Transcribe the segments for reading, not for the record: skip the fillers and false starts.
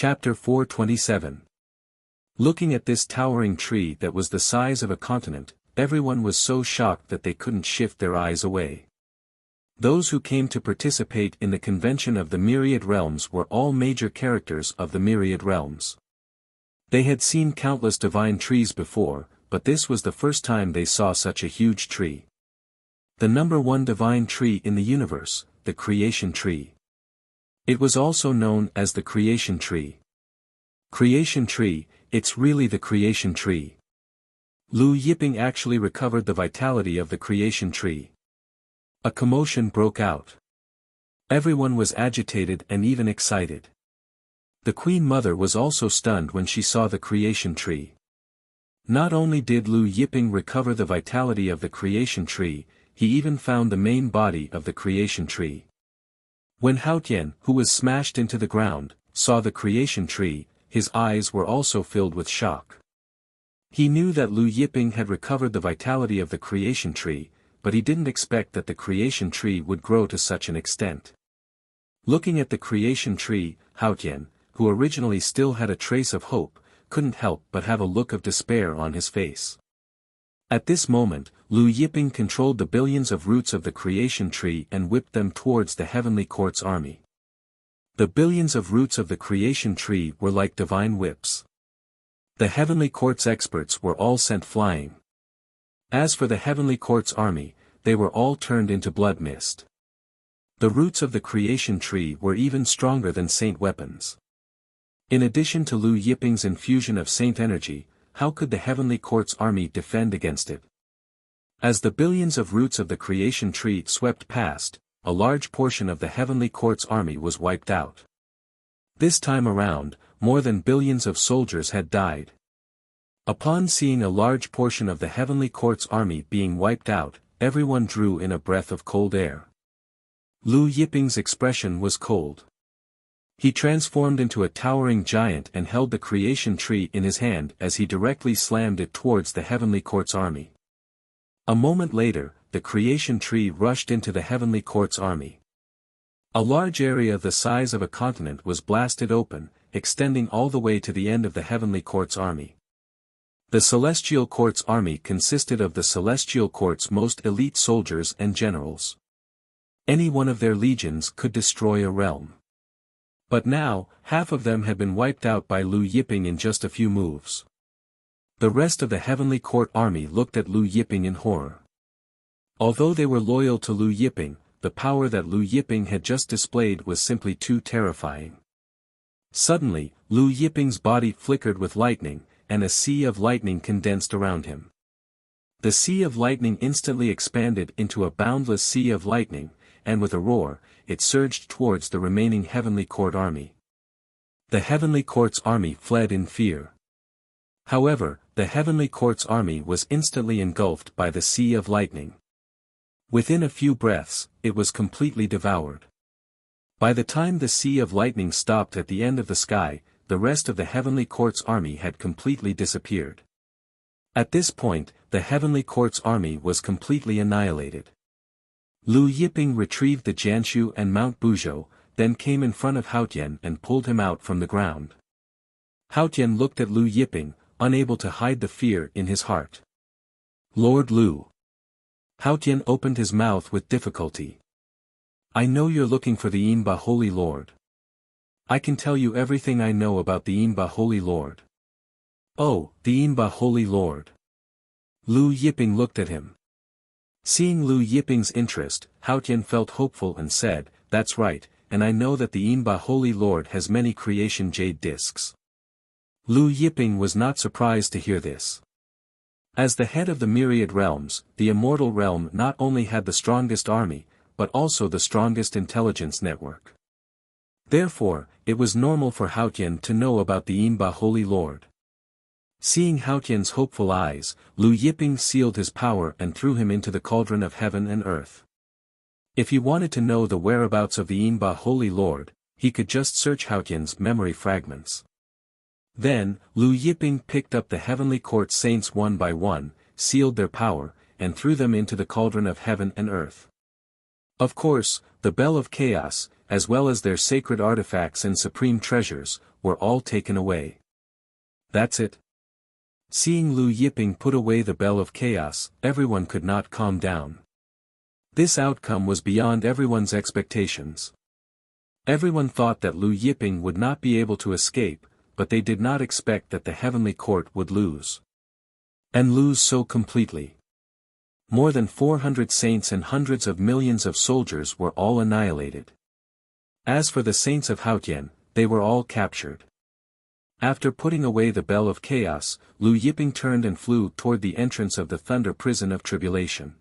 Chapter 427. Looking at this towering tree that was the size of a continent, everyone was so shocked that they couldn't shift their eyes away. Those who came to participate in the convention of the Myriad Realms were all major characters of the Myriad Realms. They had seen countless divine trees before, but this was the first time they saw such a huge tree. The number one divine tree in the universe, the Creation Tree. It was also known as the Creation Tree. Creation Tree, it's really the Creation Tree. Lu Yiping actually recovered the vitality of the Creation Tree. A commotion broke out. Everyone was agitated and even excited. The Queen Mother was also stunned when she saw the Creation Tree. Not only did Lu Yiping recover the vitality of the Creation Tree, he even found the main body of the Creation Tree. When Haotian, who was smashed into the ground, saw the Creation Tree, his eyes were also filled with shock. He knew that Lu Yiping had recovered the vitality of the Creation Tree, but he didn't expect that the Creation Tree would grow to such an extent. Looking at the Creation Tree, Haotian, who originally still had a trace of hope, couldn't help but have a look of despair on his face. At this moment, Lu Yiping controlled the billions of roots of the Creation Tree and whipped them towards the Heavenly Court's army. The billions of roots of the Creation Tree were like divine whips. The Heavenly Court's experts were all sent flying. As for the Heavenly Court's army, they were all turned into blood mist. The roots of the Creation Tree were even stronger than saint weapons. In addition to Lu Yiping's infusion of saint energy, how could the Heavenly Court's army defend against it? As the billions of roots of the Creation Tree swept past, a large portion of the Heavenly Court's army was wiped out. This time around, more than billions of soldiers had died. Upon seeing a large portion of the Heavenly Court's army being wiped out, everyone drew in a breath of cold air. Lu Yiping's expression was cold. He transformed into a towering giant and held the Creation Tree in his hand as he directly slammed it towards the Heavenly Court's army. A moment later, the Creation Tree rushed into the Heavenly Court's army. A large area the size of a continent was blasted open, extending all the way to the end of the Heavenly Court's army. The Celestial Court's army consisted of the Celestial Court's most elite soldiers and generals. Any one of their legions could destroy a realm. But now, half of them had been wiped out by Lu Yiping in just a few moves. The rest of the Heavenly Court army looked at Lu Yiping in horror. Although they were loyal to Lu Yiping, the power that Lu Yiping had just displayed was simply too terrifying. Suddenly, Lu Yiping's body flickered with lightning, and a sea of lightning condensed around him. The sea of lightning instantly expanded into a boundless sea of lightning, and with a roar, it surged towards the remaining Heavenly Court army. The Heavenly Court's army fled in fear. However, the Heavenly Court's army was instantly engulfed by the sea of lightning. Within a few breaths, it was completely devoured. By the time the sea of lightning stopped at the end of the sky, the rest of the Heavenly Court's army had completely disappeared. At this point, the Heavenly Court's army was completely annihilated. Lu Yiping retrieved the Jianshu and Mount Buzhou, then came in front of Haotian and pulled him out from the ground. Haotian looked at Lu Yiping, unable to hide the fear in his heart. Lord Lu. Haotian opened his mouth with difficulty. I know you're looking for the Yinba Holy Lord. I can tell you everything I know about the Yinba Holy Lord. Oh, the Yinba Holy Lord. Lu Yiping looked at him. Seeing Lu Yiping's interest, Haotian felt hopeful and said, that's right, and I know that the Yinba Holy Lord has many creation jade discs. Lu Yiping was not surprised to hear this. As the head of the Myriad Realms, the Immortal Realm not only had the strongest army, but also the strongest intelligence network. Therefore, it was normal for Haotian to know about the Yinba Holy Lord. Seeing Haotian's hopeful eyes, Lu Yiping sealed his power and threw him into the cauldron of heaven and earth. If he wanted to know the whereabouts of the Yinba Holy Lord, he could just search Haotian's memory fragments. Then, Lu Yiping picked up the Heavenly Court saints one by one, sealed their power, and threw them into the cauldron of heaven and earth. Of course, the Bell of Chaos, as well as their sacred artifacts and supreme treasures, were all taken away. That's it. Seeing Lu Yiping put away the Bell of Chaos, everyone could not calm down. This outcome was beyond everyone's expectations. Everyone thought that Lu Yiping would not be able to escape, but they did not expect that the heavenly court would lose. And lose so completely. More than 400 saints and hundreds of millions of soldiers were all annihilated. As for the saints of Haotian, they were all captured. After putting away the Bell of Chaos, Lu Yiping turned and flew toward the entrance of the Thunder Prison of Tribulation.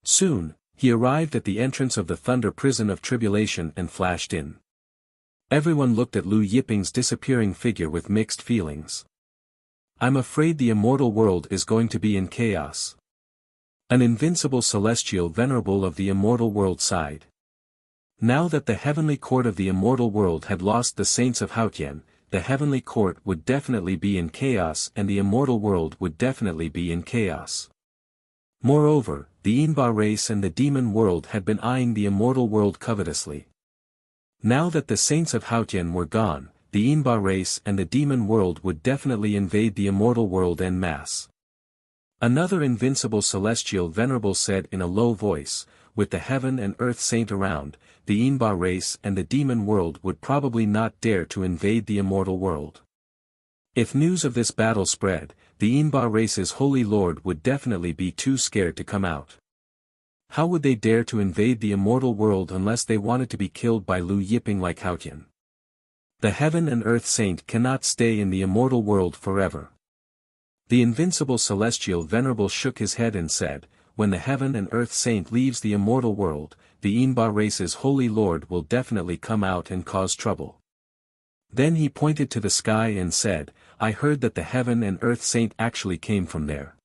Soon, he arrived at the entrance of the Thunder Prison of Tribulation and flashed in. Everyone looked at Lu Yiping's disappearing figure with mixed feelings. I'm afraid the immortal world is going to be in chaos. An invincible celestial venerable of the immortal world sighed. Now that the heavenly court of the immortal world had lost the saints of Haotian, the heavenly court would definitely be in chaos and the immortal world would definitely be in chaos. Moreover, the Inba race and the demon world had been eyeing the immortal world covetously. Now that the saints of Haotian were gone, the Inba race and the demon world would definitely invade the immortal world en masse. Another invincible celestial venerable said in a low voice, with the heaven and earth saint around, the Inba race and the demon world would probably not dare to invade the immortal world. If news of this battle spread, the Inba race's holy lord would definitely be too scared to come out. How would they dare to invade the immortal world unless they wanted to be killed by Lu Yiping like Haotian? The heaven and earth saint cannot stay in the immortal world forever. The invincible celestial venerable shook his head and said, when the heaven and earth saint leaves the immortal world, the Inba race's holy lord will definitely come out and cause trouble. Then he pointed to the sky and said, I heard that the heaven and earth saint actually came from there.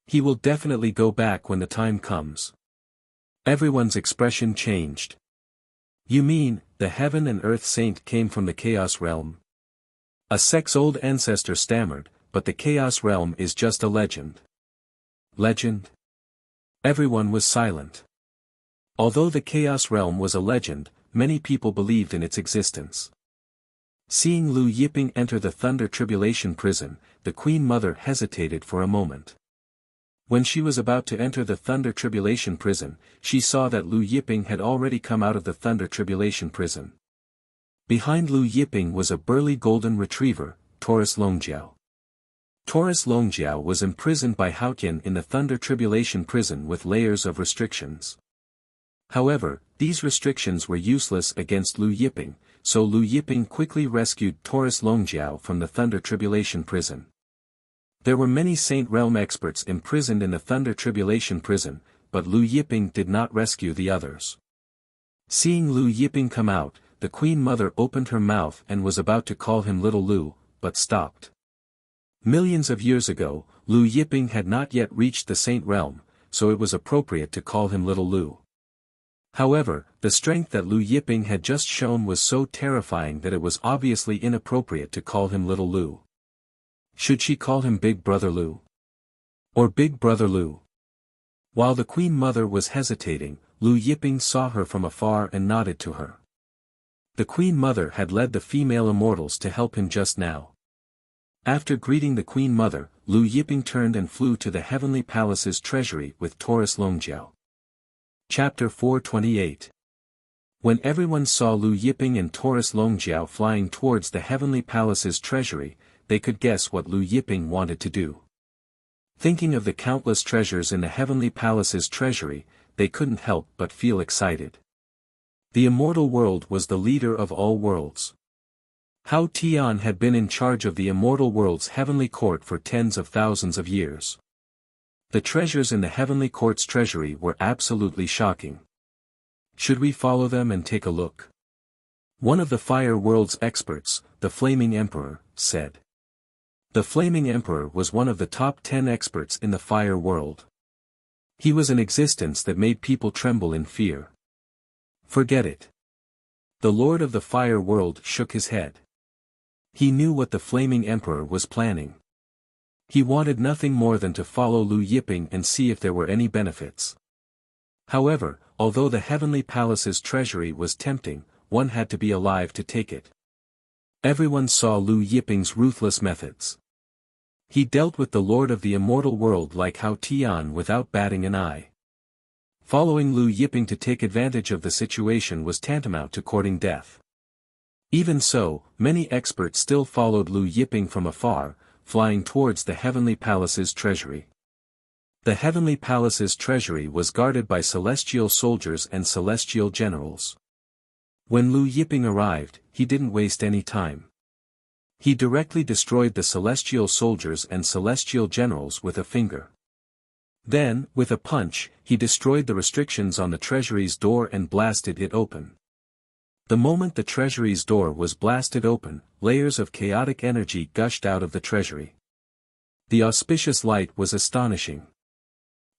He will definitely go back when the time comes. Everyone's expression changed. You mean, the heaven and earth saint came from the chaos realm? A sect's old ancestor stammered, but the chaos realm is just a legend. Legend? Everyone was silent. Although the chaos realm was a legend, many people believed in its existence. Seeing Lu Yiping enter the Thunder Tribulation prison, the Queen Mother hesitated for a moment. When she was about to enter the Thunder Tribulation prison, she saw that Lu Yiping had already come out of the Thunder Tribulation prison. Behind Lu Yiping was a burly golden retriever, Taurus Longjiao. Taurus Longjiao was imprisoned by Haotian in the Thunder Tribulation prison with layers of restrictions. However, these restrictions were useless against Lu Yiping, so Lu Yiping quickly rescued Taurus Longjiao from the Thunder Tribulation prison. There were many Saint Realm experts imprisoned in the Thunder Tribulation prison, but Lu Yiping did not rescue the others. Seeing Lu Yiping come out, the Queen Mother opened her mouth and was about to call him Little Lu, but stopped. Millions of years ago, Lu Yiping had not yet reached the Saint Realm, so it was appropriate to call him Little Lu. However, the strength that Lu Yiping had just shown was so terrifying that it was obviously inappropriate to call him Little Lu. Should she call him Big Brother Lu? Or Big Brother Lu? While the Queen Mother was hesitating, Lu Yiping saw her from afar and nodded to her. The Queen Mother had led the female immortals to help him just now. After greeting the Queen Mother, Lu Yiping turned and flew to the Heavenly Palace's treasury with Taurus Longjiao. Chapter 428. When everyone saw Lu Yiping and Taurus Longjiao flying towards the Heavenly Palace's treasury, they could guess what Lu Yiping wanted to do. Thinking of the countless treasures in the Heavenly Palace's treasury, they couldn't help but feel excited. The immortal world was the leader of all worlds. Hao Tian had been in charge of the immortal world's heavenly court for tens of thousands of years. The treasures in the heavenly court's treasury were absolutely shocking. Should we follow them and take a look? One of the fire world's experts, the Flaming Emperor, said. The Flaming Emperor was one of the top 10 experts in the fire world. He was an existence that made people tremble in fear. Forget it. The Lord of the Fire World shook his head. He knew what the Flaming Emperor was planning. He wanted nothing more than to follow Lu Yiping and see if there were any benefits. However, although the heavenly palace's treasury was tempting, one had to be alive to take it. Everyone saw Lu Yiping's ruthless methods. He dealt with the Lord of the immortal world like Hao Tian without batting an eye. Following Lu Yiping to take advantage of the situation was tantamount to courting death. Even so, many experts still followed Lu Yiping from afar, flying towards the heavenly palace's treasury. The heavenly palace's treasury was guarded by celestial soldiers and celestial generals. When Lu Yiping arrived, he didn't waste any time. He directly destroyed the celestial soldiers and celestial generals with a finger. Then, with a punch, he destroyed the restrictions on the treasury's door and blasted it open. The moment the treasury's door was blasted open, layers of chaotic energy gushed out of the treasury. The auspicious light was astonishing.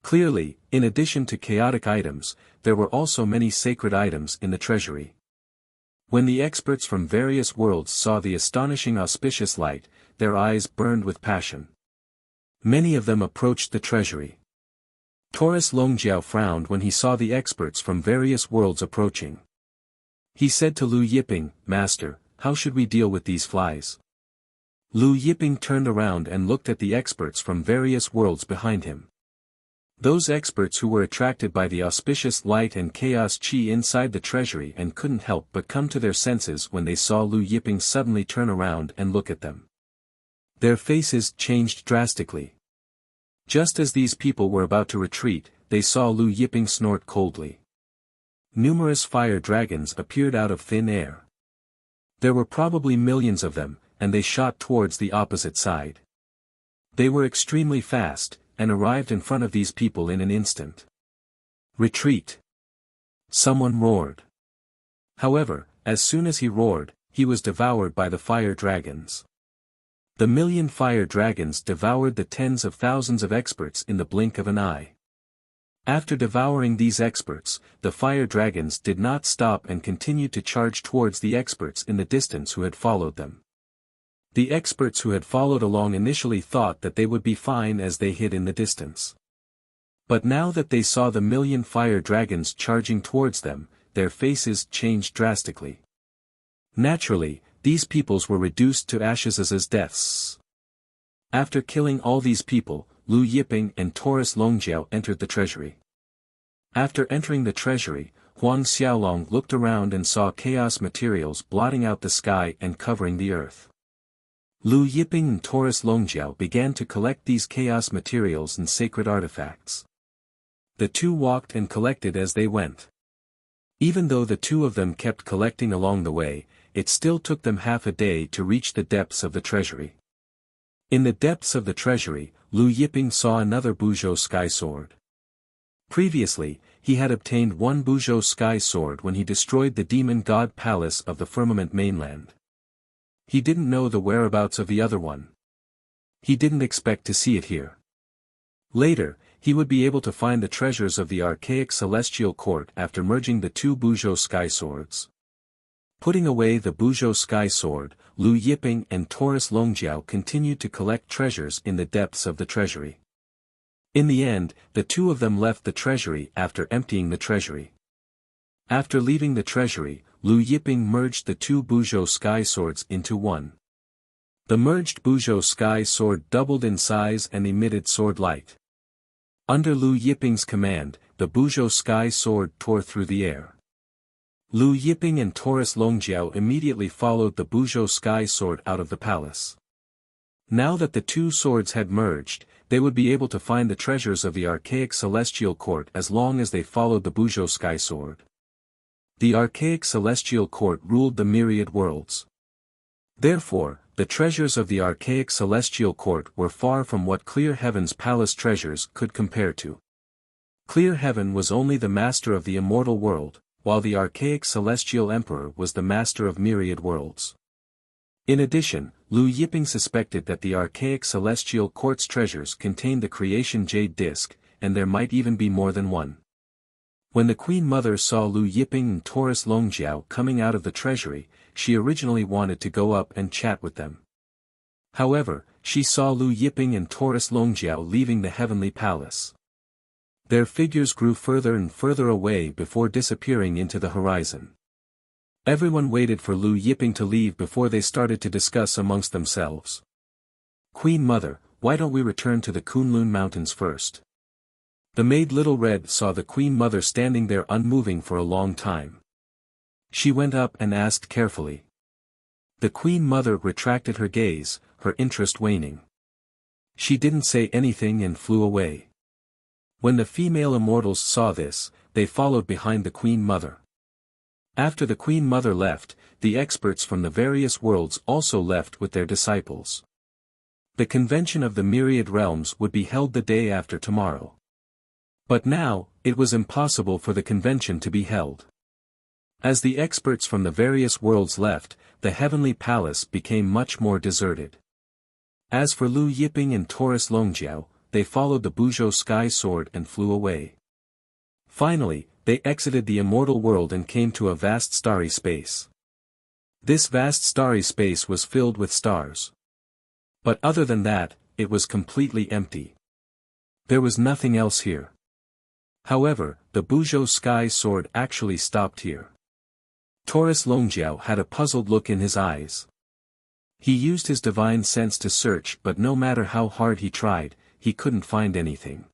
Clearly, in addition to chaotic items, there were also many sacred items in the treasury. When the experts from various worlds saw the astonishing auspicious light, their eyes burned with passion. Many of them approached the treasury. Taurus Longjiao frowned when he saw the experts from various worlds approaching. He said to Lu Yiping, "Master, how should we deal with these flies?" Lu Yiping turned around and looked at the experts from various worlds behind him. Those experts who were attracted by the auspicious light and chaos chi inside the treasury and couldn't help but come to their senses when they saw Lu Yiping suddenly turn around and look at them. Their faces changed drastically. Just as these people were about to retreat, they saw Lu Yiping snort coldly. Numerous fire dragons appeared out of thin air. There were probably millions of them, and they shot towards the opposite side. They were extremely fast, and arrived in front of these people in an instant. "Retreat!" Someone roared. However, as soon as he roared, he was devoured by the fire dragons. The million fire dragons devoured the tens of thousands of experts in the blink of an eye. After devouring these experts, the fire dragons did not stop and continued to charge towards the experts in the distance who had followed them. The experts who had followed along initially thought that they would be fine as they hid in the distance. But now that they saw the million fire dragons charging towards them, their faces changed drastically. Naturally, these peoples were reduced to ashes as deaths. After killing all these people, Lu Yiping and Taurus Longjiao entered the treasury. After entering the treasury, Huang Xiaolong looked around and saw chaos materials blotting out the sky and covering the earth. Lu Yiping and Taurus Longjiao began to collect these chaos materials and sacred artifacts. The two walked and collected as they went. Even though the two of them kept collecting along the way, it still took them half a day to reach the depths of the treasury. In the depths of the treasury, Lu Yiping saw another Buzhou sky sword. Previously, he had obtained one Buzhou sky sword when he destroyed the demon god palace of the firmament mainland. He didn't know the whereabouts of the other one. He didn't expect to see it here. Later, he would be able to find the treasures of the archaic celestial court after merging the two Buzhou sky swords. Putting away the Buzhou sky sword, Lu Yiping and Taurus Longjiao continued to collect treasures in the depths of the treasury. In the end, the two of them left the treasury after emptying the treasury. After leaving the treasury, Lu Yiping merged the two Buzhou sky swords into one. The merged Buzhou sky sword doubled in size and emitted sword light. Under Lu Yiping's command, the Buzhou sky sword tore through the air. Lu Yiping and Taurus Longjiao immediately followed the Buzhou sky sword out of the palace. Now that the two swords had merged, they would be able to find the treasures of the archaic celestial court as long as they followed the Buzhou sky sword. The archaic celestial court ruled the myriad worlds. Therefore, the treasures of the archaic celestial court were far from what Clear Heaven's palace treasures could compare to. Clear Heaven was only the master of the immortal world, while the archaic celestial emperor was the master of myriad worlds. In addition, Lu Yiping suspected that the archaic celestial court's treasures contained the creation jade disc, and there might even be more than one. When the Queen Mother saw Lu Yiping and Taurus Longjiao coming out of the treasury, she originally wanted to go up and chat with them. However, she saw Lu Yiping and Taurus Longjiao leaving the heavenly palace. Their figures grew further and further away before disappearing into the horizon. Everyone waited for Lu Yiping to leave before they started to discuss amongst themselves. "Queen Mother, why don't we return to the Kunlun Mountains first?" The maid Little Red saw the Queen Mother standing there unmoving for a long time. She went up and asked carefully. The Queen Mother retracted her gaze, her interest waning. She didn't say anything and flew away. When the female immortals saw this, they followed behind the Queen Mother. After the Queen Mother left, the experts from the various worlds also left with their disciples. The convention of the myriad realms would be held the day after tomorrow. But now, it was impossible for the convention to be held. As the experts from the various worlds left, the heavenly palace became much more deserted. As for Lu Yiping and Taurus Longjiao, they followed the Buzhou sky sword and flew away. Finally, they exited the immortal world and came to a vast starry space. This vast starry space was filled with stars. But other than that, it was completely empty. There was nothing else here. However, the Buzhou sky sword actually stopped here. Taurus Longjiao had a puzzled look in his eyes. He used his divine sense to search, but no matter how hard he tried, he couldn't find anything.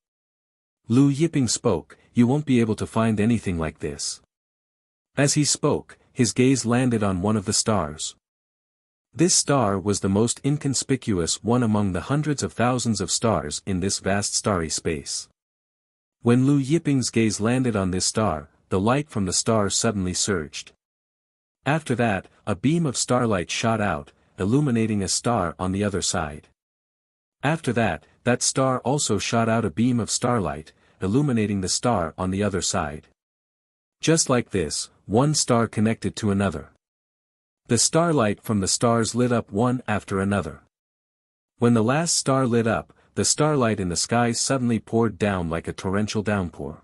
Lu Yiping spoke, "You won't be able to find anything like this." As he spoke, his gaze landed on one of the stars. This star was the most inconspicuous one among the hundreds of thousands of stars in this vast starry space. When Lu Yiping's gaze landed on this star, the light from the star suddenly surged. After that, a beam of starlight shot out, illuminating a star on the other side. After that, that star also shot out a beam of starlight, illuminating the star on the other side. Just like this, one star connected to another. The starlight from the stars lit up one after another. When the last star lit up, the starlight in the sky suddenly poured down like a torrential downpour.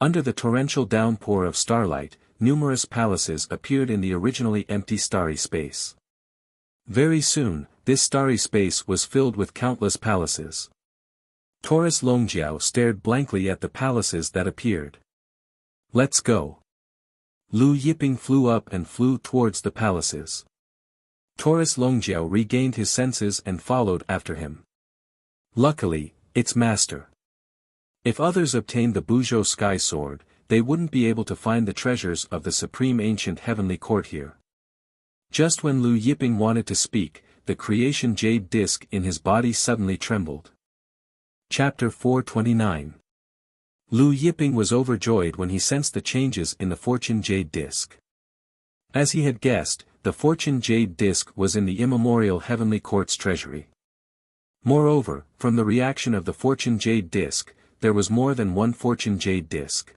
Under the torrential downpour of starlight, numerous palaces appeared in the originally empty starry space. Very soon, this starry space was filled with countless palaces. Taurus Longjiao stared blankly at the palaces that appeared. "Let's go." Lu Yiping flew up and flew towards the palaces. Taurus Longjiao regained his senses and followed after him. Luckily, its master. If others obtained the Buzhou sky sword, they wouldn't be able to find the treasures of the supreme ancient heavenly court here. Just when Lu Yiping wanted to speak, the creation jade disc in his body suddenly trembled. Chapter 429. Lu Yiping was overjoyed when he sensed the changes in the fortune jade disc. As he had guessed, the fortune jade disc was in the immemorial heavenly court's treasury. Moreover, from the reaction of the fortune jade disc, there was more than one fortune jade disc.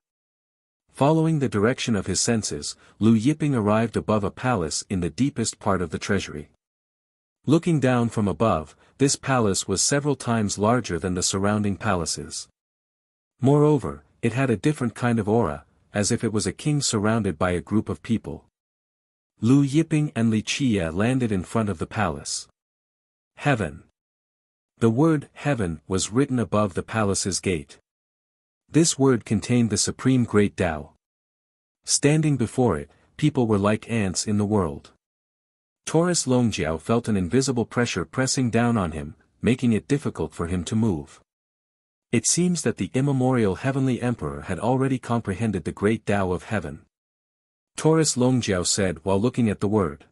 Following the direction of his senses, Lu Yiping arrived above a palace in the deepest part of the treasury. Looking down from above, this palace was several times larger than the surrounding palaces. Moreover, it had a different kind of aura, as if it was a king surrounded by a group of people. Lu Yiping and Li Qia landed in front of the palace. Heaven. The word heaven was written above the palace's gate. This word contained the supreme great Tao. Standing before it, people were like ants in the world. Taurus Longjiao felt an invisible pressure pressing down on him, making it difficult for him to move. It seems that the immemorial heavenly emperor had already comprehended the great Tao of heaven. Taurus Longjiao said while looking at the word.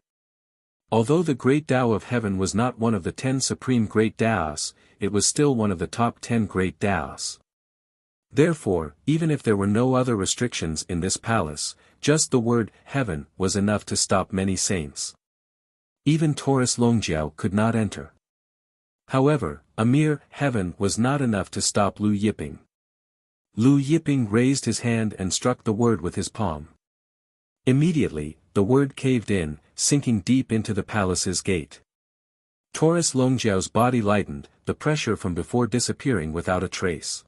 Although the great Tao of heaven was not one of the 10 supreme great Taos, it was still one of the top 10 great Taos. Therefore, even if there were no other restrictions in this palace, just the word heaven was enough to stop many saints. Even Taurus Longjiao could not enter. However, a mere heaven was not enough to stop Lu Yiping. Lu Yiping raised his hand and struck the word with his palm. Immediately, the word caved in, sinking deep into the palace's gate. Taurus Longjiao's body lightened, the pressure from before disappearing without a trace.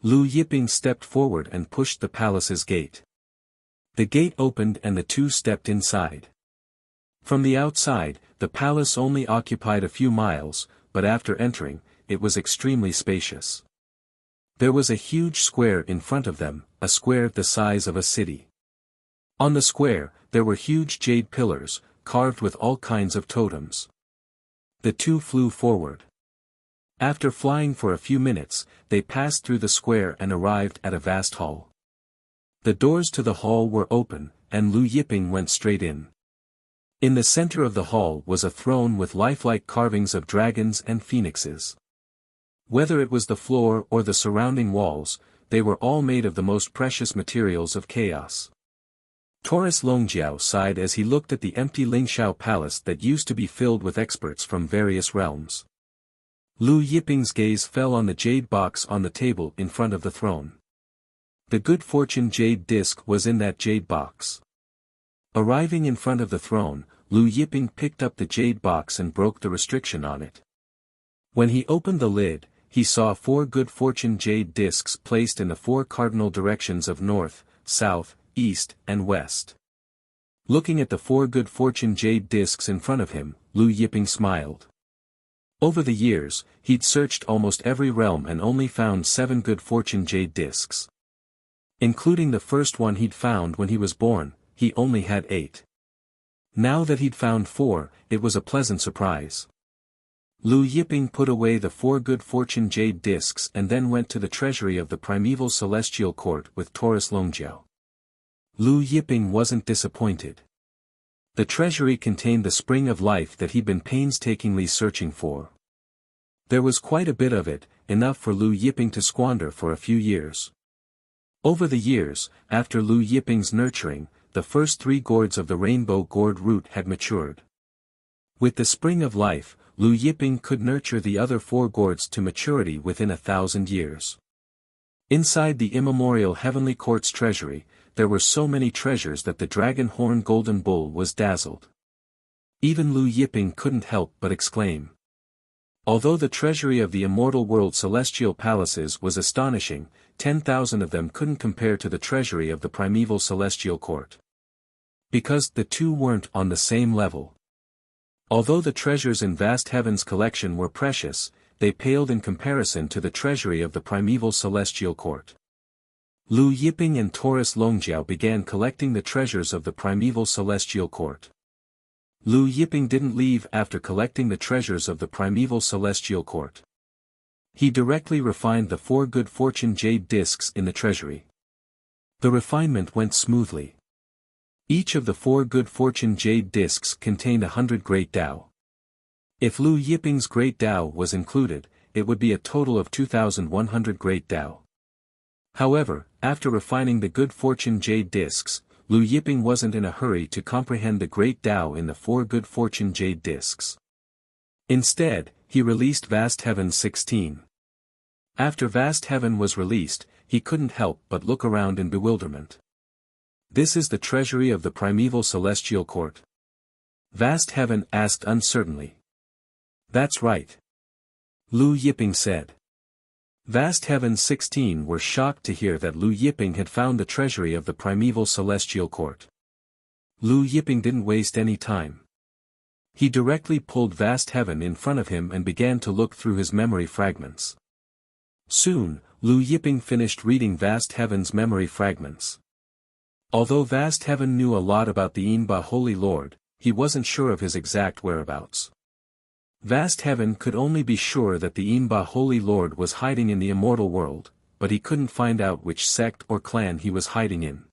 Lu Yiping stepped forward and pushed the palace's gate. The gate opened and the two stepped inside. From the outside, the palace only occupied a few miles, but after entering, it was extremely spacious. There was a huge square in front of them, a square the size of a city. On the square, there were huge jade pillars, carved with all kinds of totems. The two flew forward. After flying for a few minutes, they passed through the square and arrived at a vast hall. The doors to the hall were open, and Lu Yiping went straight in. In the center of the hall was a throne with lifelike carvings of dragons and phoenixes. Whether it was the floor or the surrounding walls, they were all made of the most precious materials of chaos. Taurus Longjiao sighed as he looked at the empty Lingxiao palace that used to be filled with experts from various realms. Lu Yiping's gaze fell on the jade box on the table in front of the throne. The good fortune jade disc was in that jade box. Arriving in front of the throne, Lu Yiping picked up the jade box and broke the restriction on it. When he opened the lid, he saw 4 good fortune jade discs placed in the 4 cardinal directions of north, south, east, and west. Looking at the 4 good fortune jade discs in front of him, Lu Yiping smiled. Over the years, he'd searched almost every realm and only found 7 good fortune jade discs. Including the first one he'd found when he was born, he only had 8. Now that he'd found 4, it was a pleasant surprise. Lu Yiping put away the 4 good fortune jade discs and then went to the treasury of the primeval celestial court with Taurus Longjiao. Lu Yiping wasn't disappointed. The treasury contained the spring of life that he'd been painstakingly searching for. There was quite a bit of it, enough for Lu Yiping to squander for a few years. Over the years, after Lu Yiping's nurturing, the first 3 gourds of the rainbow gourd root had matured. With the spring of life, Lu Yiping could nurture the other 4 gourds to maturity within 1,000 years. Inside the immemorial heavenly court's treasury, there were so many treasures that the dragon horn golden bull was dazzled. Even Lu Yiping couldn't help but exclaim. Although the treasury of the immortal world celestial palaces was astonishing, 10,000 of them couldn't compare to the treasury of the primeval celestial court. Because the two weren't on the same level. Although the treasures in vast heaven's collection were precious, they paled in comparison to the treasury of the primeval celestial court. Lu Yiping and Taurus Longjiao began collecting the treasures of the primeval celestial court. Lu Yiping didn't leave after collecting the treasures of the primeval celestial court. He directly refined the 4 good fortune jade discs in the treasury. The refinement went smoothly. Each of the 4 good fortune jade discs contained 100 great Tao. If Lu Yiping's great Tao was included, it would be a total of 2,100 great Tao. However, after refining the good fortune jade discs, Lu Yiping wasn't in a hurry to comprehend the great Tao in the 4 good fortune jade discs. Instead, he released Vast Heaven 16. After Vast Heaven was released, he couldn't help but look around in bewilderment. This is the treasury of the primeval celestial court? Vast Heaven asked uncertainly. That's right. Lu Yiping said. Vast Heaven 16 were shocked to hear that Lu Yiping had found the treasury of the primeval celestial court. Lu Yiping didn't waste any time. He directly pulled Vast Heaven in front of him and began to look through his memory fragments. Soon, Lu Yiping finished reading Vast Heaven's memory fragments. Although Vast Heaven knew a lot about the Yinba Holy Lord, he wasn't sure of his exact whereabouts. Vast Heaven could only be sure that the Yinba Holy Lord was hiding in the immortal world, but he couldn't find out which sect or clan he was hiding in.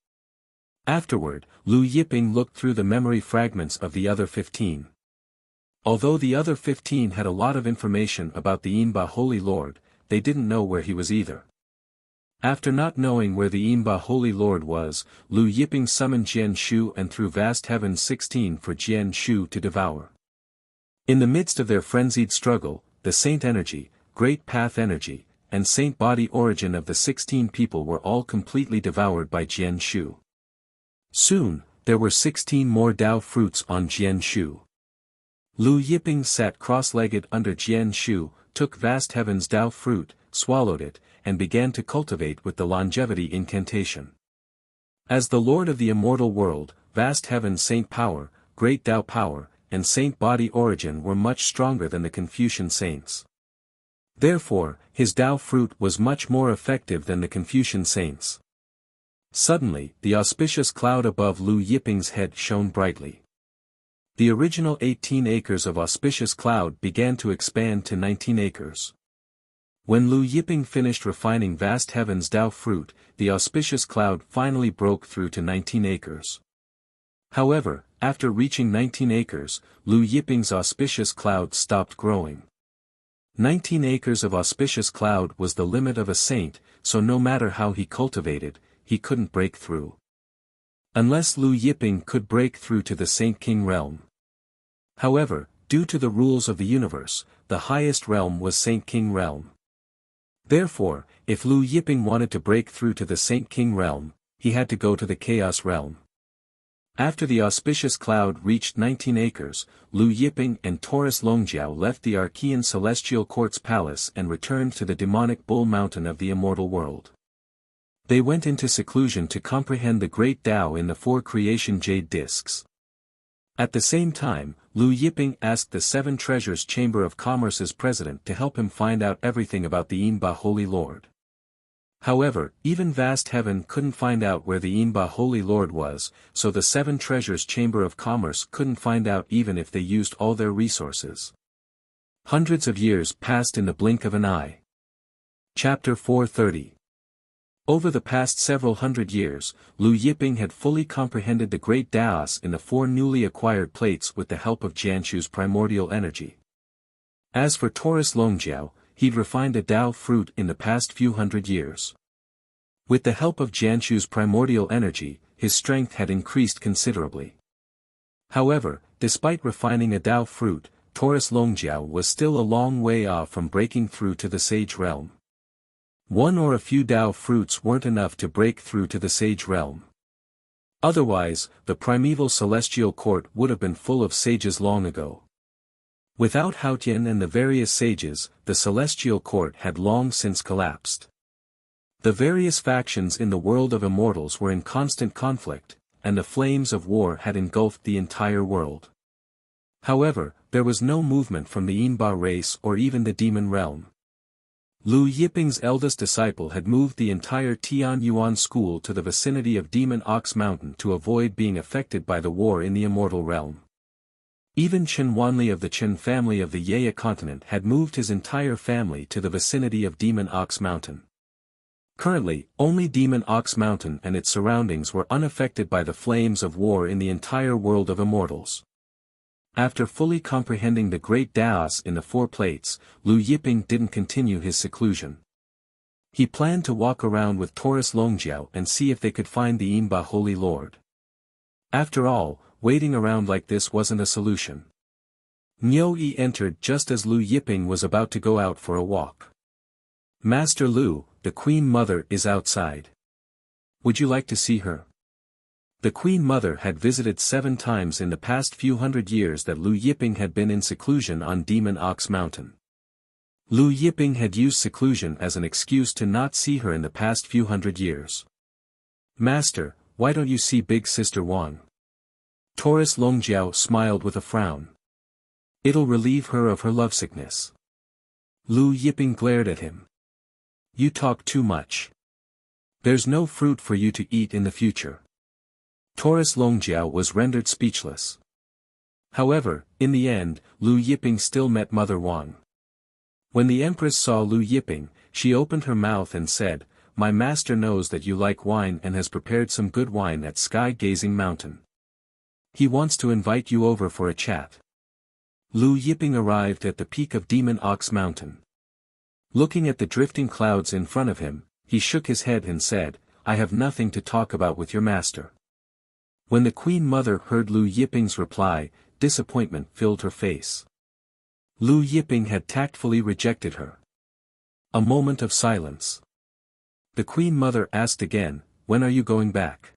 Afterward, Lu Yiping looked through the memory fragments of the other 15. Although the other 15 had a lot of information about the Yinba Holy Lord, they didn't know where he was either. After not knowing where the Yinba Holy Lord was, Lu Yiping summoned Jian Shu and threw Vast Heaven 16 for Jian Shu to devour. In the midst of their frenzied struggle, the Saint Energy, Great Path Energy, and Saint Body Origin of the 16 people were all completely devoured by Jian Shu. Soon, there were 16 more Dao fruits on Jian Shu. Lu Yiping sat cross-legged under Jian Shu, took Vast Heaven's Dao fruit, swallowed it, and began to cultivate with the longevity incantation. As the Lord of the immortal world, Vast Heaven's Saint Power, Great Tao Power, and Saint Body Origin were much stronger than the Confucian saints. Therefore, his Tao fruit was much more effective than the Confucian saints. Suddenly, the auspicious cloud above Lu Yiping's head shone brightly. The original 18 acres of auspicious cloud began to expand to 19 acres. When Lu Yiping finished refining vast heaven's Tao fruit, the auspicious cloud finally broke through to 19 acres. However, after reaching 19 acres, Lu Yiping's auspicious cloud stopped growing. 19 acres of auspicious cloud was the limit of a saint, so no matter how he cultivated, he couldn't break through. Unless Lu Yiping could break through to the Saint King realm. However, due to the rules of the universe, the highest realm was Saint King realm. Therefore, if Lu Yiping wanted to break through to the Saint King realm, he had to go to the Chaos realm. After the auspicious cloud reached 19 acres, Lu Yiping and Taurus Longjiao left the Archean Celestial Court's palace and returned to the demonic Bull Mountain of the immortal world. They went into seclusion to comprehend the great Tao in the four creation jade discs. At the same time, Lu Yiping asked the Seven Treasures Chamber of Commerce's president to help him find out everything about the Yinba Holy Lord. However, even vast heaven couldn't find out where the Yinba Holy Lord was, so the Seven Treasures Chamber of Commerce couldn't find out even if they used all their resources. Hundreds of years passed in the blink of an eye. Chapter 430. Over the past several hundred years, Lu Yiping had fully comprehended the great Taos in the four newly acquired plates with the help of Jianshu's primordial energy. As for Taurus Longjiao, he'd refined a Tao fruit in the past few hundred years. With the help of Jianshu's primordial energy, his strength had increased considerably. However, despite refining a Tao fruit, Taurus Longjiao was still a long way off from breaking through to the sage realm. One or a few Tao fruits weren't enough to break through to the sage realm. Otherwise, the primeval celestial court would have been full of sages long ago. Without Haotian and the various sages, the celestial court had long since collapsed. The various factions in the world of immortals were in constant conflict, and the flames of war had engulfed the entire world. However, there was no movement from the Yinba race or even the demon realm. Lu Yiping's eldest disciple had moved the entire Tian Yuan school to the vicinity of Demon Ox Mountain to avoid being affected by the war in the immortal realm. Even Chen Wanli of the Chen family of the Yaya continent had moved his entire family to the vicinity of Demon Ox Mountain. Currently, only Demon Ox Mountain and its surroundings were unaffected by the flames of war in the entire world of immortals. After fully comprehending the great Taos in the four plates, Lu Yiping didn't continue his seclusion. He planned to walk around with Taurus Longjiao and see if they could find the Yinba Holy Lord. After all, waiting around like this wasn't a solution. Niu Yi entered just as Lu Yiping was about to go out for a walk. Master Lu, the Queen Mother is outside. Would you like to see her? The Queen Mother had visited 7 times in the past few hundred years that Lu Yiping had been in seclusion on Demon Ox Mountain. Lu Yiping had used seclusion as an excuse to not see her in the past few hundred years. Master, why don't you see Big Sister Wang? Taurus Longjiao smiled with a frown. It'll relieve her of her lovesickness. Lu Yiping glared at him. You talk too much. There's no fruit for you to eat in the future. Taurus Longjiao was rendered speechless. However, in the end, Lu Yiping still met Mother Wang. When the Empress saw Lu Yiping, she opened her mouth and said, My master knows that you like wine and has prepared some good wine at Sky Gazing Mountain. He wants to invite you over for a chat. Lu Yiping arrived at the peak of Demon Ox Mountain. Looking at the drifting clouds in front of him, he shook his head and said, I have nothing to talk about with your master. When the Queen Mother heard Lu Yiping's reply, disappointment filled her face. Lu Yiping had tactfully rejected her. A moment of silence. The Queen Mother asked again, when are you going back?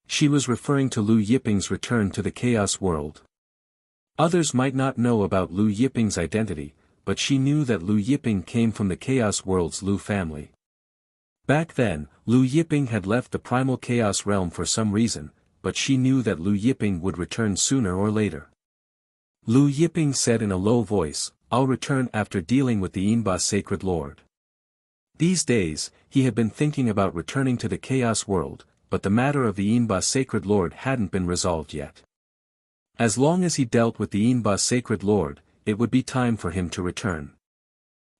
She was referring to Lu Yiping's return to the Chaos world. Others might not know about Lu Yiping's identity, but she knew that Lu Yiping came from the Chaos world's Lu family. Back then, Lu Yiping had left the primal Chaos realm for some reason, but she knew that Lu Yiping would return sooner or later. Lu Yiping said in a low voice, I'll return after dealing with the Inba Sacred Lord. These days, he had been thinking about returning to the Chaos World, but the matter of the Inba Sacred Lord hadn't been resolved yet. As long as he dealt with the Inba Sacred Lord, it would be time for him to return.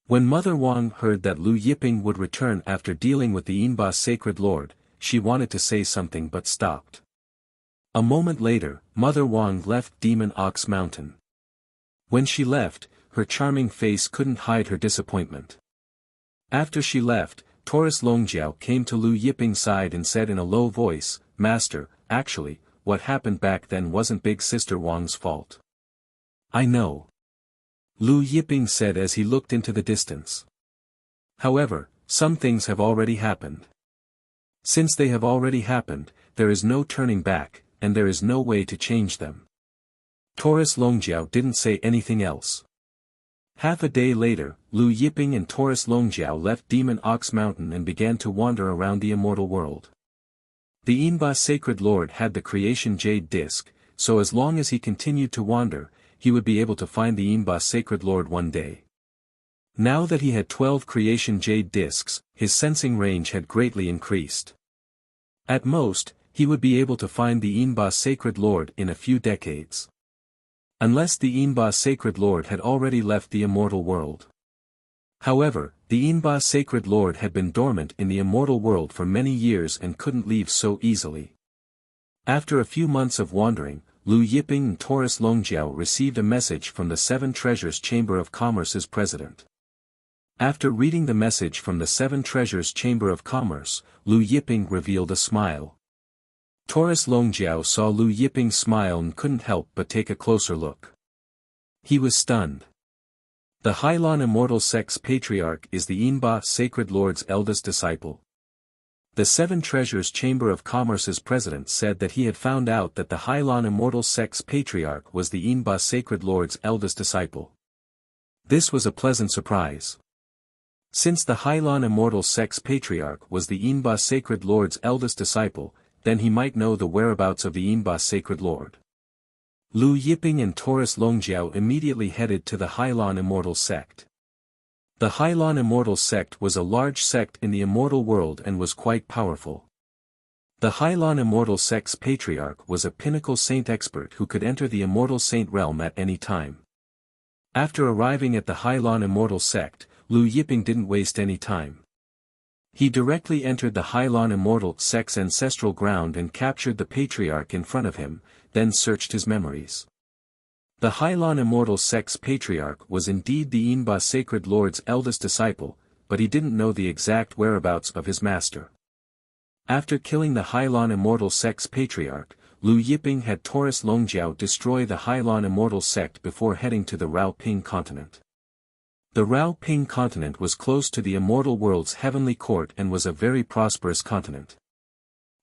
When Mother Wang heard that Lu Yiping would return after dealing with the Inba Sacred Lord, she wanted to say something but stopped. A moment later, Mother Wang left Demon Ox Mountain. When she left, her charming face couldn't hide her disappointment. After she left, Taurus Longjiao came to Lu Yiping's side and said in a low voice, "Master, actually, what happened back then wasn't Big Sister Wang's fault." "I know," Lu Yiping said as he looked into the distance. "However, some things have already happened. Since they have already happened, there is no turning back, and there is no way to change them." Taurus Longjiao didn't say anything else. Half a day later, Lu Yiping and Taurus Longjiao left Demon Ox Mountain and began to wander around the immortal world. The Inba Sacred Lord had the Creation Jade Disc, so as long as he continued to wander, he would be able to find the Inba Sacred Lord one day. Now that he had 12 Creation Jade Discs, his sensing range had greatly increased. At most, he would be able to find the Inba Sacred Lord in a few decades. Unless the Inba Sacred Lord had already left the immortal world. However, the Inba Sacred Lord had been dormant in the immortal world for many years and couldn't leave so easily. After a few months of wandering, Lu Yiping and Taurus Longjiao received a message from the Seven Treasures Chamber of Commerce's president. After reading the message from the Seven Treasures Chamber of Commerce, Lu Yiping revealed a smile. Taurus Longjiao saw Lu Yiping smile and couldn't help but take a closer look. He was stunned. The Hylon Immortal Sect's Patriarch is the Inba Sacred Lord's eldest disciple. The Seven Treasures Chamber of Commerce's president said that he had found out that the Hylon Immortal Sect's Patriarch was the Inba Sacred Lord's eldest disciple. This was a pleasant surprise. Since the Hylon Immortal Sect's Patriarch was the Inba Sacred Lord's eldest disciple, then he might know the whereabouts of the Inba Sacred Lord. Lu Yiping and Taurus Longjiao immediately headed to the Hylon Immortal Sect. The Hylon Immortal Sect was a large sect in the immortal world and was quite powerful. The Hylon Immortal Sect's Patriarch was a pinnacle saint expert who could enter the immortal saint realm at any time. After arriving at the Hylon Immortal Sect, Lu Yiping didn't waste any time. He directly entered the Hylon Immortal Sect's ancestral ground and captured the Patriarch in front of him, then searched his memories. The Hylon Immortal Sect's Patriarch was indeed the Inba Sacred Lord's eldest disciple, but he didn't know the exact whereabouts of his master. After killing the Hylon Immortal Sect's Patriarch, Lu Yiping had Taurus Longjiao destroy the Hylon Immortal Sect before heading to the Rao Ping continent. The Rao Ping continent was close to the immortal world's heavenly court and was a very prosperous continent.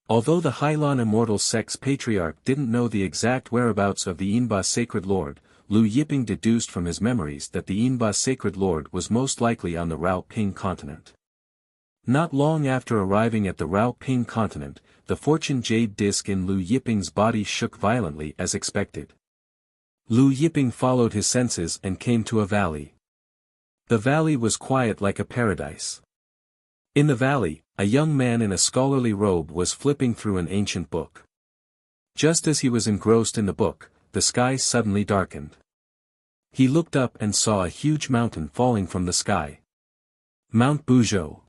Although the Hylon Immortal Sect's Patriarch didn't know the exact whereabouts of the Inba Sacred Lord, Lu Yiping deduced from his memories that the Inba Sacred Lord was most likely on the Rao Ping continent. Not long after arriving at the Rao Ping continent, the Fortune Jade Disc in Lu Yiping's body shook violently as expected. Lu Yiping followed his senses and came to a valley. The valley was quiet like a paradise. In the valley, a young man in a scholarly robe was flipping through an ancient book. Just as he was engrossed in the book, the sky suddenly darkened. He looked up and saw a huge mountain falling from the sky. Mount Buzhou.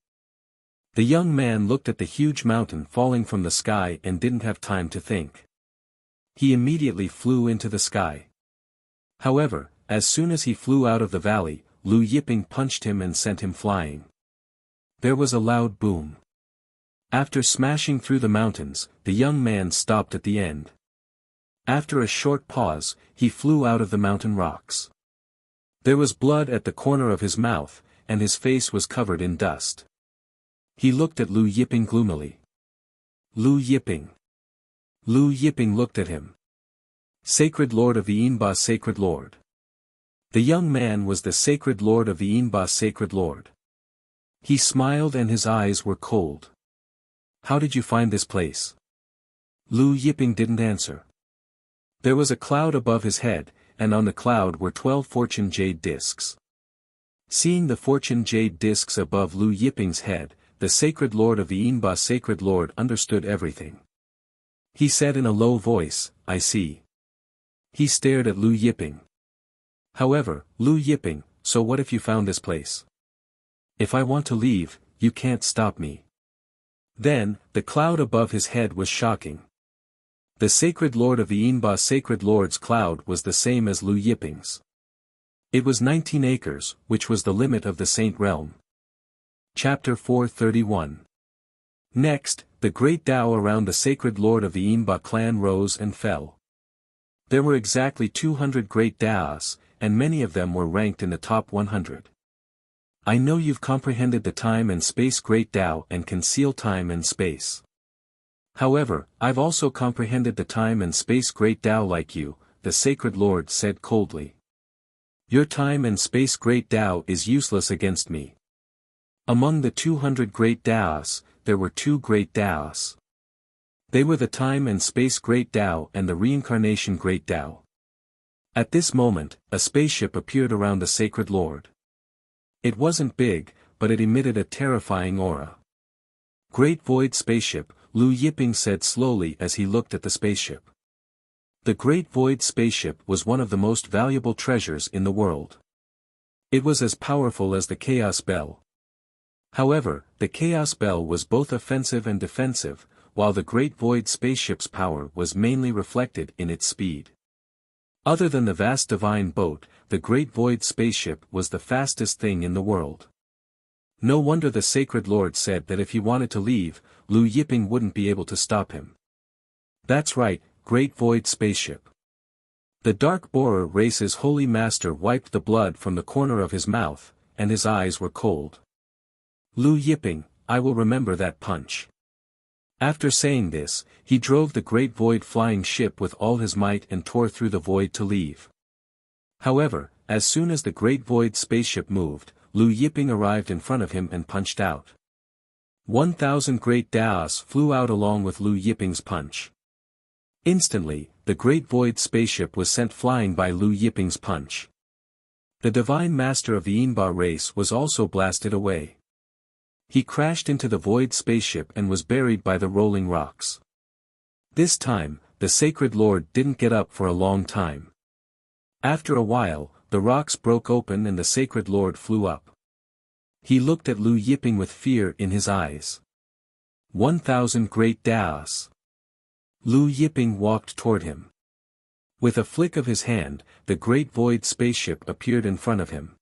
The young man looked at the huge mountain falling from the sky and didn't have time to think. He immediately flew into the sky. However, as soon as he flew out of the valley, Lu Yiping punched him and sent him flying. There was a loud boom. After smashing through the mountains, the young man stopped at the end. After a short pause, he flew out of the mountain rocks. There was blood at the corner of his mouth, and his face was covered in dust. He looked at Lu Yiping gloomily. Lu Yiping. Lu Yiping looked at him. Sacred Lord of the Inba Sacred Lord. The young man was the Sacred Lord of the Inba Sacred Lord. He smiled and his eyes were cold. How did you find this place? Lu Yiping didn't answer. There was a cloud above his head, and on the cloud were 12 fortune jade discs. Seeing the fortune jade discs above Lu Yiping's head, the sacred lord of the Yinba sacred lord understood everything. He said in a low voice, "I see." He stared at Lu Yiping. "However, Lu Yiping, so what if you found this place? If I want to leave, you can't stop me." Then, the cloud above his head was shocking. The sacred lord of the Yinba sacred lord's cloud was the same as Lu Yiping's. It was 19 acres, which was the limit of the Saint Realm. Chapter 431. Next, the great Tao around the sacred lord of the Yinba clan rose and fell. There were exactly 200 great Taos, and many of them were ranked in the top 100. I know you've comprehended the time and space great Tao and can seal time and space. However, I've also comprehended the time and space great Tao like you, the sacred lord said coldly. Your time and space great Tao is useless against me. Among the 200 great Taos, there were 2 great Taos. They were the time and space great Tao and the reincarnation great Tao. At this moment, a spaceship appeared around the sacred lord. It wasn't big, but it emitted a terrifying aura. Great Void Spaceship, Lu Yiping said slowly as he looked at the spaceship. The Great Void Spaceship was one of the most valuable treasures in the world. It was as powerful as the Chaos Bell. However, the Chaos Bell was both offensive and defensive, while the Great Void Spaceship's power was mainly reflected in its speed. Other than the vast divine boat, the Great Void Spaceship was the fastest thing in the world. No wonder the Sacred Lord said that if he wanted to leave, Lu Yiping wouldn't be able to stop him. That's right, Great Void Spaceship. The Dark Borer race's holy master wiped the blood from the corner of his mouth, and his eyes were cold. Lu Yiping, I will remember that punch. After saying this, he drove the Great Void flying ship with all his might and tore through the void to leave. However, as soon as the Great Void Spaceship moved, Lu Yiping arrived in front of him and punched out. 1,000 great Taos flew out along with Lu Yiping's punch. Instantly, the Great Void Spaceship was sent flying by Lu Yiping's punch. The Divine Master of the Yinba race was also blasted away. He crashed into the Void Spaceship and was buried by the rolling rocks. This time, the Sacred Lord didn't get up for a long time. After a while, the rocks broke open and the Sacred Lord flew up. He looked at Lu Yiping with fear in his eyes. 1,000 great Taos. Lu Yiping walked toward him. With a flick of his hand, the Great Void Spaceship appeared in front of him.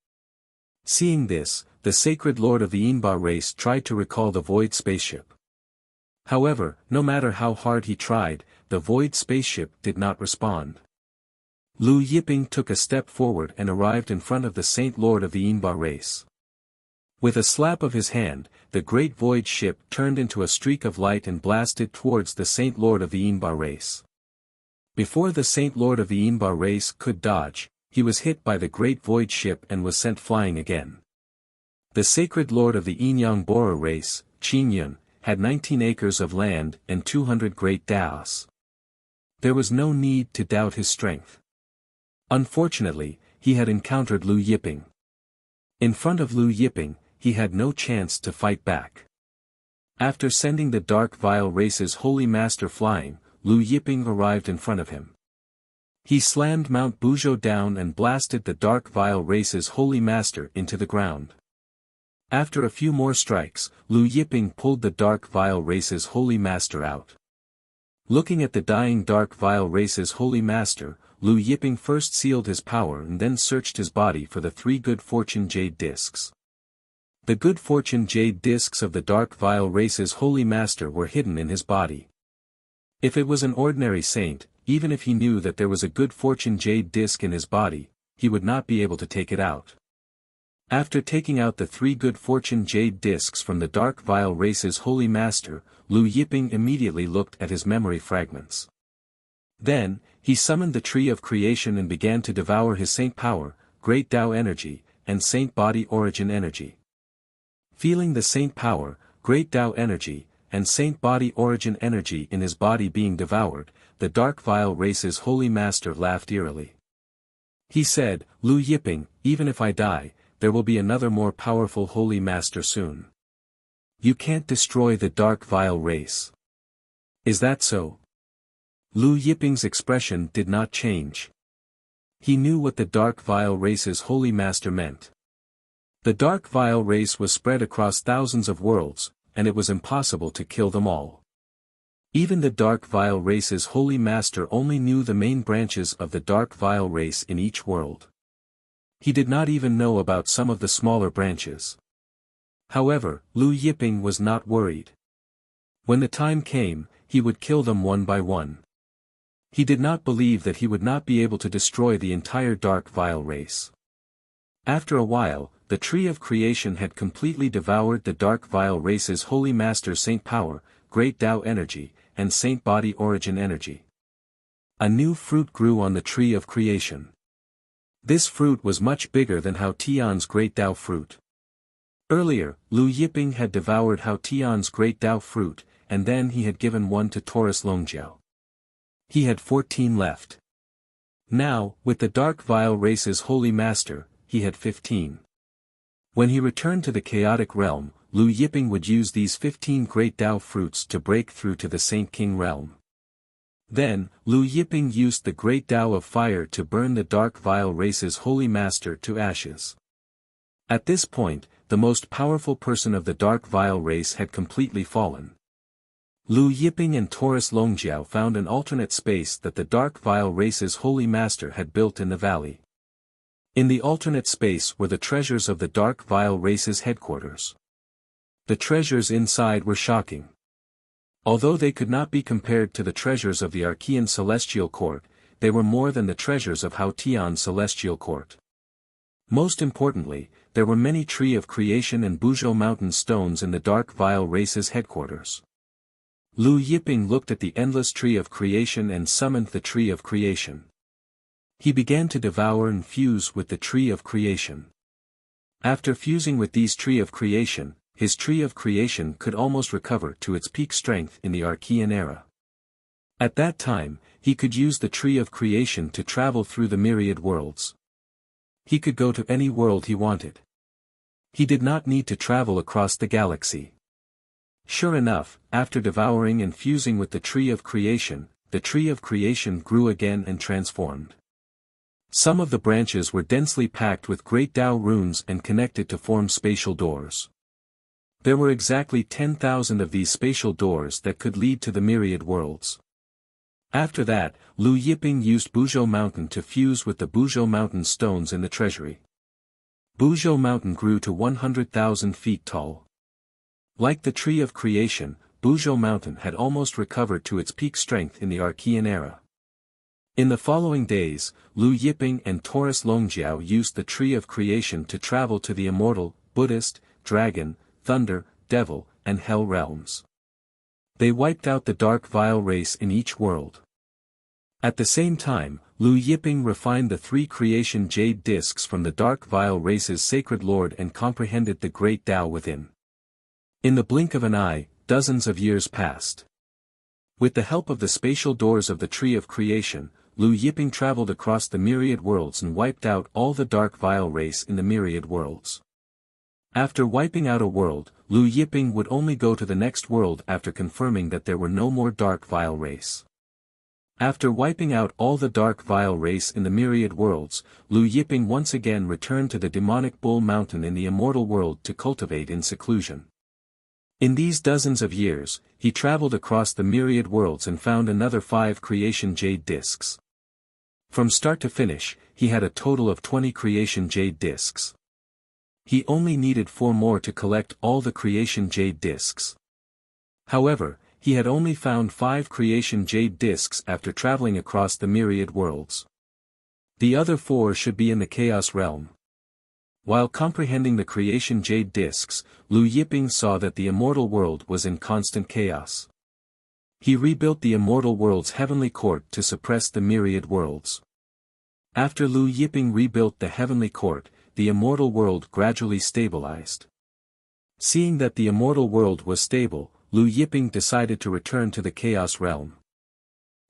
Seeing this, the Sacred Lord of the Yinba race tried to recall the Void Spaceship. However, no matter how hard he tried, the Void Spaceship did not respond. Lu Yiping took a step forward and arrived in front of the Saint Lord of the Yinba race. With a slap of his hand, the Great Void Ship turned into a streak of light and blasted towards the Saint Lord of the Yinba race. Before the Saint Lord of the Yinba race could dodge, he was hit by the Great Void Ship and was sent flying again. The Sacred Lord of the Yinyang Bora race, Qin Yun, had 19 acres of land and 200 great Taos. There was no need to doubt his strength. Unfortunately, he had encountered Lu Yiping. In front of Lu Yiping, he had no chance to fight back. After sending the Dark Vile race's holy master flying, Lu Yiping arrived in front of him. He slammed Mount Buzhou down and blasted the Dark Vile race's holy master into the ground. After a few more strikes, Lu Yiping pulled the Dark Vile race's holy master out. Looking at the dying Dark Vile race's holy master, Lu Yiping first sealed his power and then searched his body for the 3 good fortune jade discs. The good fortune jade discs of the Dark Vile race's holy master were hidden in his body. If it was an ordinary saint, even if he knew that there was a good fortune jade disc in his body, he would not be able to take it out. After taking out the 3 good fortune jade discs from the Dark Vile race's holy master, Lu Yiping immediately looked at his memory fragments. Then, he summoned the Tree of Creation and began to devour his Saint Power, Great Tao Energy, and Saint Body Origin Energy. Feeling the Saint Power, Great Tao Energy, and Saint Body Origin Energy in his body being devoured, the Dark Vile race's holy master laughed eerily. He said, "Lu Yiping, even if I die, there will be another more powerful holy master soon. You can't destroy the dark vile race. Is that so?" Lu Yiping's expression did not change. He knew what the dark vile race's holy master meant. The dark vile race was spread across thousands of worlds, and it was impossible to kill them all. Even the dark vile race's holy master only knew the main branches of the dark vile race in each world. He did not even know about some of the smaller branches. However, Lu Yiping was not worried. When the time came, he would kill them one by one. He did not believe that he would not be able to destroy the entire dark vile race. After a while, the tree of creation had completely devoured the dark vile race's holy master Saint Power, Great Tao Energy, and Saint Body Origin Energy. A new fruit grew on the tree of creation. This fruit was much bigger than Hao Tian's Great Tao fruit. Earlier, Lu Yiping had devoured Hao Tian's Great Tao fruit, and then he had given one to Taurus Longjiao. He had 14 left. Now, with the dark vile race's holy master, he had 15. When he returned to the chaotic realm, Lu Yiping would use these 15 Great Tao fruits to break through to the Saint King realm. Then, Lu Yiping used the Great Tao of Fire to burn the dark vile race's holy master to ashes. At this point, the most powerful person of the dark vile race had completely fallen. Lu Yiping and Taurus Longjiao found an alternate space that the dark vile race's holy master had built in the valley. In the alternate space were the treasures of the dark vile race's headquarters. The treasures inside were shocking. Although they could not be compared to the treasures of the Archean Celestial Court, they were more than the treasures of Hao Tian's Celestial Court. Most importantly, there were many Tree of Creation and Buzhou Mountain stones in the dark vile race's headquarters. Lu Yiping looked at the endless Tree of Creation and summoned the Tree of Creation. He began to devour and fuse with the Tree of Creation. After fusing with these Tree of Creation, his Tree of Creation could almost recover to its peak strength in the Archean era. At that time, he could use the Tree of Creation to travel through the myriad worlds. He could go to any world he wanted. He did not need to travel across the galaxy. Sure enough, after devouring and fusing with the Tree of Creation, the Tree of Creation grew again and transformed. Some of the branches were densely packed with Great Tao runes and connected to form spatial doors. There were exactly 10,000 of these spatial doors that could lead to the myriad worlds. After that, Lu Yiping used Buzhou Mountain to fuse with the Buzhou Mountain stones in the treasury. Buzhou Mountain grew to 100,000 feet tall. Like the Tree of Creation, Buzhou Mountain had almost recovered to its peak strength in the Archean era. In the following days, Lu Yiping and Taurus Longjiao used the Tree of Creation to travel to the immortal, Buddhist, Dragon, Thunder, Devil, and Hell realms. They wiped out the dark vile race in each world. At the same time, Lu Yiping refined the 3 creation jade discs from the dark vile race's sacred lord and comprehended the great Tao within. In the blink of an eye, dozens of years passed. With the help of the spatial doors of the Tree of Creation, Lu Yiping traveled across the myriad worlds and wiped out all the dark vile race in the myriad worlds. After wiping out a world, Lu Yiping would only go to the next world after confirming that there were no more dark vile race. After wiping out all the dark vile race in the myriad worlds, Lu Yiping once again returned to the demonic Bull Mountain in the immortal world to cultivate in seclusion. In these dozens of years, he traveled across the myriad worlds and found another 5 creation jade discs. From start to finish, he had a total of 20 creation jade discs. He only needed 4 more to collect all the creation jade discs. However, he had only found 5 creation jade discs after traveling across the myriad worlds. The other 4 should be in the chaos realm. While comprehending the creation jade discs, Lu Yiping saw that the immortal world was in constant chaos. He rebuilt the immortal world's heavenly court to suppress the myriad worlds. After Lu Yiping rebuilt the heavenly court, the immortal world gradually stabilized. Seeing that the immortal world was stable, Lu Yiping decided to return to the Chaos Realm.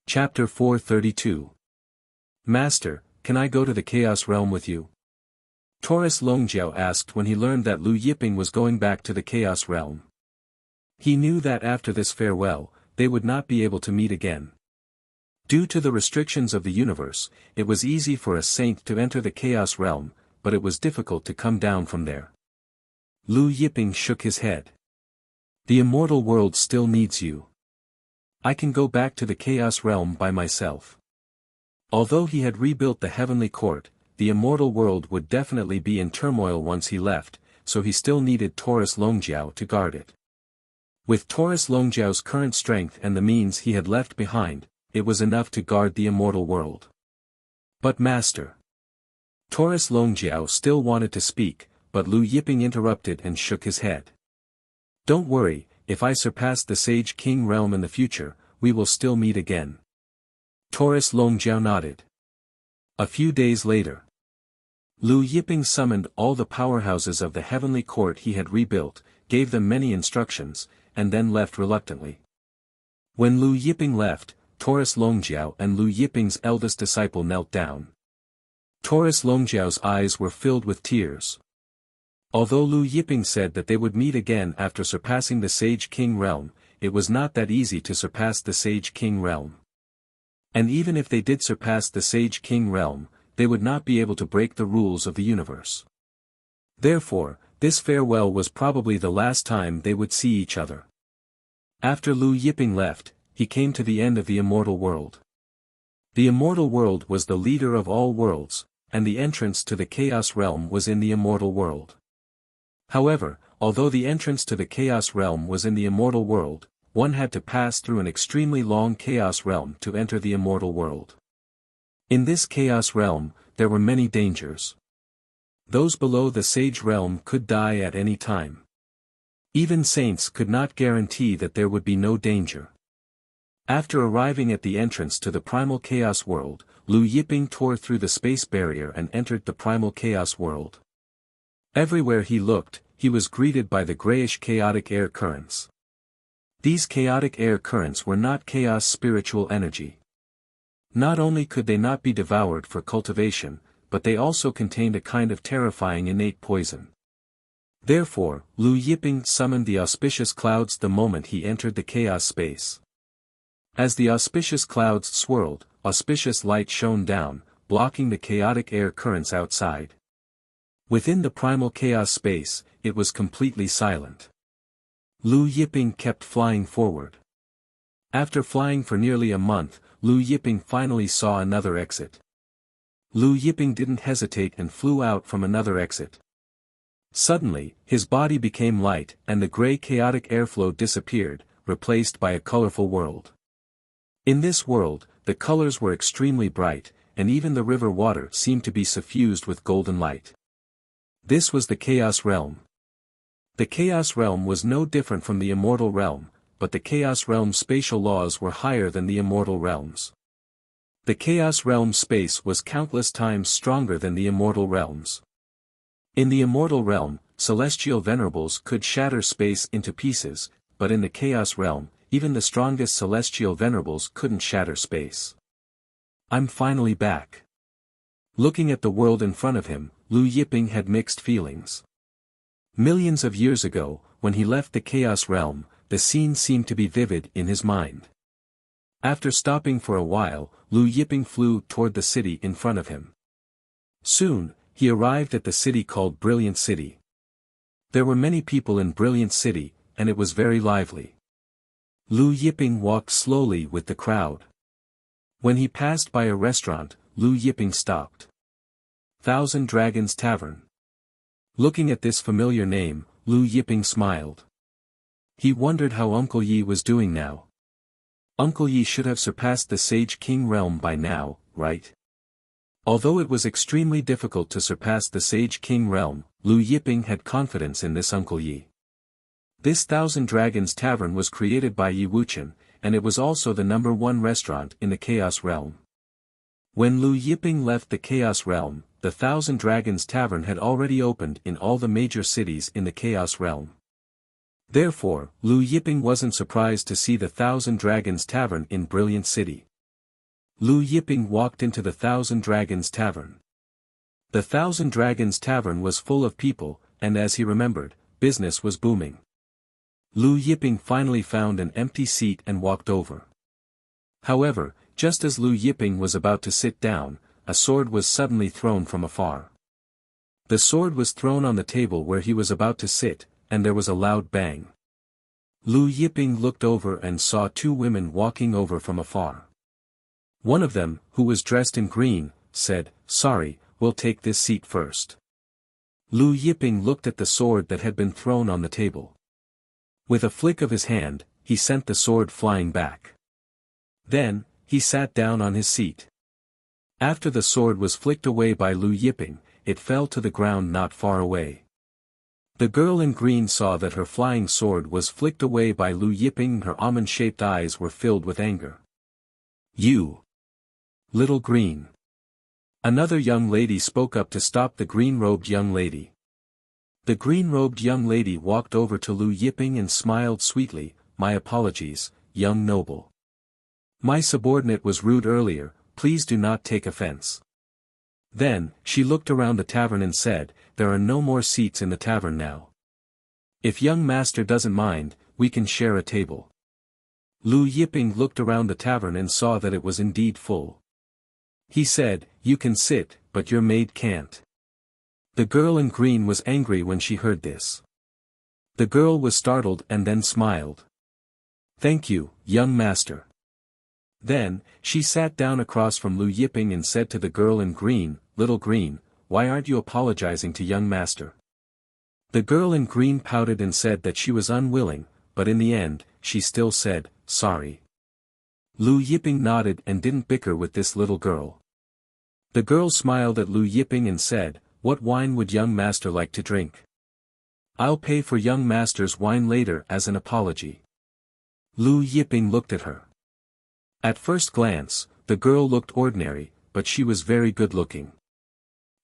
Chapter 432. Master, can I go to the Chaos Realm with you? Taurus Longjiao asked when he learned that Lu Yiping was going back to the Chaos Realm. He knew that after this farewell, they would not be able to meet again. Due to the restrictions of the universe, it was easy for a saint to enter the Chaos Realm, but it was difficult to come down from there. Lu Yiping shook his head. The immortal world still needs you. I can go back to the Chaos Realm by myself. Although he had rebuilt the heavenly court, the immortal world would definitely be in turmoil once he left, so he still needed Taurus Longjiao to guard it. With Taurus Longjiao's current strength and the means he had left behind, it was enough to guard the immortal world. But Master. Taurus Longjiao still wanted to speak, but Lu Yiping interrupted and shook his head. Don't worry, if I surpass the Sage King realm in the future, we will still meet again. Taurus Longjiao nodded. A few days later, Lu Yiping summoned all the powerhouses of the heavenly court he had rebuilt, gave them many instructions, and then left reluctantly. When Lu Yiping left, Taurus Longjiao and Lu Yiping's eldest disciple knelt down. Taurus Longjiao's eyes were filled with tears. Although Lu Yiping said that they would meet again after surpassing the Sage King realm, it was not that easy to surpass the Sage King realm. And even if they did surpass the Sage King realm, they would not be able to break the rules of the universe. Therefore, this farewell was probably the last time they would see each other. After Lu Yiping left, he came to the end of the immortal world. The immortal world was the leader of all worlds, and the entrance to the Chaos Realm was in the immortal world. However, although the entrance to the Chaos Realm was in the immortal world, one had to pass through an extremely long Chaos Realm to enter the immortal world. In this Chaos Realm, there were many dangers. Those below the Sage Realm could die at any time. Even saints could not guarantee that there would be no danger. After arriving at the entrance to the Primal Chaos World, Lu Yiping tore through the space barrier and entered the Primal Chaos World. Everywhere he looked, he was greeted by the grayish chaotic air currents. These chaotic air currents were not chaos spiritual energy. Not only could they not be devoured for cultivation, but they also contained a kind of terrifying innate poison. Therefore, Lu Yiping summoned the auspicious clouds the moment he entered the chaos space. As the auspicious clouds swirled, auspicious light shone down, blocking the chaotic air currents outside. Within the primal chaos space, it was completely silent. Lu Yiping kept flying forward. After flying for nearly a month, Lu Yiping finally saw another exit. Lu Yiping didn't hesitate and flew out from another exit. Suddenly, his body became light and the gray chaotic airflow disappeared, replaced by a colorful world. In this world, the colors were extremely bright, and even the river water seemed to be suffused with golden light. This was the Chaos Realm. The Chaos Realm was no different from the Immortal Realm, but the Chaos Realm's spatial laws were higher than the Immortal Realms. The Chaos Realm space was countless times stronger than the Immortal Realms. In the Immortal Realm, celestial venerables could shatter space into pieces, but in the Chaos Realm, even the strongest celestial venerables couldn't shatter space. I'm finally back. Looking at the world in front of him, Lu Yiping had mixed feelings. Millions of years ago, when he left the Chaos Realm, the scene seemed to be vivid in his mind. After stopping for a while, Lu Yiping flew toward the city in front of him. Soon, he arrived at the city called Brilliant City. There were many people in Brilliant City, and it was very lively. Lu Yiping walked slowly with the crowd. When he passed by a restaurant, Lu Yiping stopped. Thousand Dragons Tavern. Looking at this familiar name, Lu Yiping smiled. He wondered how Uncle Yi was doing now. Uncle Yi should have surpassed the Sage King realm by now, right? Although it was extremely difficult to surpass the Sage King realm, Lu Yiping had confidence in this Uncle Yi. This Thousand Dragons Tavern was created by Yi Wuchen, and it was also the #1 restaurant in the Chaos Realm. When Lu Yiping left the Chaos Realm, the Thousand Dragons Tavern had already opened in all the major cities in the Chaos Realm. Therefore, Lu Yiping wasn't surprised to see the Thousand Dragons Tavern in Brilliant City. Lu Yiping walked into the Thousand Dragons Tavern. The Thousand Dragons Tavern was full of people, and as he remembered, business was booming. Lu Yiping finally found an empty seat and walked over. However, just as Lu Yiping was about to sit down, a sword was suddenly thrown from afar. The sword was thrown on the table where he was about to sit, and there was a loud bang. Lu Yiping looked over and saw two women walking over from afar. One of them, who was dressed in green, said, "Sorry, we'll take this seat first." Lu Yiping looked at the sword that had been thrown on the table. With a flick of his hand, he sent the sword flying back. Then, he sat down on his seat. After the sword was flicked away by Lu Yiping, it fell to the ground not far away. The girl in green saw that her flying sword was flicked away by Lu Yiping and her almond-shaped eyes were filled with anger. "You! Little green!" Another young lady spoke up to stop the green-robed young lady. The green-robed young lady walked over to Lu Yiping and smiled sweetly, "My apologies, young noble. My subordinate was rude earlier, please do not take offense." Then, she looked around the tavern and said, "There are no more seats in the tavern now. If young master doesn't mind, we can share a table." Lu Yiping looked around the tavern and saw that it was indeed full. He said, "You can sit, but your maid can't." The girl in green was angry when she heard this. The girl was startled and then smiled. "Thank you, young master." Then, she sat down across from Lu Yiping and said to the girl in green, "Little green, why aren't you apologizing to young master?" The girl in green pouted and said that she was unwilling, but in the end, she still said, "Sorry." Lu Yiping nodded and didn't bicker with this little girl. The girl smiled at Lu Yiping and said, "What wine would young master like to drink? I'll pay for young master's wine later as an apology." Lu Yiping looked at her. At first glance, the girl looked ordinary, but she was very good-looking.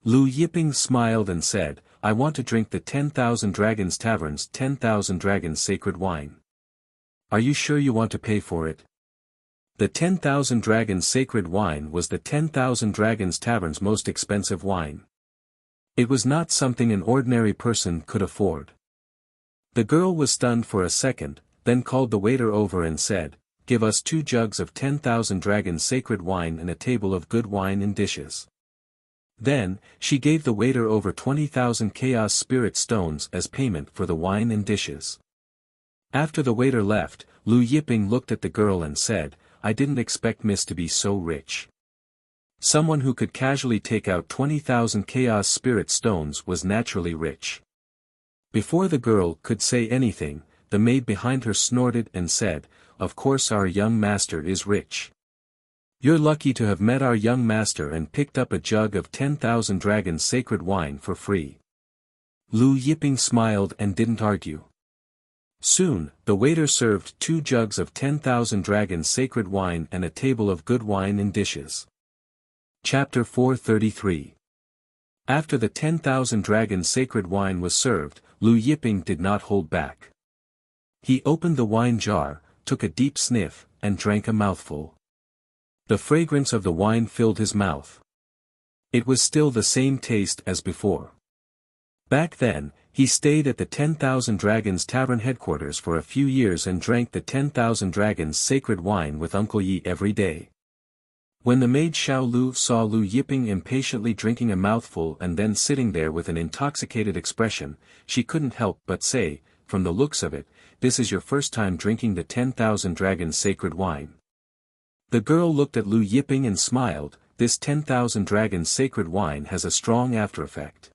Lu Yiping smiled and said, "I want to drink the 10,000 Dragons Tavern's 10,000 Dragons Sacred Wine. Are you sure you want to pay for it?" The 10,000 Dragons Sacred Wine was the 10,000 Dragons Tavern's most expensive wine. It was not something an ordinary person could afford. The girl was stunned for a second, then called the waiter over and said, "Give us 2 jugs of 10,000 Dragons Sacred Wine and a table of good wine in dishes." Then, she gave the waiter over 20,000 Chaos Spirit Stones as payment for the wine and dishes. After the waiter left, Lu Yiping looked at the girl and said, "I didn't expect Miss to be so rich." Someone who could casually take out 20,000 Chaos Spirit Stones was naturally rich. Before the girl could say anything, the maid behind her snorted and said, "Of course our young master is rich. You're lucky to have met our young master and picked up a jug of 10,000 Dragons Sacred Wine for free." Lu Yiping smiled and didn't argue. Soon, the waiter served 2 jugs of 10,000 Dragons Sacred Wine and a table of good wine in dishes. Chapter 433. After the 10,000 Dragons Sacred Wine was served, Lu Yiping did not hold back. He opened the wine jar, took a deep sniff, and drank a mouthful. The fragrance of the wine filled his mouth. It was still the same taste as before. Back then, he stayed at the 10,000 Dragons Tavern headquarters for a few years and drank the 10,000 Dragons Sacred Wine with Uncle Yi every day. When the maid Xiao Lu saw Lu Yiping impatiently drinking a mouthful and then sitting there with an intoxicated expression, she couldn't help but say, "From the looks of it, this is your first time drinking the 10,000 Dragons Sacred Wine." The girl looked at Lu Yiping and smiled, "This 10,000 Dragons Sacred Wine has a strong after-effect.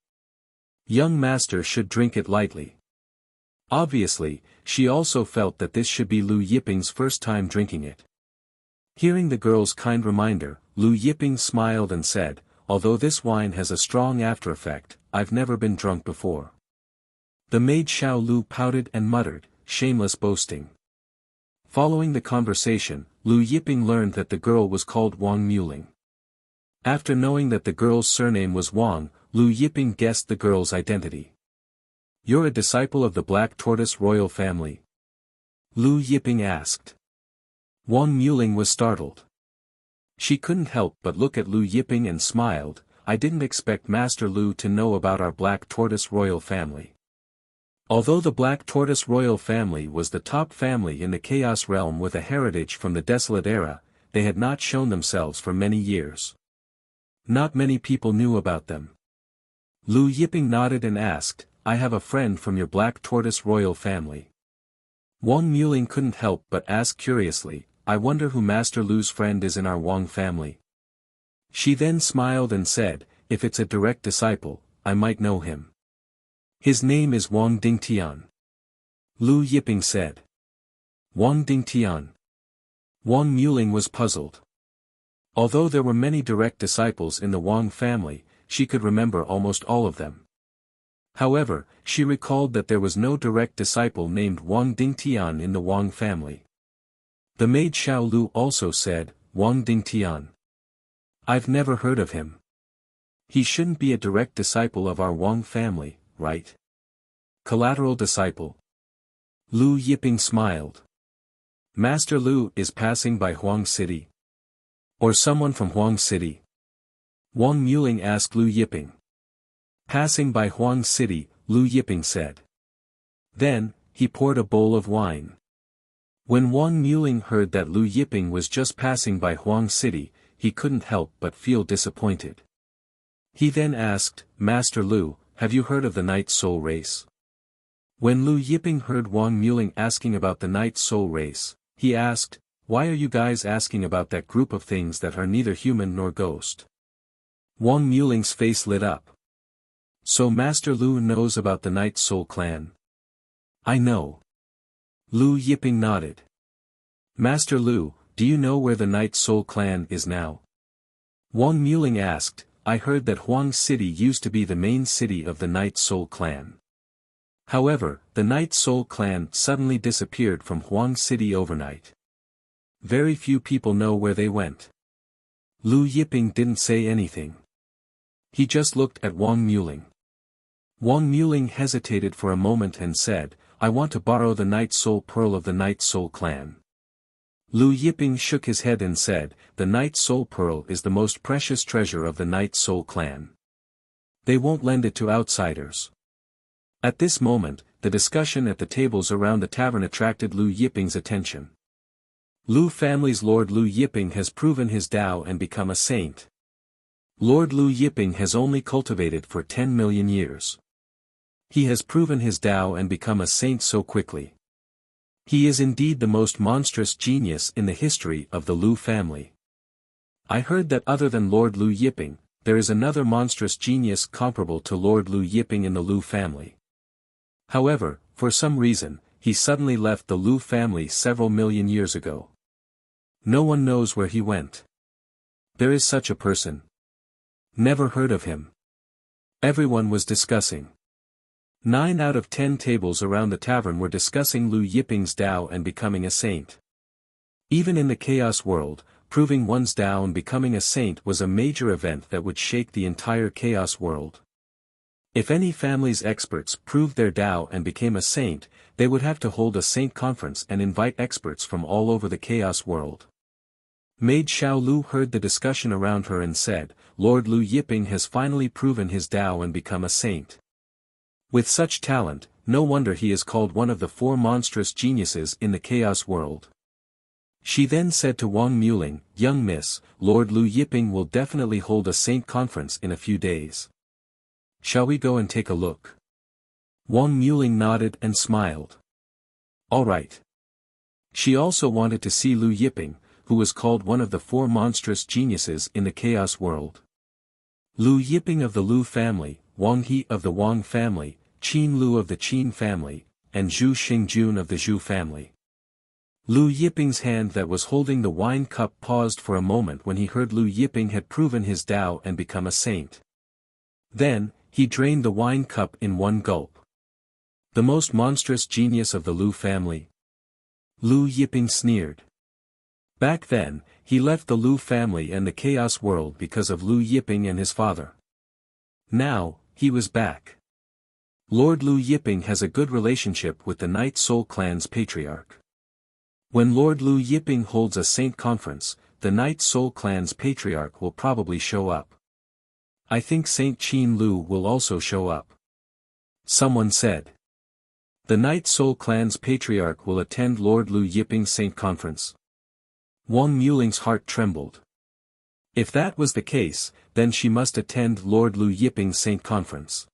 Young master should drink it lightly." Obviously, she also felt that this should be Lu Yiping's first time drinking it. Hearing the girl's kind reminder, Lu Yiping smiled and said, "Although this wine has a strong after-effect, I've never been drunk before." The maid Xiao Lu pouted and muttered, "Shameless boasting." Following the conversation, Lu Yiping learned that the girl was called Wang Muling. After knowing that the girl's surname was Wang, Lu Yiping guessed the girl's identity. "You're a disciple of the Black Tortoise royal family?" Lu Yiping asked. Wang Muling was startled. She couldn't help but look at Lu Yiping and smiled. I didn't expect Master Lu to know about our Black Tortoise royal family. Although the Black Tortoise royal family was the top family in the Chaos Realm with a heritage from the Desolate Era, they had not shown themselves for many years. Not many people knew about them. Lu Yiping nodded and asked, I have a friend from your Black Tortoise royal family. Wang Muling couldn't help but ask curiously, I wonder who Master Lu's friend is in our Wang family. She then smiled and said, if it's a direct disciple, I might know him. His name is Wang Dingtian. Lu Yiping said. Wang Dingtian. Wang Muling was puzzled. Although there were many direct disciples in the Wang family, she could remember almost all of them. However, she recalled that there was no direct disciple named Wang Dingtian in the Wang family. The maid Xiao Lu also said, Wang Dingtian. I've never heard of him. He shouldn't be a direct disciple of our Wang family, right? Collateral disciple. Lu Yiping smiled. Master Lu is passing by Huang City. Or someone from Huang City? Wang Muling asked Lu Yiping. Passing by Huang City, Lu Yiping said. Then, he poured a bowl of wine. When Wang Muling heard that Lu Yiping was just passing by Huang City, he couldn't help but feel disappointed. He then asked, Master Lu, have you heard of the Night Soul Race? When Lu Yiping heard Wang Muling asking about the Night Soul Race, he asked, why are you guys asking about that group of things that are neither human nor ghost? Wang Muling's face lit up. So Master Lu knows about the Night Soul Clan. I know. Lu Yiping nodded. Master Lu, do you know where the Night Soul Clan is now? Wang Muling asked, I heard that Huang City used to be the main city of the Night Soul Clan. However, the Night Soul Clan suddenly disappeared from Huang City overnight. Very few people know where they went. Lu Yiping didn't say anything. He just looked at Wang Muling. Wang Muling hesitated for a moment and said, I want to borrow the Night Soul Pearl of the Night Soul Clan. Lu Yiping shook his head and said, the Night Soul Pearl is the most precious treasure of the Night Soul Clan. They won't lend it to outsiders. At this moment, the discussion at the tables around the tavern attracted Lu Yiping's attention. Lu family's Lord Lu Yiping has proven his Tao and become a saint. Lord Lu Yiping has only cultivated for 10 million years. He has proven his Tao and become a saint so quickly. He is indeed the most monstrous genius in the history of the Lu family. I heard that other than Lord Lu Yiping, there is another monstrous genius comparable to Lord Lu Yiping in the Lu family. However, for some reason, he suddenly left the Lu family several million years ago. No one knows where he went. There is such a person. Never heard of him. Everyone was discussing. 9 out of 10 tables around the tavern were discussing Lu Yiping's Tao and becoming a saint. Even in the Chaos world, proving one's Tao and becoming a saint was a major event that would shake the entire Chaos world. If any family's experts proved their Tao and became a saint, they would have to hold a saint conference and invite experts from all over the Chaos world. Maid Xiao Lu heard the discussion around her and said, Lord Lu Yiping has finally proven his Tao and become a saint. With such talent, no wonder he is called one of the 4 monstrous geniuses in the Chaos world. She then said to Wang Muling, young miss, Lord Lu Yiping will definitely hold a saint conference in a few days. Shall we go and take a look? Wang Muling nodded and smiled. All right. She also wanted to see Lu Yiping, who was called one of the 4 monstrous geniuses in the Chaos world. Lu Yiping of the Lu family, Wang He of the Wang family, Qin Lu of the Qin family, and Zhu Xingjun of the Zhu family. Lu Yiping's hand that was holding the wine cup paused for a moment when he heard Lu Yiping had proven his Tao and become a saint. Then, he drained the wine cup in one gulp. The most monstrous genius of the Lu family? Lu Yiping sneered. Back then, he left the Lu family and the Chaos world because of Lu Yiping and his father. Now, he was back. Lord Lu Yiping has a good relationship with the Night Soul Clan's patriarch. When Lord Lu Yiping holds a saint conference, the Night Soul Clan's patriarch will probably show up. I think Saint Qin Lu will also show up. Someone said. The Night Soul Clan's patriarch will attend Lord Lu Yiping's Saint Conference. Wang Muling's heart trembled. If that was the case, then she must attend Lord Lu Yiping's Saint Conference.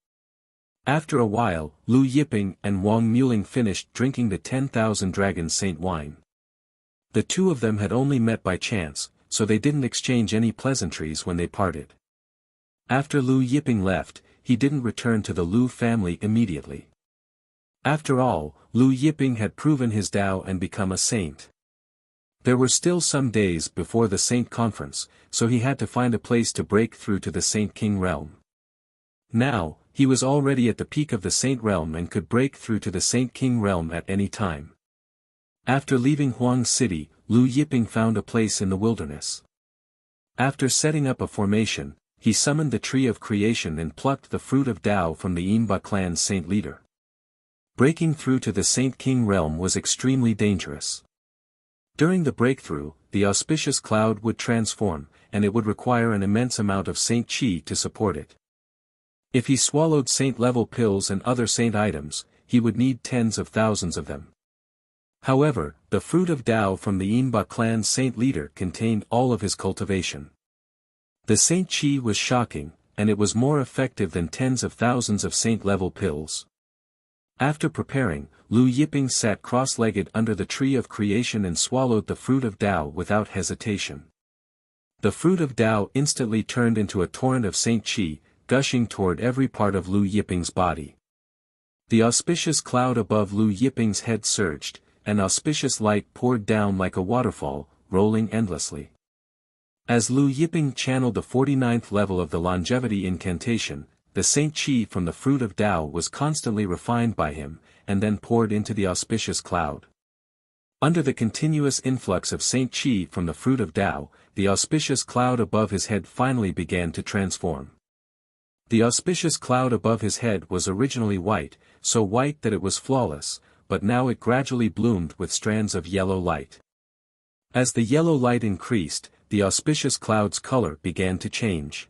After a while, Lu Yiping and Wang Muling finished drinking the 10,000 Dragon Saint wine. The two of them had only met by chance, so they didn't exchange any pleasantries when they parted. After Lu Yiping left, he didn't return to the Lu family immediately. After all, Lu Yiping had proven his Tao and become a saint. There were still some days before the Saint Conference, so he had to find a place to break through to the Saint King realm. Now, he was already at the peak of the Saint realm and could break through to the Saint King realm at any time. After leaving Huang City, Lu Yiping found a place in the wilderness. After setting up a formation, he summoned the Tree of Creation and plucked the fruit of Tao from the Yinba clan's saint leader. Breaking through to the Saint King realm was extremely dangerous. During the breakthrough, the auspicious cloud would transform, and it would require an immense amount of Saint Qi to support it. If he swallowed saint-level pills and other saint items, he would need tens of thousands of them. However, the fruit of Tao from the Yinba clan's saint leader contained all of his cultivation. The Saint Qi was shocking, and it was more effective than tens of thousands of saint-level pills. After preparing, Lu Yiping sat cross-legged under the Tree of Creation and swallowed the fruit of Tao without hesitation. The fruit of Tao instantly turned into a torrent of Saint Qi, gushing toward every part of Lu Yiping's body. The auspicious cloud above Lu Yiping's head surged, and auspicious light poured down like a waterfall, rolling endlessly. As Lu Yiping channeled the 49th level of the longevity incantation, the Saint Qi from the fruit of Tao was constantly refined by him, and then poured into the auspicious cloud. Under the continuous influx of Saint Qi from the fruit of Tao, the auspicious cloud above his head finally began to transform. The auspicious cloud above his head was originally white, so white that it was flawless, but now it gradually bloomed with strands of yellow light. As the yellow light increased, the auspicious cloud's color began to change.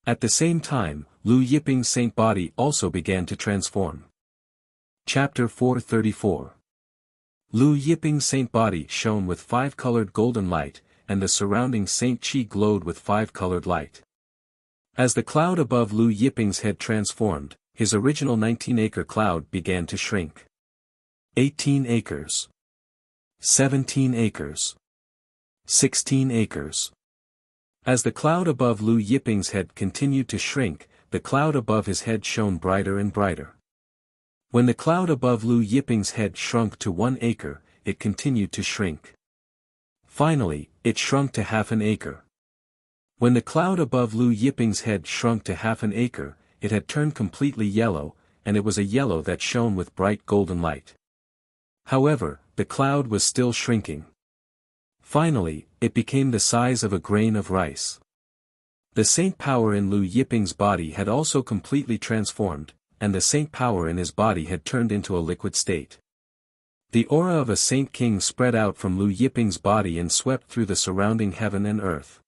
At the same time, Lu Yiping's saint body also began to transform. Chapter 434. Lu Yiping's saint body shone with 5-colored golden light, and the surrounding Saint Qi glowed with 5-colored light. As the cloud above Lu Yiping's head transformed, his original 19-acre cloud began to shrink. 18 acres. 17 acres. 16 acres. As the cloud above Lu Yiping's head continued to shrink, the cloud above his head shone brighter and brighter. When the cloud above Lu Yiping's head shrunk to 1 acre, it continued to shrink. Finally, it shrunk to half an acre. When the cloud above Lu Yiping's head shrunk to half an acre, it had turned completely yellow, and it was a yellow that shone with bright golden light. However, the cloud was still shrinking. Finally, it became the size of a grain of rice. The saint power in Lu Yiping's body had also completely transformed, and the saint power in his body had turned into a liquid state. The aura of a saint king spread out from Lu Yiping's body and swept through the surrounding heaven and earth.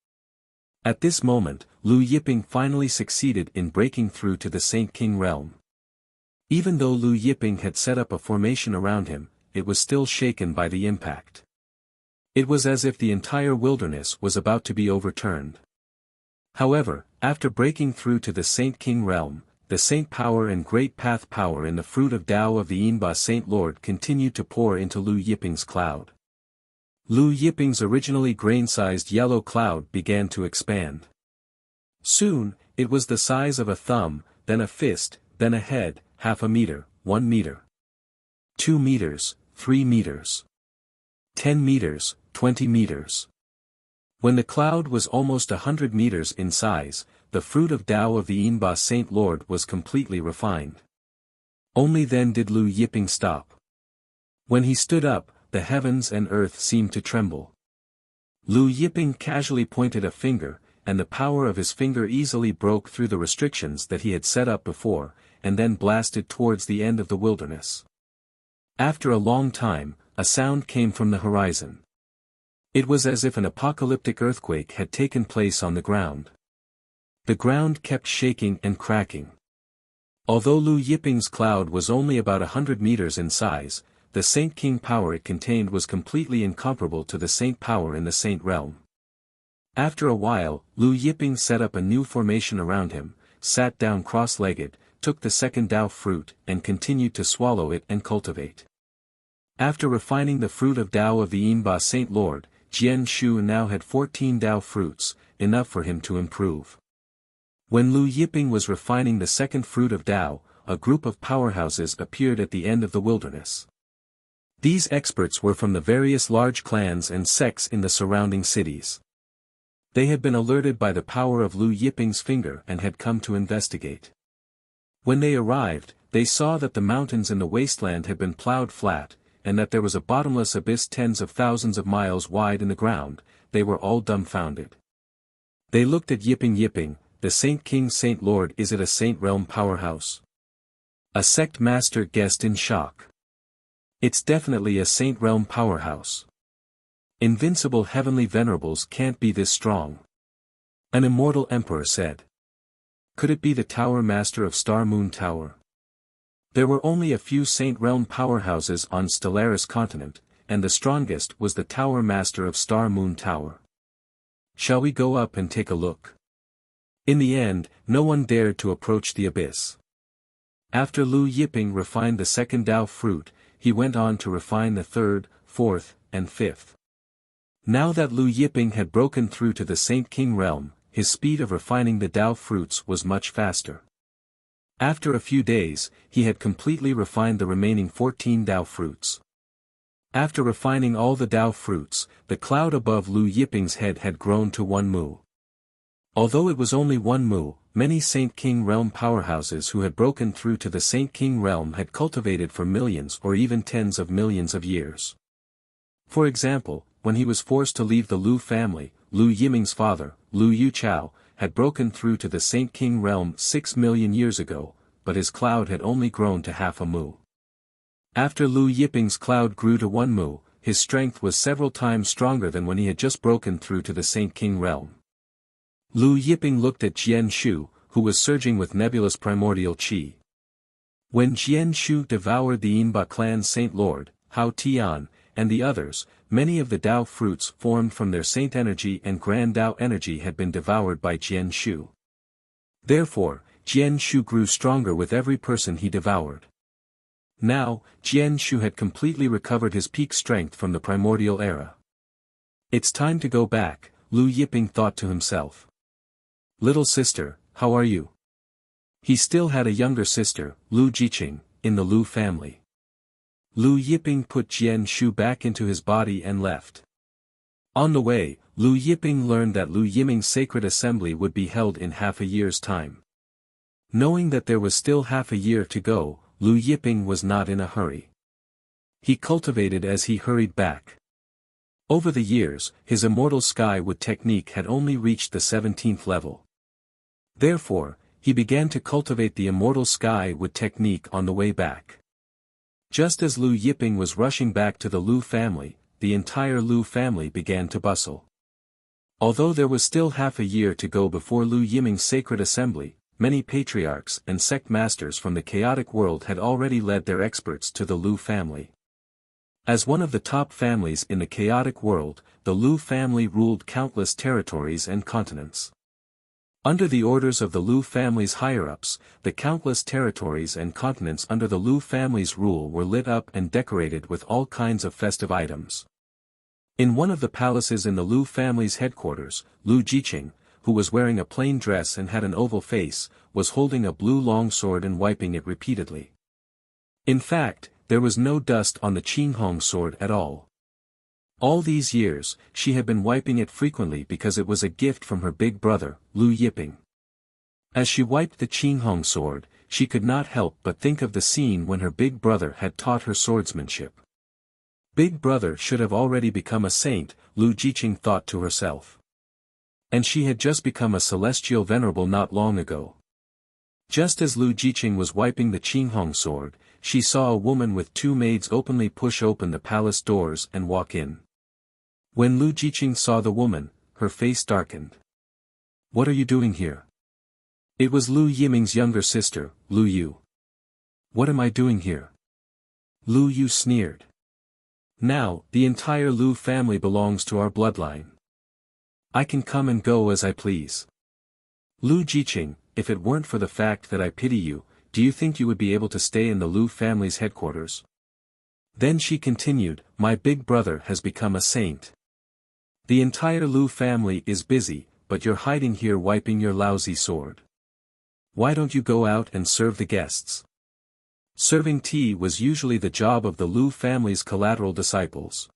At this moment, Lu Yiping finally succeeded in breaking through to the Saint King realm. Even though Lu Yiping had set up a formation around him, it was still shaken by the impact. It was as if the entire wilderness was about to be overturned. However, after breaking through to the Saint King realm, the saint power and great path power in the fruit of Tao of the Yinba Saint Lord continued to pour into Lu Yiping's cloud. Lu Yiping's originally grain-sized yellow cloud began to expand. Soon, it was the size of a thumb, then a fist, then a head, half a meter, 1 meter. 2 meters, 3 meters. 10 meters, 20 meters. When the cloud was almost 100 meters in size, the fruit of Tao of the Yinba Saint Lord was completely refined. Only then did Lu Yiping stop. When he stood up, the heavens and earth seemed to tremble. Lu Yiping casually pointed a finger, and the power of his finger easily broke through the restrictions that he had set up before, and then blasted towards the end of the wilderness. After a long time, a sound came from the horizon. It was as if an apocalyptic earthquake had taken place on the ground. The ground kept shaking and cracking. Although Lu Yiping's cloud was only about 100 meters in size, the Saint King power it contained was completely incomparable to the Saint power in the Saint realm. After a while, Lu Yiping set up a new formation around him, sat down cross-legged, took the second Tao fruit, and continued to swallow it and cultivate. After refining the fruit of Tao of the Yinba Saint Lord, Jian Shu now had 14 Tao fruits, enough for him to improve. When Lu Yiping was refining the second fruit of Tao, a group of powerhouses appeared at the end of the wilderness. These experts were from the various large clans and sects in the surrounding cities. They had been alerted by the power of Lu Yiping's finger and had come to investigate. When they arrived, they saw that the mountains in the wasteland had been plowed flat, and that there was a bottomless abyss tens of thousands of miles wide in the ground. They were all dumbfounded. They looked at Yiping, the Saint King Saint Lord. Is it a Saint Realm powerhouse? A sect master guessed in shock. It's definitely a Saint Realm powerhouse. Invincible heavenly venerables can't be this strong. An immortal emperor said. Could it be the Tower Master of Star Moon Tower? There were only a few Saint Realm powerhouses on Stellaris continent, and the strongest was the Tower Master of Star Moon Tower. Shall we go up and take a look? In the end, no one dared to approach the abyss. After Lu Yiping refined the second Tao fruit, he went on to refine the third, fourth, and fifth. Now that Lu Yiping had broken through to the Saint King realm, his speed of refining the Tao fruits was much faster. After a few days, he had completely refined the remaining 14 Tao fruits. After refining all the Tao fruits, the cloud above Lu Yiping's head had grown to 1 mu. Although it was only 1 mu, many Saint King realm powerhouses who had broken through to the Saint King realm had cultivated for millions or even tens of millions of years. For example, when he was forced to leave the Lu family, Lu Yiming's father, Lu Yuchao, had broken through to the Saint King realm 6 million years ago, but his cloud had only grown to half a mu. After Lu Yiping's cloud grew to 1 mu, his strength was several times stronger than when he had just broken through to the Saint King realm. Lu Yiping looked at Jian Shu, who was surging with nebulous primordial qi. When Jian Shu devoured the Yinba clan Saint Lord, Hao Tian, and the others, many of the Tao fruits formed from their Saint energy and Grand Tao energy had been devoured by Jian Shu. Therefore, Jian Shu grew stronger with every person he devoured. Now, Jian Shu had completely recovered his peak strength from the primordial era. It's time to go back, Lu Yiping thought to himself. Little sister, how are you? He still had a younger sister, Lu Jiqing, in the Lu family. Lu Yiping put Jian Shu back into his body and left. On the way, Lu Yiping learned that Lu Yiming's sacred assembly would be held in half a year's time. Knowing that there was still half a year to go, Lu Yiping was not in a hurry. He cultivated as he hurried back. Over the years, his immortal sky-wood technique had only reached the 17th level. Therefore, he began to cultivate the immortal sky-wood technique on the way back. Just as Lu Yiping was rushing back to the Lu family, the entire Lu family began to bustle. Although there was still half a year to go before Lu Yiming's sacred assembly, many patriarchs and sect masters from the chaotic world had already led their experts to the Lu family. As one of the top families in the chaotic world, the Lu family ruled countless territories and continents. Under the orders of the Lu family's higher-ups, the countless territories and continents under the Lu family's rule were lit up and decorated with all kinds of festive items. In one of the palaces in the Lu family's headquarters, Lu Jiqing, who was wearing a plain dress and had an oval face, was holding a blue longsword and wiping it repeatedly. In fact, there was no dust on the Qinghong sword at all. All these years, she had been wiping it frequently because it was a gift from her big brother, Lu Yiping. As she wiped the Qinghong sword, she could not help but think of the scene when her big brother had taught her swordsmanship. Big brother should have already become a saint, Lu Jiqing thought to herself. And she had just become a celestial venerable not long ago. Just as Lu Jiqing was wiping the Qinghong sword, she saw a woman with 2 maids openly push open the palace doors and walk in. When Lu Jiqing saw the woman, her face darkened. "What are you doing here?" It was Lu Yiming's younger sister, Lu Yu. "What am I doing here?" Lu Yu sneered. "Now, the entire Lu family belongs to our bloodline. I can come and go as I please. Lu Jiqing, if it weren't for the fact that I pity you, do you think you would be able to stay in the Lu family's headquarters?" Then she continued, "My big brother has become a saint. The entire Lu family is busy, but you're hiding here wiping your lousy sword. Why don't you go out and serve the guests?" Serving tea was usually the job of the Lu family's collateral disciples.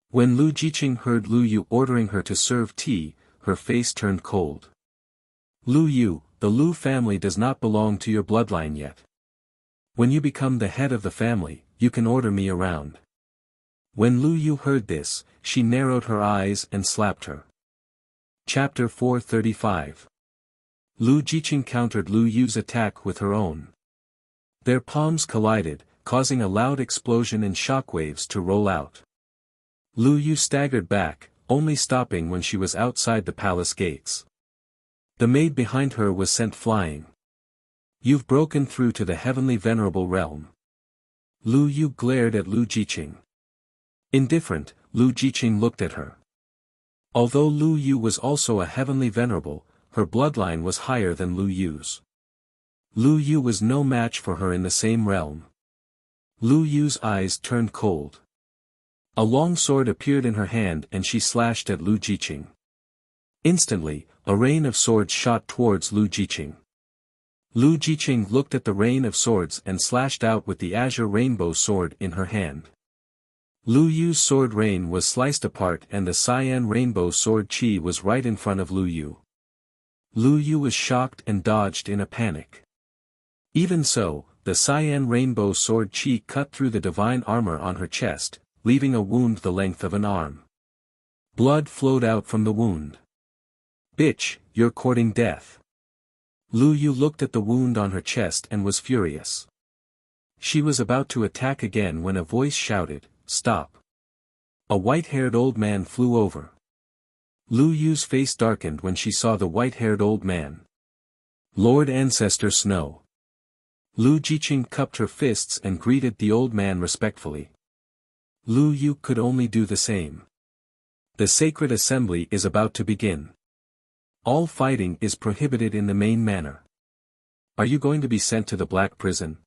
When Lu Jiqing heard Lu Yu ordering her to serve tea, her face turned cold. "Lu Yu, the Lu family does not belong to your bloodline yet. When you become the head of the family, you can order me around." When Lu Yu heard this, she narrowed her eyes and slapped her. Chapter 435. Lu Jiqing countered Lu Yu's attack with her own. Their palms collided, causing a loud explosion and shockwaves to roll out. Lu Yu staggered back, only stopping when she was outside the palace gates. The maid behind her was sent flying. "You've broken through to the heavenly venerable realm." Lu Yu glared at Lu Jiqing. Indifferent, Lu Jiqing looked at her. Although Lu Yu was also a heavenly venerable, her bloodline was higher than Lu Yu's. Lu Yu was no match for her in the same realm. Lu Yu's eyes turned cold. A long sword appeared in her hand and she slashed at Lu Jiqing. Instantly, a rain of swords shot towards Lu Jiqing. Lu Jiqing looked at the rain of swords and slashed out with the azure rainbow sword in her hand. Lu Yu's sword rain was sliced apart and the cyan rainbow sword chi was right in front of Lu Yu. Lu Yu was shocked and dodged in a panic. Even so, the cyan rainbow sword chi cut through the divine armor on her chest, leaving a wound the length of an arm. Blood flowed out from the wound. "Bitch, you're courting death." Lu Yu looked at the wound on her chest and was furious. She was about to attack again when a voice shouted, "Stop." A white-haired old man flew over. Lu Yu's face darkened when she saw the white-haired old man. "Lord Ancestor Snow." Lu Jiqing cupped her fists and greeted the old man respectfully. Lu Yu could only do the same. "The sacred assembly is about to begin. All fighting is prohibited in the main manor. Are you going to be sent to the black prison?"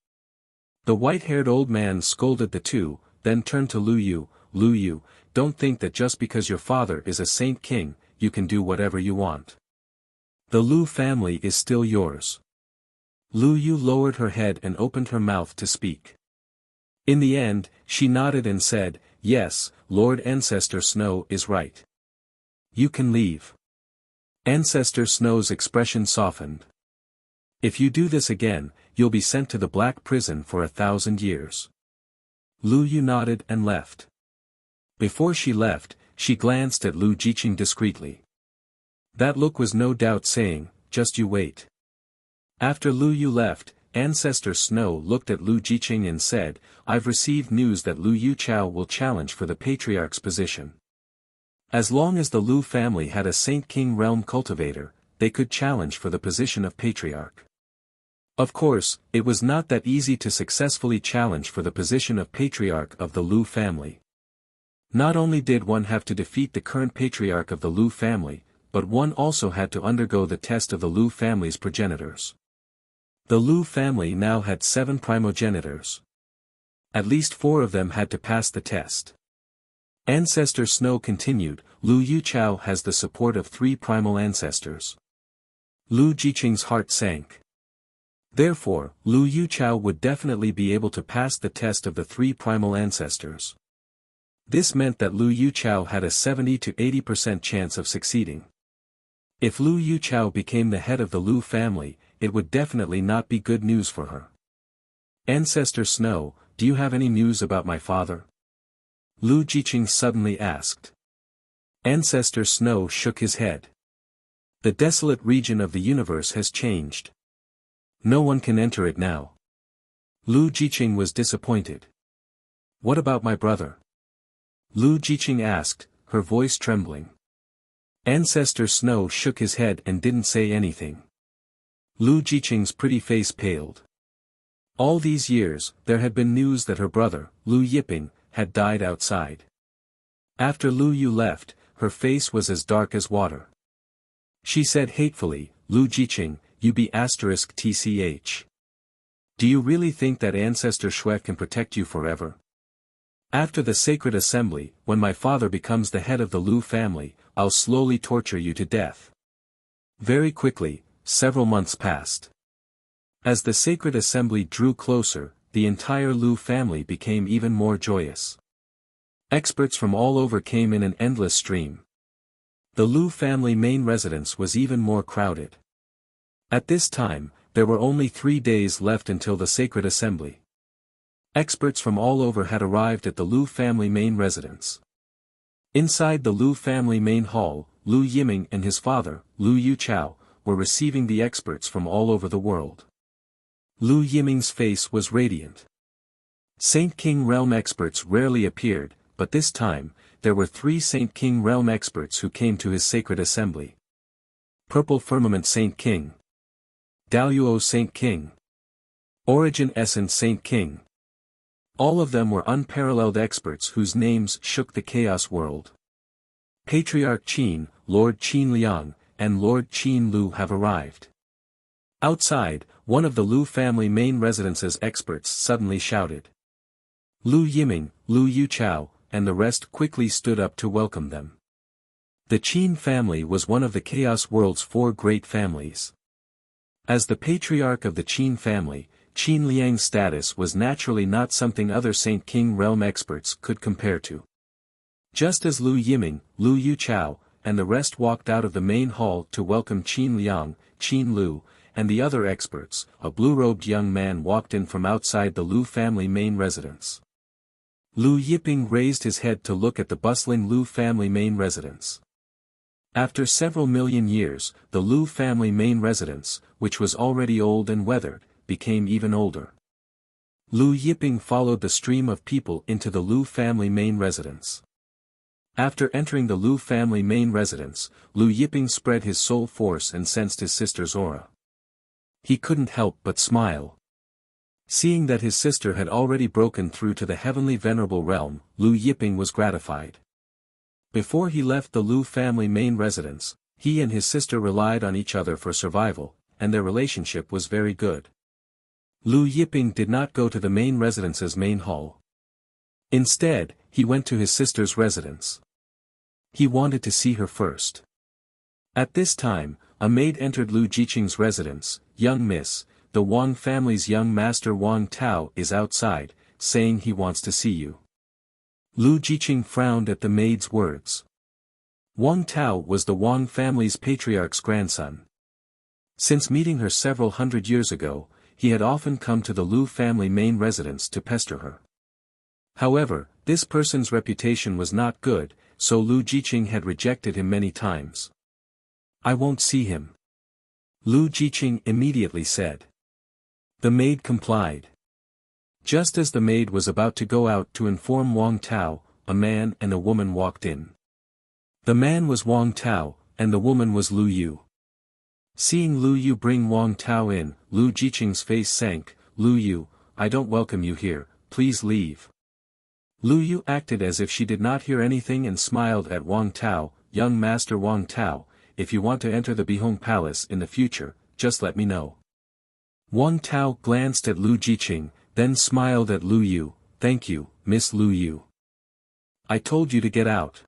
The white-haired old man scolded the two, then turned to Lu Yu. "Lu Yu, don't think that just because your father is a saint king, you can do whatever you want. The Lu family is still yours." Lu Yu lowered her head and opened her mouth to speak. In the end, she nodded and said, "Yes, Lord Ancestor Snow is right. You can leave." Ancestor Snow's expression softened. "If you do this again, you'll be sent to the black prison for 1,000 years." Lu Yu nodded and left. Before she left, she glanced at Lu Jiqing discreetly. That look was no doubt saying, "Just you wait." After Lu Yu left, Ancestor Snow looked at Lu Jiqing and said, "I've received news that Lu Yuchao will challenge for the Patriarch's position. As long as the Lu family had a Saint King realm cultivator, they could challenge for the position of Patriarch. Of course, it was not that easy to successfully challenge for the position of Patriarch of the Lu family. Not only did one have to defeat the current Patriarch of the Lu family, but one also had to undergo the test of the Lu family's progenitors. The Lu family now had 7 primogenitors. At least 4 of them had to pass the test. Ancestor Snow continued, "Lu Yuchao has the support of 3 primal ancestors." Lu Jiqing's heart sank. Therefore, Lu Yuchao would definitely be able to pass the test of the 3 primal ancestors. This meant that Lu Yuchao had a 70 to 80% chance of succeeding. If Lu Yuchao became the head of the Lu family, it would definitely not be good news for her. "Ancestor Snow, do you have any news about my father?" Lu Jiqing suddenly asked. Ancestor Snow shook his head. "The desolate region of the universe has changed. No one can enter it now." Lu Jiqing was disappointed. "What about my brother?" Lu Jiqing asked, her voice trembling. Ancestor Snow shook his head and didn't say anything. Lu Jiqing's pretty face paled. All these years, there had been news that her brother, Lu Yiping, had died outside. After Lu Yu left, her face was as dark as water. She said hatefully, "Lu Jiqing, you be *tch. Do you really think that Ancestor Shui can protect you forever? After the sacred assembly, when my father becomes the head of the Lu family, I'll slowly torture you to death." Very quickly, several months passed. As the sacred assembly drew closer, the entire Lu family became even more joyous. Experts from all over came in an endless stream. The Lu family main residence was even more crowded. At this time, there were only 3 days left until the sacred assembly. Experts from all over had arrived at the Lu family main residence. Inside the Lu family main hall, Lu Yiming and his father, Lu Yuchao, were receiving the experts from all over the world. Lu Yiming's face was radiant. Saint King Realm experts rarely appeared, but this time, there were 3 Saint King Realm experts who came to his sacred assembly. Purple Firmament Saint King. Daluo Saint King. Origin Essence Saint King. All of them were unparalleled experts whose names shook the chaos world. Patriarch Qin, Lord Qin Liang, and Lord Qin Lu have arrived. Outside, one of the Lu family main residence's experts suddenly shouted. Lu Yiming, Lu Yuchao, and the rest quickly stood up to welcome them. The Qin family was one of the chaos world's 4 great families. As the patriarch of the Qin family, Qin Liang's status was naturally not something other Saint King Realm experts could compare to. Just as Lu Yiming, Lu Yuchao, and the rest walked out of the main hall to welcome Qin Liang, Qin Lu, and the other experts, a blue-robed young man walked in from outside the Lu family main residence. Lu Yiping raised his head to look at the bustling Lu family main residence. After several million years, the Lu family main residence, which was already old and weathered, became even older. Lu Yiping followed the stream of people into the Lu family main residence. After entering the Lu family main residence, Lu Yiping spread his soul force and sensed his sister's aura. He couldn't help but smile. Seeing that his sister had already broken through to the heavenly venerable realm, Lu Yiping was gratified. Before he left the Lu family main residence, he and his sister relied on each other for survival, and their relationship was very good. Lu Yiping did not go to the main residence's main hall. Instead, he went to his sister's residence. He wanted to see her first. At this time, a maid entered Lu Jiqing's residence. "Young miss, the Wang family's young master Wang Tao is outside, saying he wants to see you." Lu Jiqing frowned at the maid's words. Wang Tao was the Wang family's patriarch's grandson. Since meeting her several hundred years ago, he had often come to the Lu family main residence to pester her. However, this person's reputation was not good, so Lu Jiqing had rejected him many times. "I won't see him," Lu Jiqing immediately said. The maid complied. Just as the maid was about to go out to inform Wang Tao, a man and a woman walked in. The man was Wang Tao, and the woman was Lu Yu. Seeing Lu Yu bring Wang Tao in, Lu Jiqing's face sank. "Lu Yu, I don't welcome you here, please leave." Lu Yu acted as if she did not hear anything and smiled at Wang Tao. "Young master Wang Tao, if you want to enter the Bihong Palace in the future, just let me know." Wang Tao glanced at Lu Jiqing, then smiled at Lu Yu. "Thank you, Miss Lu Yu. I told you to get out."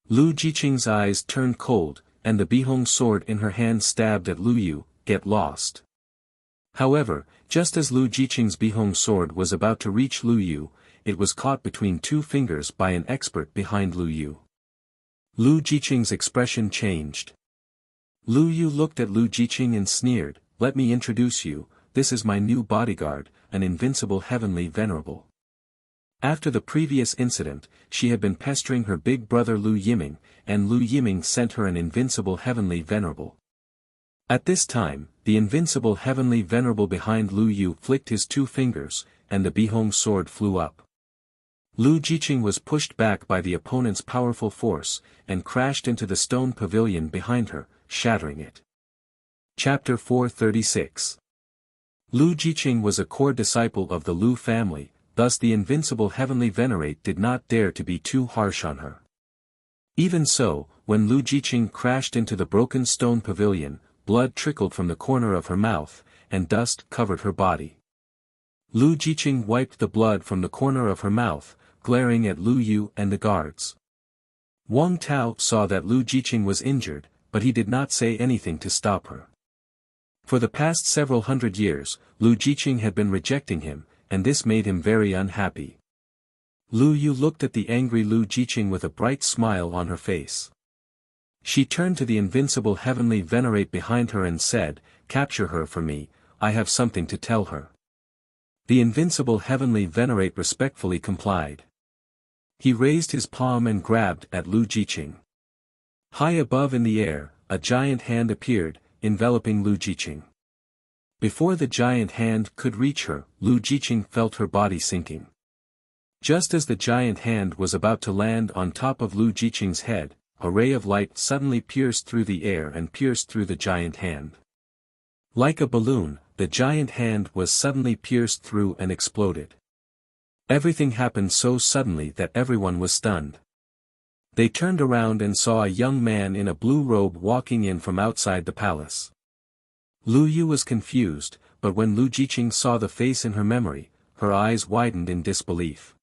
Lu Jiqing's eyes turned cold, and the Bihong sword in her hand stabbed at Lu Yu. "Get lost." However, just as Lu Jiqing's Bihong sword was about to reach Lu Yu, it was caught between 2 fingers by an expert behind Lu Yu. Lu Jiqing's expression changed. Lu Yu looked at Lu Jiqing and sneered, "Let me introduce you, this is my new bodyguard, an Invincible Heavenly Venerable." After the previous incident, she had been pestering her big brother Lu Yiming, and Lu Yiming sent her an Invincible Heavenly Venerable. At this time, the Invincible Heavenly Venerable behind Lu Yu flicked his 2 fingers, and the Bihong sword flew up. Lu Jiqing was pushed back by the opponent's powerful force, and crashed into the stone pavilion behind her, shattering it. Chapter 436. Lu Jiqing was a core disciple of the Lu family, thus the invincible heavenly venerate did not dare to be too harsh on her. Even so, when Lu Jiqing crashed into the broken stone pavilion, blood trickled from the corner of her mouth, and dust covered her body. Lu Jiqing wiped the blood from the corner of her mouth, glaring at Lu Yu and the guards. Wang Tao saw that Lu Jiqing was injured, but he did not say anything to stop her. For the past several hundred years, Lu Jiqing had been rejecting him, and this made him very unhappy. Lu Yu looked at the angry Lu Jiqing with a bright smile on her face. She turned to the invincible heavenly venerate behind her and said, "Capture her for me, I have something to tell her." The invincible heavenly venerate respectfully complied. He raised his palm and grabbed at Lu Jiqing. High above in the air, a giant hand appeared, enveloping Lu Jiqing. Before the giant hand could reach her, Lu Jiqing felt her body sinking. Just as the giant hand was about to land on top of Lu Jiqing's head, a ray of light suddenly pierced through the air and pierced through the giant hand. Like a balloon, the giant hand was suddenly pierced through and exploded. Everything happened so suddenly that everyone was stunned. They turned around and saw a young man in a blue robe walking in from outside the palace. Lu Yu was confused, but when Lu Jiqing saw the face in her memory, her eyes widened in disbelief.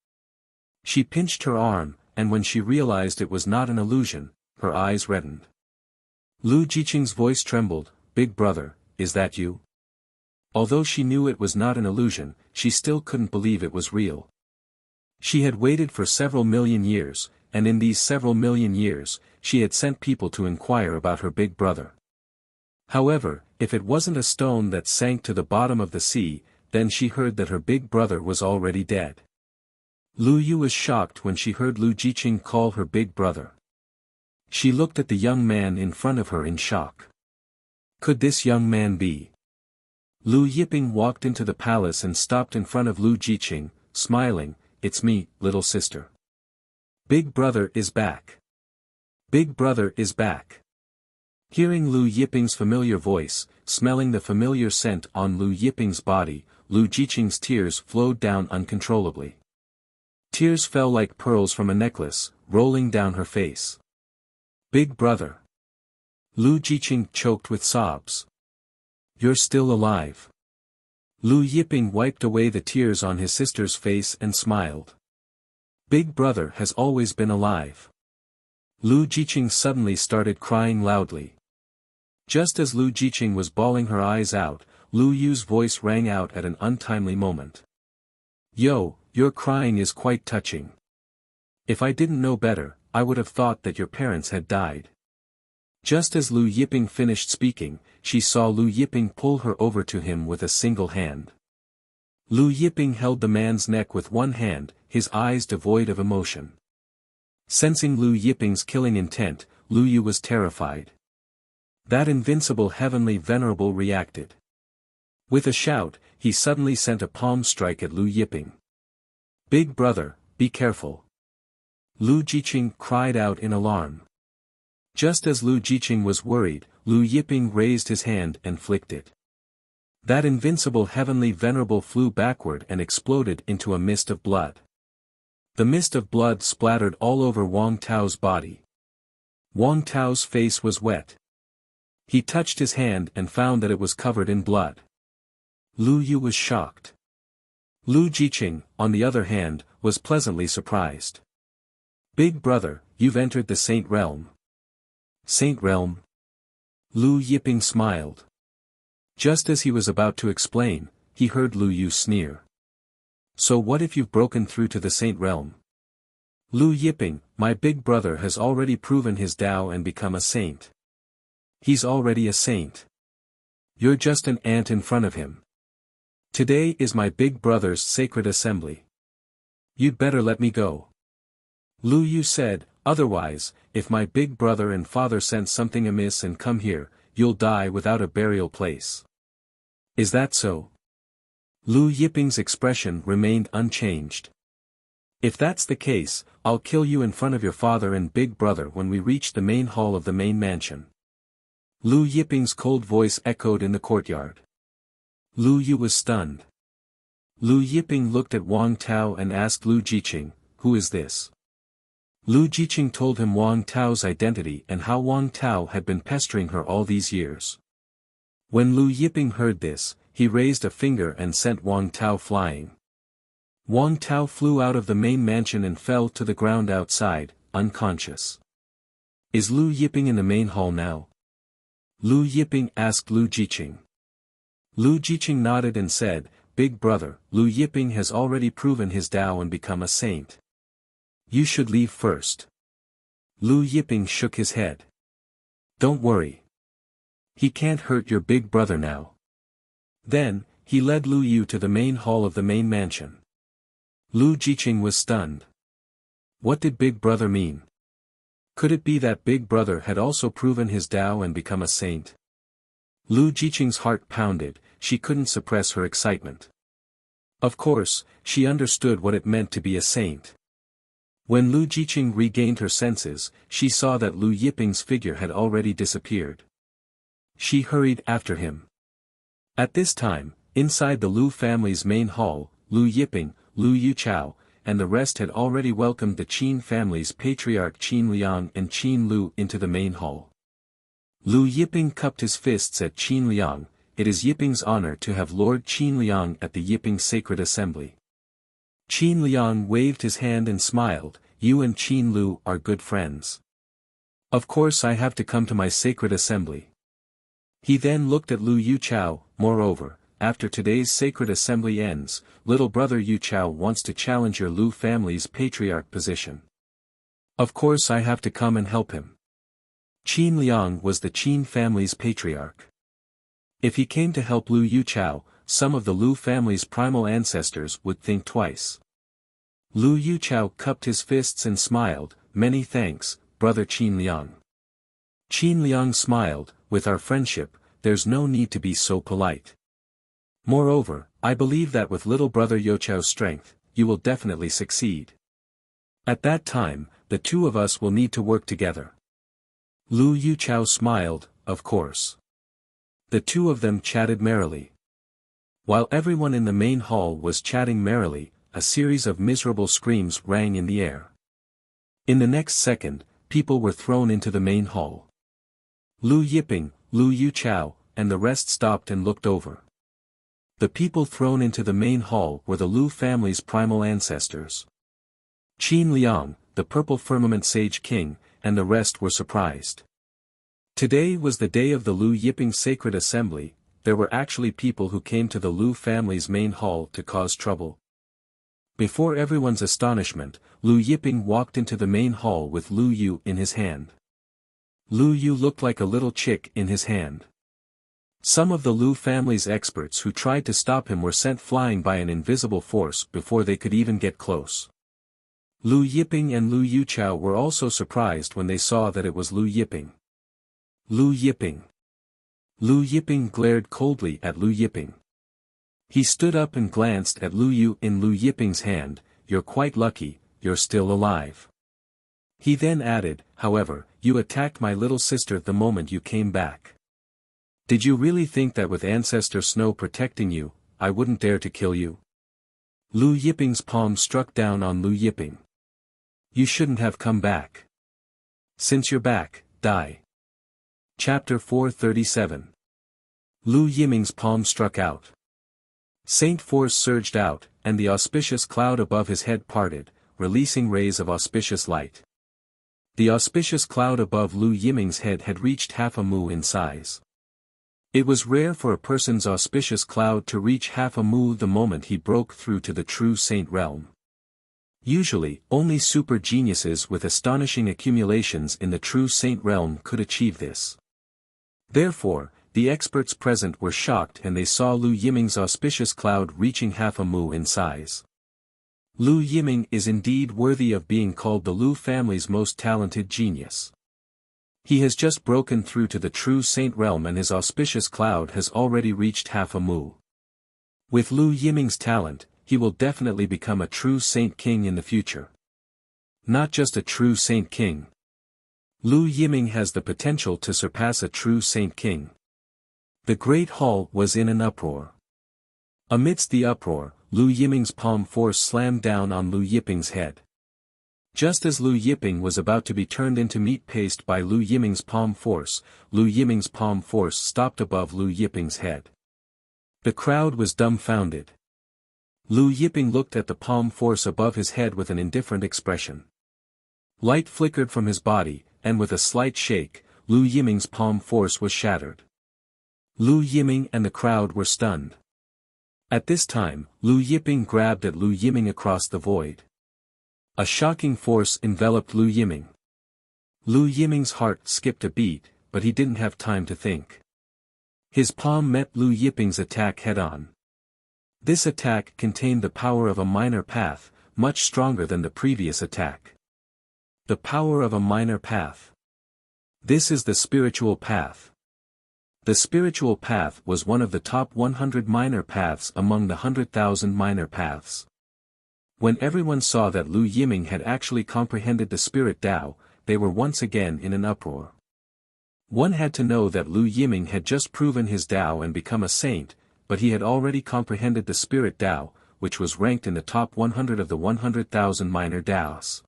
She pinched her arm, and when she realized it was not an illusion, her eyes reddened. Lu Jiqing's voice trembled, "Big brother, is that you?" Although she knew it was not an illusion, she still couldn't believe it was real. She had waited for several million years, and in these several million years, she had sent people to inquire about her big brother. However, if it wasn't a stone that sank to the bottom of the sea, then she heard that her big brother was already dead. Lu Yu was shocked when she heard Lu Jiqing call her big brother. She looked at the young man in front of her in shock. Could this young man be? Lu Yiping walked into the palace and stopped in front of Lu Jiqing, smiling, "It's me, little sister. Big brother is back. Big brother is back." Hearing Lu Yiping's familiar voice, smelling the familiar scent on Lu Yiping's body, Lu Jiqing's tears flowed down uncontrollably. Tears fell like pearls from a necklace, rolling down her face. "Big brother." Lu Jiqing choked with sobs. "You're still alive." Lu Yiping wiped away the tears on his sister's face and smiled. "Big brother has always been alive." Lu Jiqing suddenly started crying loudly. Just as Lu Jiqing was bawling her eyes out, Lu Yu's voice rang out at an untimely moment. "Yo, your crying is quite touching. If I didn't know better, I would have thought that your parents had died." Just as Lu Yiping finished speaking, she saw Lu Yiping pull her over to him with a single hand. Lu Yiping held the man's neck with one hand, his eyes devoid of emotion. Sensing Lu Yiping's killing intent, Lu Yu was terrified. That invincible heavenly venerable reacted. With a shout, he suddenly sent a palm strike at Lu Yiping. "Big brother, be careful." Lu Jiqing cried out in alarm. Just as Lu Jiqing was worried, Lu Yiping raised his hand and flicked it. That invincible heavenly venerable flew backward and exploded into a mist of blood. The mist of blood splattered all over Wang Tao's body. Wang Tao's face was wet. He touched his hand and found that it was covered in blood. Lu Yu was shocked. Lu Jiqing, on the other hand, was pleasantly surprised. "Big brother, you've entered the Saint Realm." "Saint Realm?" Lu Yiping smiled. Just as he was about to explain, he heard Lu Yu sneer. "So what if you've broken through to the Saint Realm?" "Lu Yiping, my big brother has already proven his Tao and become a saint. He's already a saint. You're just an ant in front of him. Today is my big brother's sacred assembly. You'd better let me go." Lu Yu said, "Otherwise, if my big brother and father sense something amiss and come here, you'll die without a burial place. Is that so?" Lu Yiping's expression remained unchanged. If that's the case, I'll kill you in front of your father and big brother when we reach the main hall of the main mansion. Lu Yiping's cold voice echoed in the courtyard. Lu Yu was stunned. Lu Yiping looked at Wang Tao and asked Lu Jiqing, "Who is this?" Lu Jiqing told him Wang Tao's identity and how Wang Tao had been pestering her all these years. When Lu Yiping heard this, he raised a finger and sent Wang Tao flying. Wang Tao flew out of the main mansion and fell to the ground outside, unconscious. "Is Lu Yiping in the main hall now?" Lu Yiping asked Lu Jiqing. Lu Jiqing nodded and said, "Big brother, Lu Yiping has already proven his Tao and become a saint. You should leave first." Lu Yiping shook his head. "Don't worry. He can't hurt your big brother now." Then, he led Lu Yu to the main hall of the main mansion. Lu Jiqing was stunned. What did big brother mean? Could it be that big brother had also proven his Tao and become a saint? Lu Jiqing's heart pounded, she couldn't suppress her excitement. Of course, she understood what it meant to be a saint. When Lu Jiqing regained her senses, she saw that Lu Yiping's figure had already disappeared. She hurried after him. At this time, inside the Lu family's main hall, Lu Yiping, Lu Yuchao, and the rest had already welcomed the Qin family's patriarch Qin Liang and Qin Lu into the main hall. Lu Yiping cupped his fists at Qin Liang. "It is Yiping's honor to have Lord Qin Liang at the Yiping Sacred Assembly." Qin Liang waved his hand and smiled, "You and Qin Lu are good friends. Of course I have to come to my sacred assembly." He then looked at Lu Yuchao. "Moreover, after today's sacred assembly ends, little brother Yuchao wants to challenge your Lu family's patriarch position. Of course I have to come and help him." Qin Liang was the Qin family's patriarch. If he came to help Lu Yuchao, some of the Lu family's primal ancestors would think twice. Lu Yuchao cupped his fists and smiled, "Many thanks, brother Qin Liang." Qin Liang smiled, "With our friendship, there's no need to be so polite. Moreover, I believe that with little brother Yuchao's strength, you will definitely succeed. At that time, the two of us will need to work together." Lu Yuchao smiled, "Of course." The two of them chatted merrily. While everyone in the main hall was chatting merrily, a series of miserable screams rang in the air. In the next second, people were thrown into the main hall. Lu Yiping, Lu Yuchao, and the rest stopped and looked over. The people thrown into the main hall were the Lu family's primal ancestors. Qin Liang, the Purple Firmament Sage King, and the rest were surprised. Today was the day of the Lu Yiping Sacred Assembly. There were actually people who came to the Lu family's main hall to cause trouble. Before everyone's astonishment, Lu Yiping walked into the main hall with Lu Yu in his hand. Lu Yu looked like a little chick in his hand. Some of the Lu family's experts who tried to stop him were sent flying by an invisible force before they could even get close. Lu Yiping and Lu Yuchao were also surprised when they saw that it was Lu Yiping. Lu Yiping. Lu Yiping glared coldly at Lu Yiping. He stood up and glanced at Lu Yu in Lu Yiping's hand. "You're quite lucky, you're still alive." He then added, "However, you attacked my little sister the moment you came back. Did you really think that with Ancestor Snow protecting you, I wouldn't dare to kill you?" Lu Yiping's palm struck down on Lu Yiping. "You shouldn't have come back. Since you're back, die." Chapter 437. Lu Yiming's palm struck out. Saint Force surged out, and the auspicious cloud above his head parted, releasing rays of auspicious light. The auspicious cloud above Lu Yiming's head had reached half a mu in size. It was rare for a person's auspicious cloud to reach half a mu the moment he broke through to the true saint realm. Usually, only super geniuses with astonishing accumulations in the true saint realm could achieve this. Therefore, the experts present were shocked and they saw Lu Yiming's auspicious cloud reaching half a mu in size. Lu Yiming is indeed worthy of being called the Lu family's most talented genius. He has just broken through to the true saint realm and his auspicious cloud has already reached half a mu. With Lu Yiming's talent, he will definitely become a true Saint King in the future. Not just a true Saint King. Lu Yiming has the potential to surpass a true Saint King. The Great Hall was in an uproar. Amidst the uproar, Lu Yiming's palm force slammed down on Lu Yiping's head. Just as Lu Yiping was about to be turned into meat paste by Lu Yiming's palm force stopped above Lu Yiping's head. The crowd was dumbfounded. Lu Yiping looked at the palm force above his head with an indifferent expression. Light flickered from his body, and with a slight shake, Lu Yiming's palm force was shattered. Lu Yiming and the crowd were stunned. At this time, Lu Yiping grabbed at Lu Yiming across the void. A shocking force enveloped Lu Yiming. Lu Yiming's heart skipped a beat, but he didn't have time to think. His palm met Lu Yiping's attack head-on. This attack contained the power of a minor path, much stronger than the previous attack. The power of a minor path. This is the spiritual path. The spiritual path was one of the top 100 minor paths among the 100,000 minor paths. When everyone saw that Lu Yiming had actually comprehended the spirit Tao, they were once again in an uproar. One had to know that Lu Yiming had just proven his Tao and become a saint, but he had already comprehended the spirit Tao, which was ranked in the top 100 of the 100,000 minor Taos.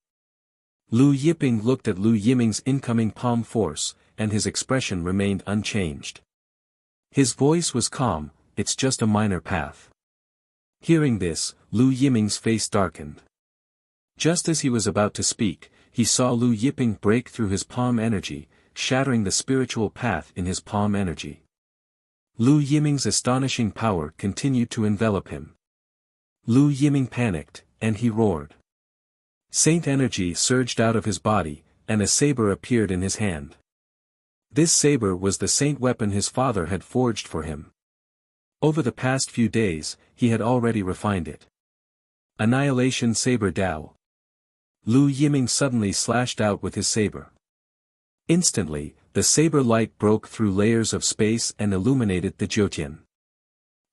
Lu Yiping looked at Lu Yiming's incoming palm force, and his expression remained unchanged. His voice was calm, "It's just a minor path." Hearing this, Lu Yiming's face darkened. Just as he was about to speak, he saw Lu Yiping break through his palm energy, shattering the spiritual path in his palm energy. Lu Yiming's astonishing power continued to envelop him. Lu Yiming panicked, and he roared. Saint energy surged out of his body, and a saber appeared in his hand. This saber was the saint weapon his father had forged for him. Over the past few days, he had already refined it. Annihilation Saber Tao. Lu Yiming suddenly slashed out with his saber. Instantly, the saber light broke through layers of space and illuminated the Jiutian.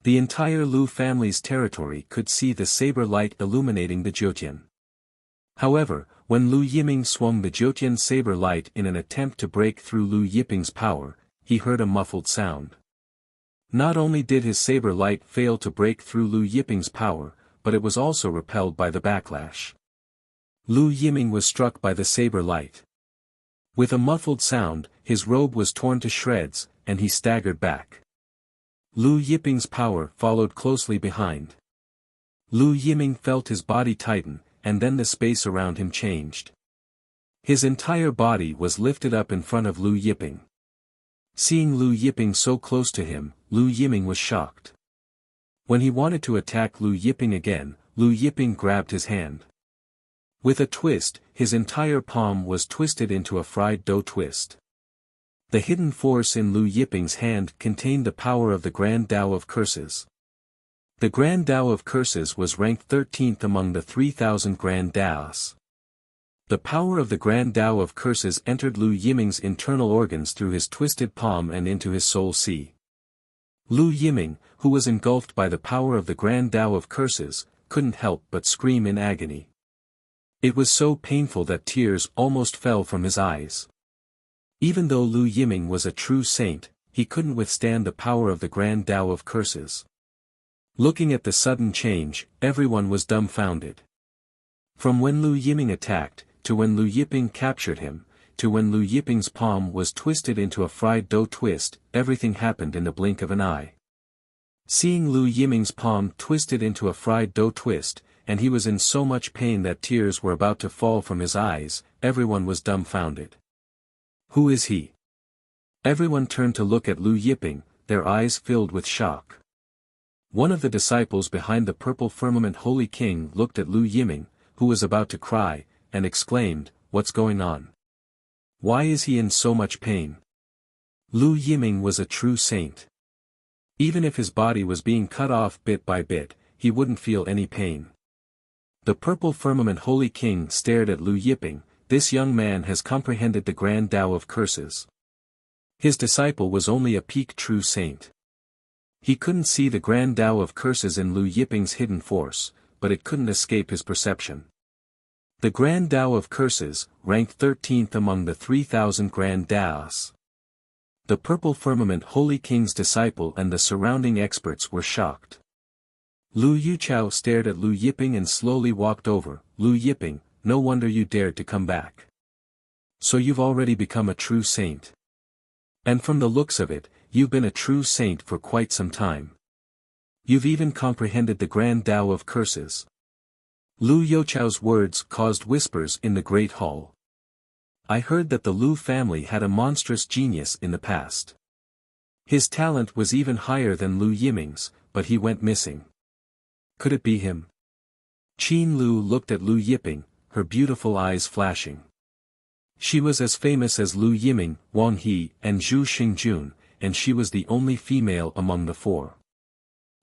The entire Lu family's territory could see the saber light illuminating the Jiutian. However, when Lu Yiming swung the Jiutian saber light in an attempt to break through Lu Yiping's power, he heard a muffled sound. Not only did his saber light fail to break through Lu Yiping's power, but it was also repelled by the backlash. Lu Yiming was struck by the saber light. With a muffled sound, his robe was torn to shreds, and he staggered back. Lu Yiping's power followed closely behind. Lu Yiming felt his body tighten, and then the space around him changed. His entire body was lifted up in front of Lu Yiping. Seeing Lu Yiping so close to him, Lu Yiming was shocked. When he wanted to attack Lu Yiping again, Lu Yiping grabbed his hand. With a twist, his entire palm was twisted into a fried dough twist. The hidden force in Lu Yiping's hand contained the power of the Grand Tao of Curses. The Grand Tao of Curses was ranked 13th among the 3,000 Grand Taos. The power of the Grand Tao of Curses entered Lu Yiming's internal organs through his twisted palm and into his soul sea. Lu Yiming, who was engulfed by the power of the Grand Tao of Curses, couldn't help but scream in agony. It was so painful that tears almost fell from his eyes. Even though Lu Yiming was a true saint, he couldn't withstand the power of the Grand Tao of Curses. Looking at the sudden change, everyone was dumbfounded. From when Lu Yiming attacked, to when Lu Yiping captured him, to when Lu Yiping's palm was twisted into a fried dough twist, everything happened in the blink of an eye. Seeing Lu Yiming's palm twisted into a fried dough twist, and he was in so much pain that tears were about to fall from his eyes, everyone was dumbfounded. Who is he? Everyone turned to look at Lu Yiping, their eyes filled with shock. One of the disciples behind the purple firmament Holy King looked at Lu Yiming, who was about to cry, and exclaimed, "What's going on? Why is he in so much pain?" Lu Yiming was a true saint. Even if his body was being cut off bit by bit, he wouldn't feel any pain. The purple firmament Holy King stared at Lu Yiping. This young man has comprehended the Grand Tao of Curses. His disciple was only a peak true saint. He couldn't see the grand Tao of curses in Lu Yiping's hidden force, but it couldn't escape his perception. The grand Tao of curses, ranked 13th among the 3,000 grand Taos. The Purple Firmament Holy King's disciple and the surrounding experts were shocked. Lu Yuchao stared at Lu Yiping and slowly walked over. Lu Yiping, no wonder you dared to come back. So you've already become a true saint. And from the looks of it, you've been a true saint for quite some time. You've even comprehended the grand Tao of curses. Lu Yuchao's words caused whispers in the great hall. I heard that the Lu family had a monstrous genius in the past. His talent was even higher than Lu Yiming's, but he went missing. Could it be him? Qin Lu looked at Lu Yiping, her beautiful eyes flashing. She was as famous as Lu Yiming, Wang He, and Zhu Xingjun, and she was the only female among the four.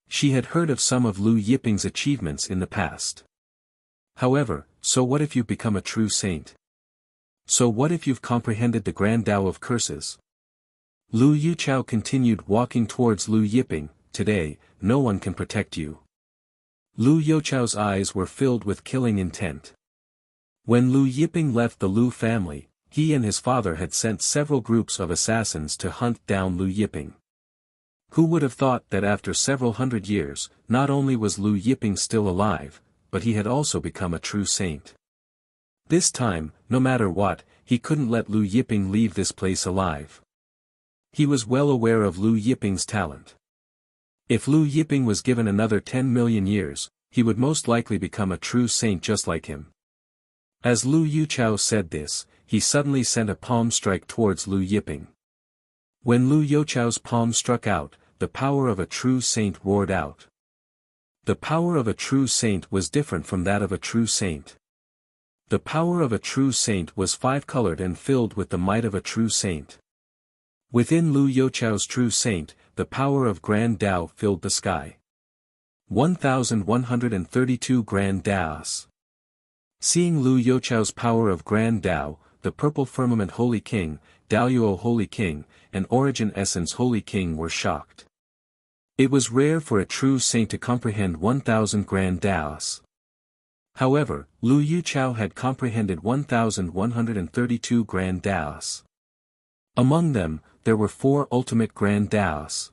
She had heard of some of Lu Yiping's achievements in the past. However, so what if you've become a true saint? So what if you've comprehended the grand Tao of curses? Lu Yuchao continued walking towards Lu Yiping. Today, no one can protect you. Lu Yuchao's eyes were filled with killing intent. When Lu Yiping left the Lu family, he and his father had sent several groups of assassins to hunt down Lu Yiping. Who would have thought that after several hundred years, not only was Lu Yiping still alive, but he had also become a true saint. This time, no matter what, he couldn't let Lu Yiping leave this place alive. He was well aware of Lu Yiping's talent. If Lu Yiping was given another 10 million years, he would most likely become a true saint just like him. As Lu Yuchao said this, he suddenly sent a palm strike towards Lu Yiping. When Lu Yuchao's palm struck out, the power of a true saint roared out. The power of a true saint was different from that of a true saint. The power of a true saint was five-colored and filled with the might of a true saint. Within Lu Yuchao's true saint, the power of Grand Tao filled the sky. 1,132 Grand Taos. Seeing Lu Yuchao's power of Grand Tao, the Purple Firmament Holy King, Daoyuo Holy King, and Origin Essence Holy King were shocked. It was rare for a true saint to comprehend 1,000 Grand Taos. However, Lu Yuchao had comprehended 1,132 Grand Taos. Among them, there were 4 ultimate Grand Taos.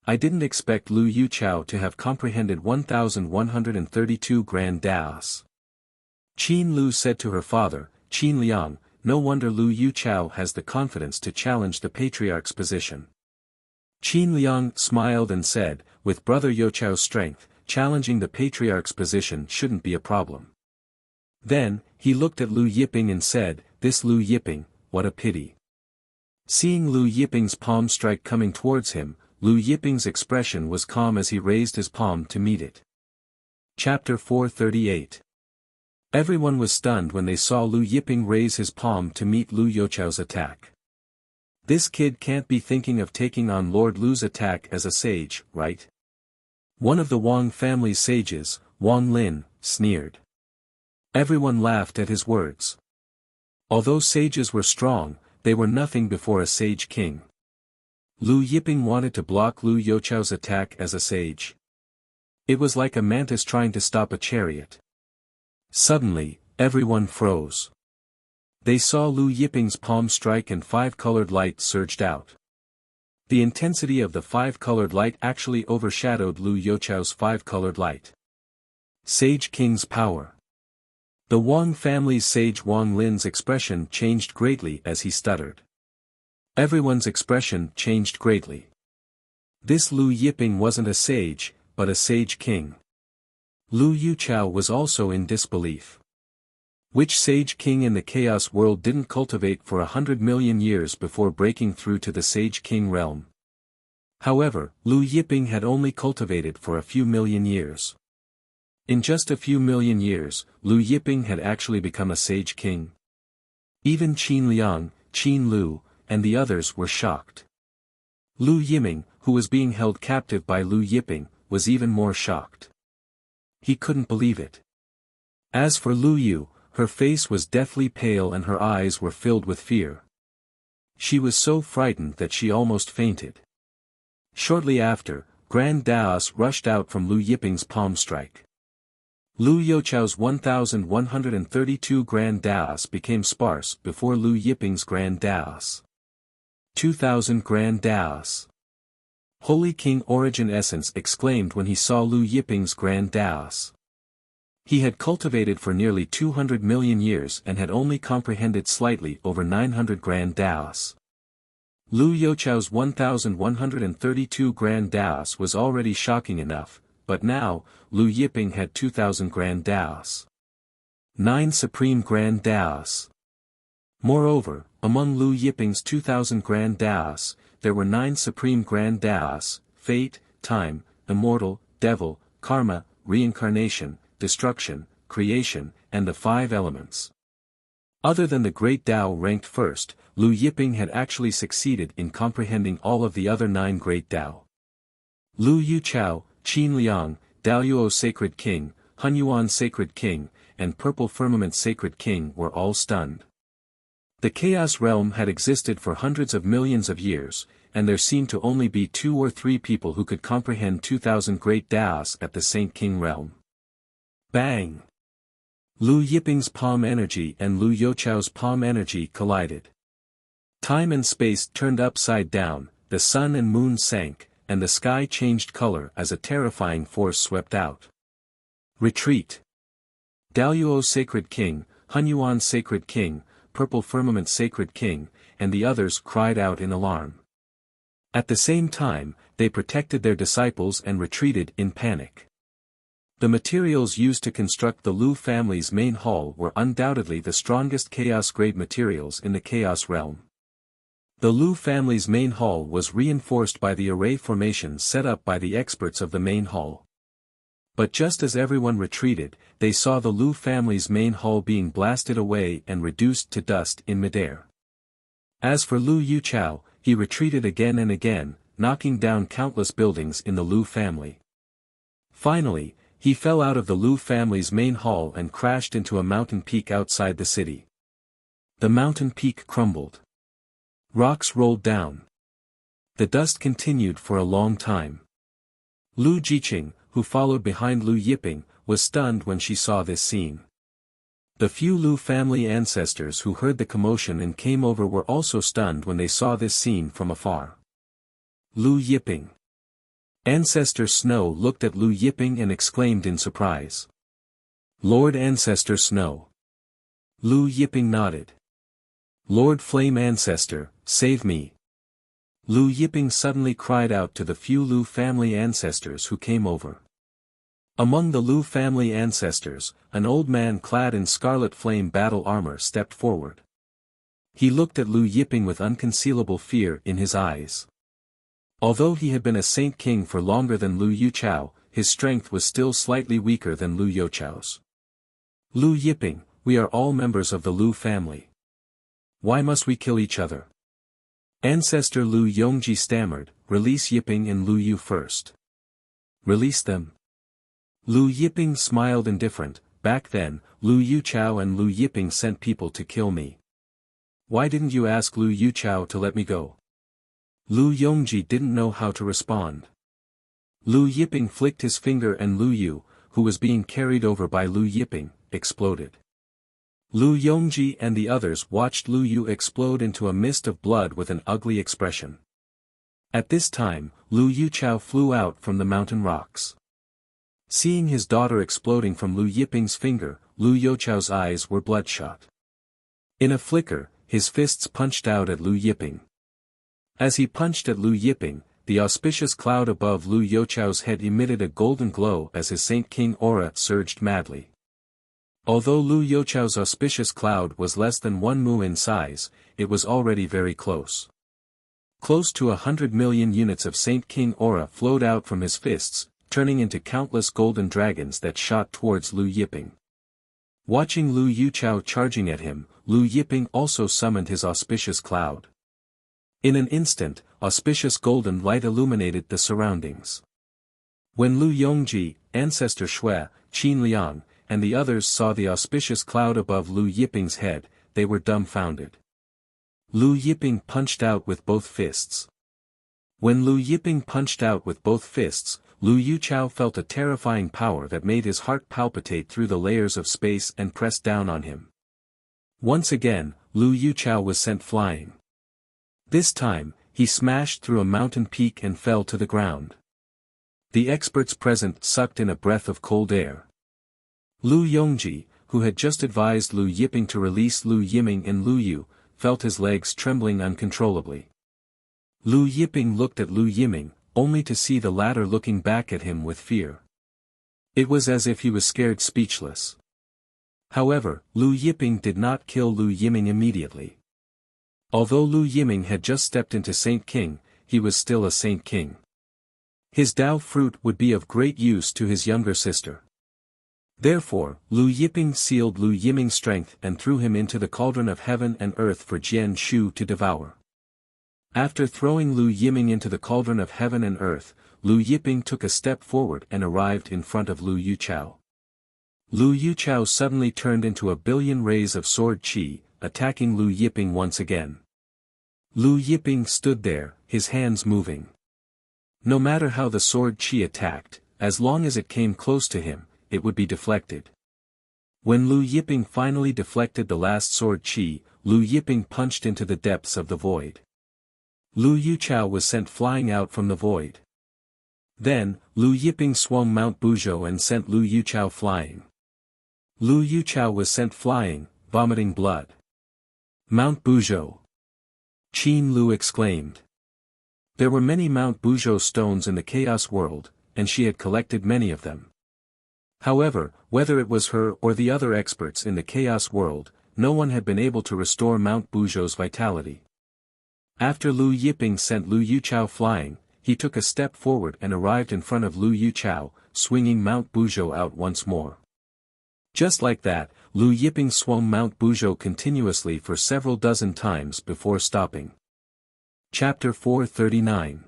I didn't expect Lu Yuchao to have comprehended 1,132 Grand Taos. Qin Lu said to her father, Qin Liang, no wonder Lu Yuchao has the confidence to challenge the patriarch's position. Qin Liang smiled and said, with brother Yuchao's strength, challenging the patriarch's position shouldn't be a problem. Then, he looked at Lu Yiping and said, this Lu Yiping, what a pity. Seeing Lu Yiping's palm strike coming towards him, Lu Yiping's expression was calm as he raised his palm to meet it. Chapter 438. Everyone was stunned when they saw Lu Yiping raise his palm to meet Lu Yuchao's attack. This kid can't be thinking of taking on Lord Lu's attack as a sage, right? One of the Wang family's sages, Wang Lin, sneered. Everyone laughed at his words. Although sages were strong, they were nothing before a sage king. Lu Yiping wanted to block Lu Yuchao's attack as a sage. It was like a mantis trying to stop a chariot. Suddenly, everyone froze. They saw Lu Yiping's palm strike and 5-colored light surged out. The intensity of the 5-colored light actually overshadowed Lu Yuchao's 5-colored light. Sage King's power. The Wang family's sage Wang Lin's expression changed greatly as he stuttered. Everyone's expression changed greatly. This Lu Yiping wasn't a sage, but a sage king. Lu Yuchao was also in disbelief. Which sage king in the chaos world didn't cultivate for 100 million years before breaking through to the sage king realm? However, Lu Yiping had only cultivated for a few million years. In just a few million years, Lu Yiping had actually become a sage king. Even Qin Liang, Qin Lu, and the others were shocked. Lu Yiming, who was being held captive by Lu Yiping, was even more shocked. He couldn't believe it. As for Lu Yu, her face was deathly pale and her eyes were filled with fear. She was so frightened that she almost fainted. Shortly after, Grand Daos rushed out from Lu Yiping's palm strike. Lu Youchao's 1,132 Grand Daos became sparse before Lu Yiping's Grand Daos. 2,000 Grand Daos. Holy King Origin Essence exclaimed when he saw Lu Yiping's Grand Daos. He had cultivated for nearly 200 million years and had only comprehended slightly over 900 Grand Daos. Lu Youchao's 1,132 Grand Daos was already shocking enough, but now, Lu Yiping had 2,000 Grand Daos. 9 Supreme Grand Daos. Moreover, among Lu Yiping's 2,000 Grand Daos, there were 9 Supreme Grand Daos: Fate, Time, Immortal, Devil, Karma, Reincarnation, Destruction, Creation, and the 5 Elements. Other than the Great Tao ranked first, Lu Yiping had actually succeeded in comprehending all of the other 9 Great Tao. Lu Yuchao, Qin Liang, Daoyuo Sacred King, Hunyuan Sacred King, and Purple Firmament Sacred King were all stunned. The Chaos Realm had existed for hundreds of millions of years, and there seemed to only be 2 or 3 people who could comprehend 2,000 Great Daos at the Saint King Realm. Bang! Lu Yiping's palm energy and Lu Youchao's palm energy collided. Time and space turned upside down, the sun and moon sank, and the sky changed color as a terrifying force swept out. Retreat! Daoyuo Sacred King, Hunyuan Sacred King, Purple Firmament Sacred King, and the others cried out in alarm. At the same time, they protected their disciples and retreated in panic. The materials used to construct the Lu family's main hall were undoubtedly the strongest chaos-grade materials in the Chaos Realm. The Lu family's main hall was reinforced by the array formations set up by the experts of the main hall. But just as everyone retreated, they saw the Lu family's main hall being blasted away and reduced to dust in midair. As for Lu Yuchao, he retreated again and again, knocking down countless buildings in the Lu family. Finally, he fell out of the Lu family's main hall and crashed into a mountain peak outside the city. The mountain peak crumbled. Rocks rolled down. The dust continued for a long time. Lu Jiqing, who followed behind Lu Yiping, was stunned when she saw this scene. The few Lu family ancestors who heard the commotion and came over were also stunned when they saw this scene from afar. Lu Yiping. Ancestor Snow looked at Lu Yiping and exclaimed in surprise. Lord Ancestor Snow. Lu Yiping nodded. Lord Flame Ancestor, save me. Lu Yiping suddenly cried out to the few Lu family ancestors who came over. Among the Lu family ancestors, an old man clad in scarlet flame battle armor stepped forward. He looked at Lu Yiping with unconcealable fear in his eyes. Although he had been a Saint King for longer than Lu Yuchao, his strength was still slightly weaker than Lu Youchao's. Lu Yiping, we are all members of the Lu family. Why must we kill each other? Ancestor Lu Yongji stammered, release Yiping and Lu Yu first. Release them. Lu Yiping smiled indifferent, back then, Lu Yuchao and Lu Yiping sent people to kill me. Why didn't you ask Lu Yuchao to let me go? Lu Yongji didn't know how to respond. Lu Yiping flicked his finger and Lu Yu, who was being carried over by Lu Yiping, exploded. Lu Yongji and the others watched Lu Yu explode into a mist of blood with an ugly expression. At this time, Lu Yuchao flew out from the mountain rocks. Seeing his daughter exploding from Lu Yiping's finger, Lu Youchao's eyes were bloodshot. In a flicker, his fists punched out at Lu Yiping. As he punched at Lu Yiping, the auspicious cloud above Lu Youchao's head emitted a golden glow as his Saint King aura surged madly. Although Lu Youchao's auspicious cloud was less than 1 mu in size, it was already very close. Close to 100 million units of Saint King aura flowed out from his fists, turning into countless golden dragons that shot towards Lu Yiping. Watching Lu Yuchao charging at him, Lu Yiping also summoned his auspicious cloud. In an instant, auspicious golden light illuminated the surroundings. When Lu Yongji, Ancestor Shui, Qin Liang, and the others saw the auspicious cloud above Lu Yiping's head, they were dumbfounded. Lu Yiping punched out with both fists. When Lu Yiping punched out with both fists, Lu Yuchao felt a terrifying power that made his heart palpitate through the layers of space and press down on him. Once again, Lu Yuchao was sent flying. This time, he smashed through a mountain peak and fell to the ground. The experts present sucked in a breath of cold air. Lu Yongji, who had just advised Lu Yiping to release Lu Yiming and Lu Yu, felt his legs trembling uncontrollably. Lu Yiping looked at Lu Yiming, only to see the latter looking back at him with fear. It was as if he was scared speechless. However, Lu Yiping did not kill Lu Yiming immediately. Although Lu Yiming had just stepped into Saint King, he was still a Saint King. His Dao fruit would be of great use to his younger sister. Therefore, Lu Yiping sealed Lu Yiming's strength and threw him into the cauldron of heaven and earth for Jian Shu to devour. After throwing Lu Yiming into the cauldron of heaven and earth, Lu Yiping took a step forward and arrived in front of Lu Yuchao. Lu Yuchao suddenly turned into a billion rays of sword qi, attacking Lu Yiping once again. Lu Yiping stood there, his hands moving. No matter how the sword qi attacked, as long as it came close to him, it would be deflected. When Lu Yiping finally deflected the last sword qi, Lu Yiping punched into the depths of the void. Lu Yuchao was sent flying out from the void. Then, Lu Yiping swung Mount Buzhou and sent Lu Yuchao flying. Lu Yuchao was sent flying, vomiting blood. Mount Buzhou! Qin Lu exclaimed. There were many Mount Buzhou stones in the Chaos World, and she had collected many of them. However, whether it was her or the other experts in the Chaos World, no one had been able to restore Mount Buzhou's vitality. After Lu Yiping sent Lu Yuchao flying, he took a step forward and arrived in front of Lu Yuchao, swinging Mount Buzhou out once more. Just like that, Lu Yiping swung Mount Buzhou continuously for several dozen times before stopping. Chapter 439.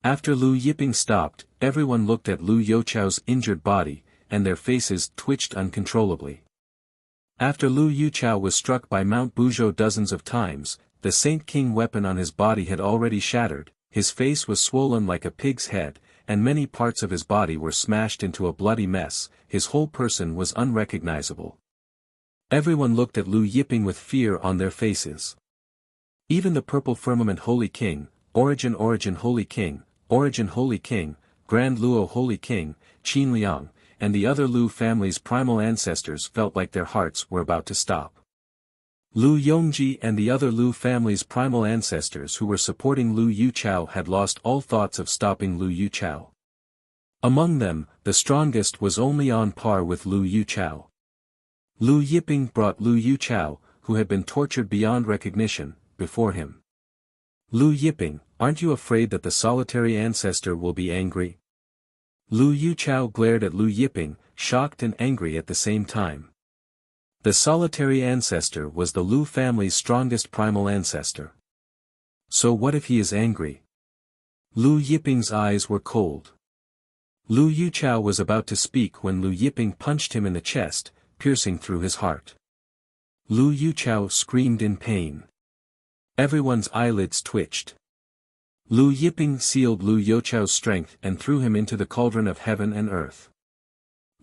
After Lu Yiping stopped, everyone looked at Lu Yuchao's injured body, and their faces twitched uncontrollably. After Lu Yuchao was struck by Mount Buzhou dozens of times, the Saint King weapon on his body had already shattered, his face was swollen like a pig's head, and many parts of his body were smashed into a bloody mess, his whole person was unrecognizable. Everyone looked at Lu Yiping with fear on their faces. Even the Purple Firmament Holy King, Origin Holy King, Grand Luo Holy King, Qin Liang, and the other Lu family's primal ancestors felt like their hearts were about to stop. Lu Yongji and the other Lu family's primal ancestors who were supporting Lu Yuchao had lost all thoughts of stopping Lu Yuchao. Among them, the strongest was only on par with Lu Yuchao. Lu Yiping brought Lu Yuchao, who had been tortured beyond recognition, before him. Lu Yiping, aren't you afraid that the solitary ancestor will be angry? Lu Yuchao glared at Lu Yiping, shocked and angry at the same time. The solitary ancestor was the Lu family's strongest primal ancestor. So what if he is angry? Lu Yiping's eyes were cold. Lu Yuchao was about to speak when Lu Yiping punched him in the chest, piercing through his heart. Lu Yuchao screamed in pain. Everyone's eyelids twitched. Lu Yiping sealed Lu Yuchao's strength and threw him into the cauldron of heaven and earth.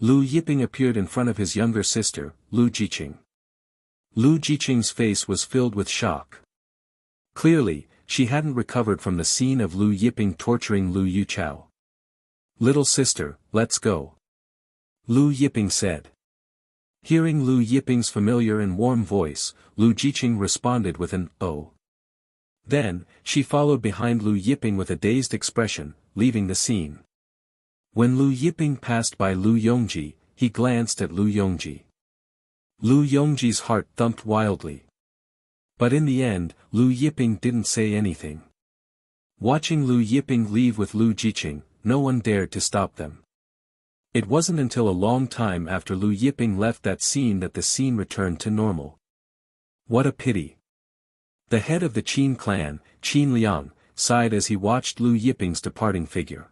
Lu Yiping appeared in front of his younger sister, Lu Jiqing. Lu Jiqing's face was filled with shock. Clearly, she hadn't recovered from the scene of Lu Yiping torturing Lu Yuchao. Little sister, let's go. Lu Yiping said. Hearing Lu Yiping's familiar and warm voice, Lu Jiqing responded with an "oh." Then, she followed behind Lu Yiping with a dazed expression, leaving the scene. When Lu Yiping passed by Lu Yongji, he glanced at Lu Yongji. Lu Yongji's heart thumped wildly. But in the end, Lu Yiping didn't say anything. Watching Lu Yiping leave with Lu Jiqing, no one dared to stop them. It wasn't until a long time after Lu Yiping left that scene that the scene returned to normal. What a pity. The head of the Qin clan, Qin Liang, sighed as he watched Lu Yiping's departing figure.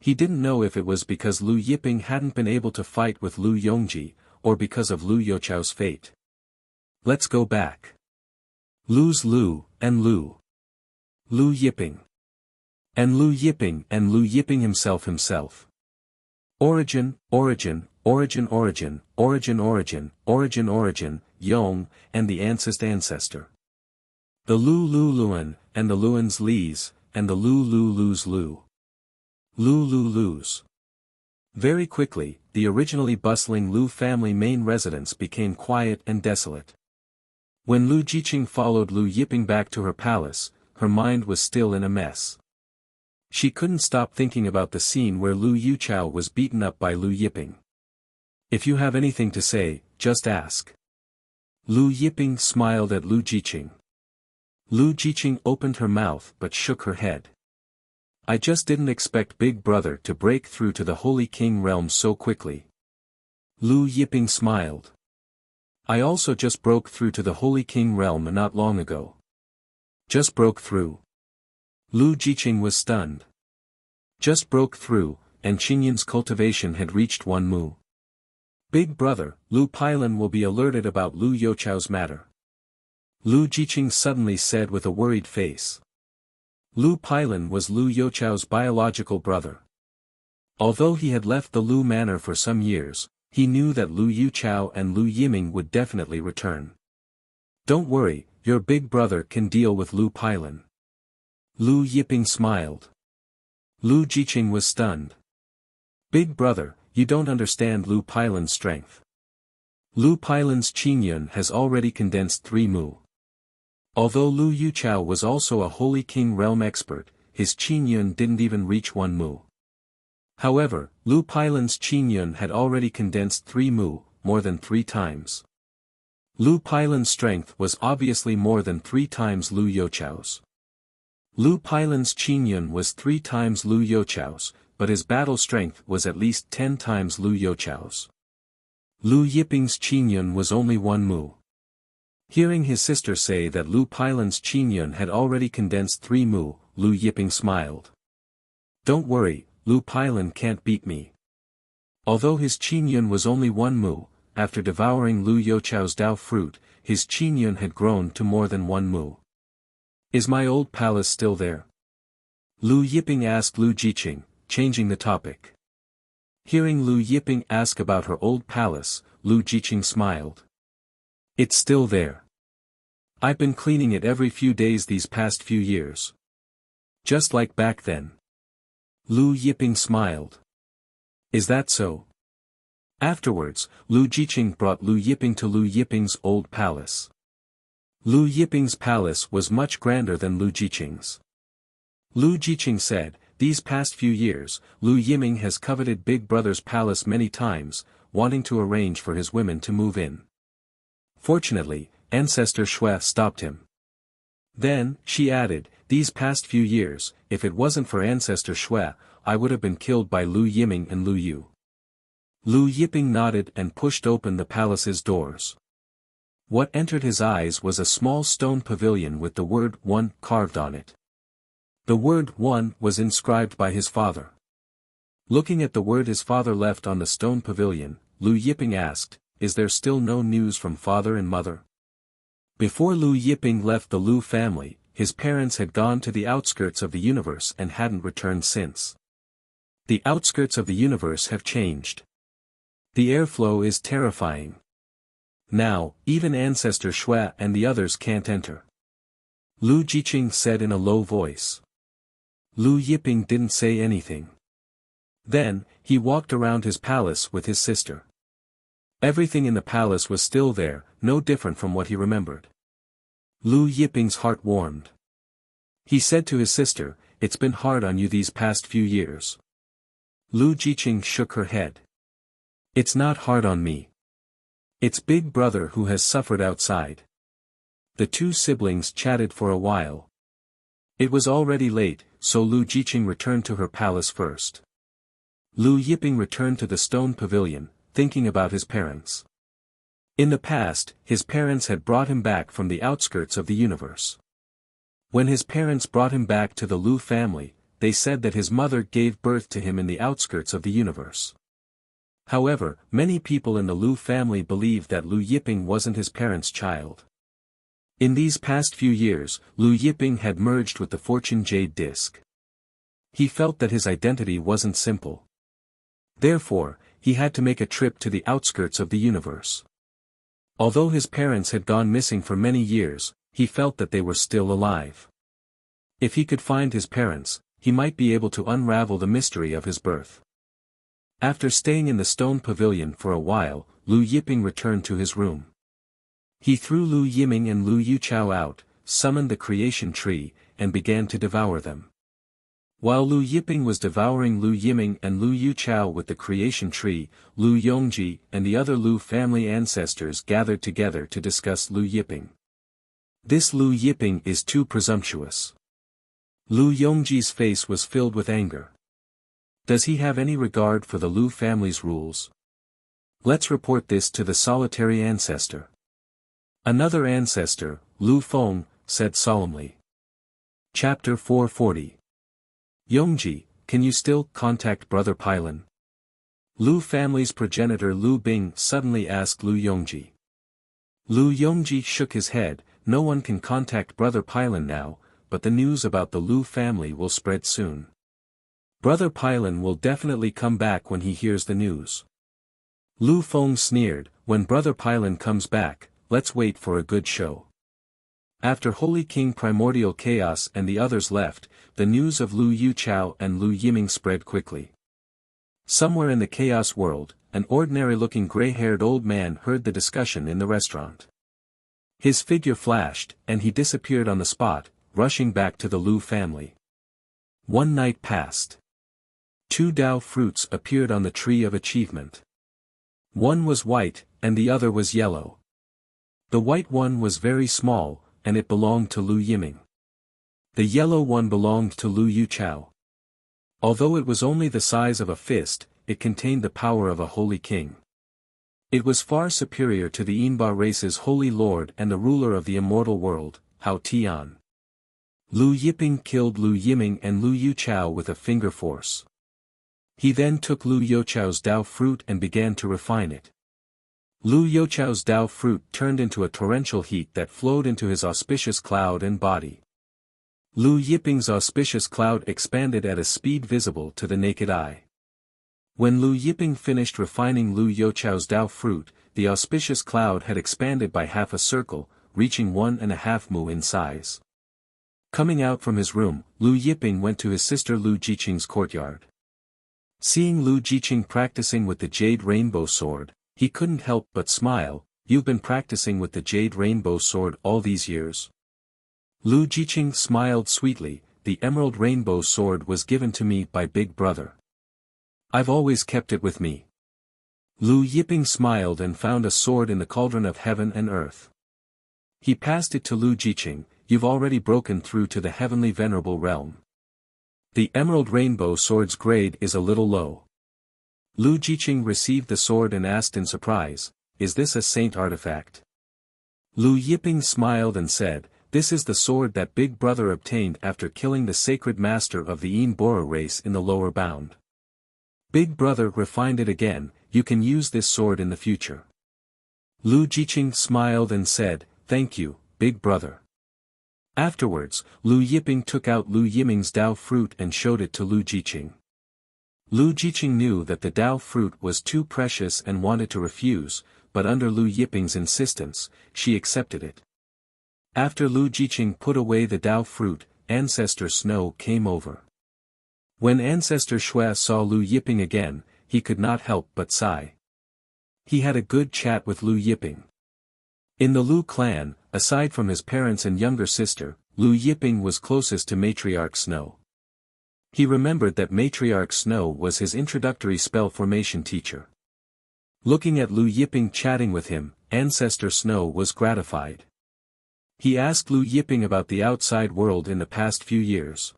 He didn't know if it was because Lu Yiping hadn't been able to fight with Lu Yongji, or because of Lu Yuchao's fate. Let's go back. Lu's Lu, and Lu. Lu Yiping. And Lu Yiping himself. Origin, Yong, and the ancestor. The Luan, and the Luan's Lees, and the Lu's Lu. Lu's. Very quickly, the originally bustling Lu family main residence became quiet and desolate. When Lu Jiqing followed Lu Yiping back to her palace, her mind was still in a mess. She couldn't stop thinking about the scene where Lu Yuchao was beaten up by Lu Yiping. If you have anything to say, just ask. Lu Yiping smiled at Lu Jiqing. Lu Jiqing opened her mouth but shook her head. I just didn't expect Big Brother to break through to the Holy King realm so quickly. Lu Yiping smiled. I also just broke through to the Holy King realm not long ago. Just broke through. Lu Jiqing was stunned. Just broke through, and Qingyun's cultivation had reached 1 mu. Big Brother, Lu Pailan will be alerted about Lu Youchao's matter. Lu Jiqing suddenly said with a worried face. Lu Pailan was Lu Youchao's biological brother. Although he had left the Lu manor for some years, he knew that Lu Yuchao and Lu Yiming would definitely return. Don't worry, your big brother can deal with Lu Pailan. Lu Yiping smiled. Lu Jiqing was stunned. Big Brother, you don't understand Lu Pailan's strength. Lu Pailan's Qingyun has already condensed 3 mu. Although Lu Yuchao was also a Holy King realm expert, his Qingyun didn't even reach 1 mu. However, Lu Pailan's Qingyun had already condensed 3 mu, more than 3 times. Lu Pailan's strength was obviously more than 3 times Lu Youchao's. Lu Pailan's Qingyun was 3 times Lu Youchao's, but his battle strength was at least 10 times Lu Youchao's. Lu Yiping's Qingyun was only 1 mu. Hearing his sister say that Lu Pailan's Qingyun had already condensed 3 mu, Lu Yiping smiled. Don't worry, Lu Pailan can't beat me. Although his Qingyun was only 1 mu, after devouring Lu Youchao's Dao fruit, his Qingyun had grown to more than 1 mu. Is my old palace still there? Lu Yiping asked Lu Jiqing, changing the topic. Hearing Lu Yiping ask about her old palace, Lu Jiqing smiled. It's still there. I've been cleaning it every few days these past few years. Just like back then. Lu Yiping smiled. Is that so? Afterwards, Lu Jiqing brought Lu Yiping to Lu Yiping's old palace. Lu Yiping's palace was much grander than Lu Jiqing's. Lu Jiqing said, these past few years, Lu Yiming has coveted Big Brother's palace many times, wanting to arrange for his women to move in. Fortunately, Ancestor Shui stopped him. Then, she added, these past few years, if it wasn't for Ancestor Shui, I would have been killed by Lu Yiming and Lu Yu. Lu Yiping nodded and pushed open the palace's doors. What entered his eyes was a small stone pavilion with the word 1 carved on it. The word 1 was inscribed by his father. Looking at the word his father left on the stone pavilion, Lu Yiping asked, is there still no news from father and mother? Before Lu Yiping left the Lu family, his parents had gone to the outskirts of the universe and hadn't returned since. The outskirts of the universe have changed. The airflow is terrifying. Now, even Ancestor Shui and the others can't enter. Lu Jiqing said in a low voice. Lu Yiping didn't say anything. Then, he walked around his palace with his sister. Everything in the palace was still there, no different from what he remembered. Lu Yiping's heart warmed. He said to his sister, it's been hard on you these past few years. Lu Jiqing shook her head. It's not hard on me. It's Big Brother who has suffered outside. The two siblings chatted for a while. It was already late, so Lu Jiqing returned to her palace first. Lu Yiping returned to the stone pavilion, thinking about his parents. In the past, his parents had brought him back from the outskirts of the universe. When his parents brought him back to the Lu family, they said that his mother gave birth to him in the outskirts of the universe. However, many people in the Lu family believed that Lu Yiping wasn't his parents' child. In these past few years, Lu Yiping had merged with the Fortune Jade Disc. He felt that his identity wasn't simple. Therefore, he had to make a trip to the outskirts of the universe. Although his parents had gone missing for many years, he felt that they were still alive. If he could find his parents, he might be able to unravel the mystery of his birth. After staying in the stone pavilion for a while, Lu Yiping returned to his room. He threw Lu Yiming and Lu Yuchao out, summoned the creation tree, and began to devour them. While Lu Yiping was devouring Lu Yiming and Lu Yuchao with the creation tree, Lu Yongji and the other Lu family ancestors gathered together to discuss Lu Yiping. This Lu Yiping is too presumptuous. Lu Yongji's face was filled with anger. Does he have any regard for the Lu family's rules? Let's report this to the solitary ancestor. Another ancestor, Lu Feng, said solemnly. Chapter 440. Yongji, can you still contact Brother Pylon? Lu family's progenitor Lu Bing suddenly asked Lu Yongji. Lu Yongji shook his head. No one can contact Brother Pylon now, but the news about the Lu family will spread soon. Brother Pylon will definitely come back when he hears the news. Lu Feng sneered, when Brother Pylon comes back, let's wait for a good show. After Holy King Primordial Chaos and the others left, the news of Lu Yuchao and Lu Yiming spread quickly. Somewhere in the Chaos world, an ordinary-looking gray-haired old man heard the discussion in the restaurant. His figure flashed, and he disappeared on the spot, rushing back to the Lu family. One night passed. 2 Dao fruits appeared on the tree of achievement. One was white, and the other was yellow. The white one was very small, and it belonged to Lu Yiming. The yellow one belonged to Lu Yuchao. Although it was only the size of a fist, it contained the power of a holy king. It was far superior to the Yinba race's holy lord and the ruler of the immortal world, Hao Tian. Lu Yiping killed Lu Yiming and Lu Yuchao with a finger force. He then took Lu Yuchao's Dao fruit and began to refine it. Lu Yuchao's Dao fruit turned into a torrential heat that flowed into his auspicious cloud and body. Lu Yiping's auspicious cloud expanded at a speed visible to the naked eye. When Lu Yiping finished refining Lu Yuchao's Dao fruit, the auspicious cloud had expanded by half a circle, reaching 1.5 mu in size. Coming out from his room, Lu Yiping went to his sister Lu Jiqing's courtyard. Seeing Lu Jiqing practicing with the Jade Rainbow Sword, he couldn't help but smile. You've been practicing with the Jade Rainbow Sword all these years? Lu Jiqing smiled sweetly. The Emerald Rainbow Sword was given to me by Big Brother. I've always kept it with me. Lu Yiping smiled and found a sword in the cauldron of heaven and earth. He passed it to Lu Jiqing. You've already broken through to the heavenly venerable realm. The Emerald Rainbow Sword's grade is a little low. Lu Jiqing received the sword and asked in surprise, is this a saint artifact? Lu Yiping smiled and said, this is the sword that Big Brother obtained after killing the sacred master of the Yin Bora race in the lower bound. Big Brother refined it again. You can use this sword in the future. Lu Jiqing smiled and said, thank you, Big Brother. Afterwards, Lu Yiping took out Lu Yiming's Dao fruit and showed it to Lu Jiqing. Lu Jiqing knew that the Dao fruit was too precious and wanted to refuse, but under Lu Yiping's insistence, she accepted it. After Lu Jiqing put away the Dao fruit, Ancestor Snow came over. When Ancestor Shui saw Lu Yiping again, he could not help but sigh. He had a good chat with Lu Yiping. In the Lu clan, aside from his parents and younger sister, Lu Yiping was closest to Matriarch Snow. He remembered that Matriarch Snow was his introductory spell formation teacher. Looking at Lu Yiping chatting with him, Ancestor Snow was gratified. He asked Lu Yiping about the outside world in the past few years.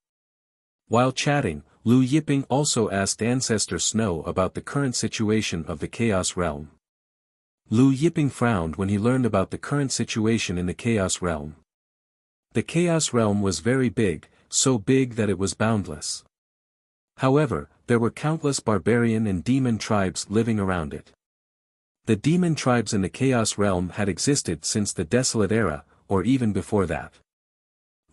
While chatting, Lu Yiping also asked Ancestor Snow about the current situation of the Chaos Realm. Lu Yiping frowned when he learned about the current situation in the Chaos Realm. The Chaos Realm was very big, so big that it was boundless. However, there were countless barbarian and demon tribes living around it. The demon tribes in the Chaos Realm had existed since the Desolate Era, or even before that.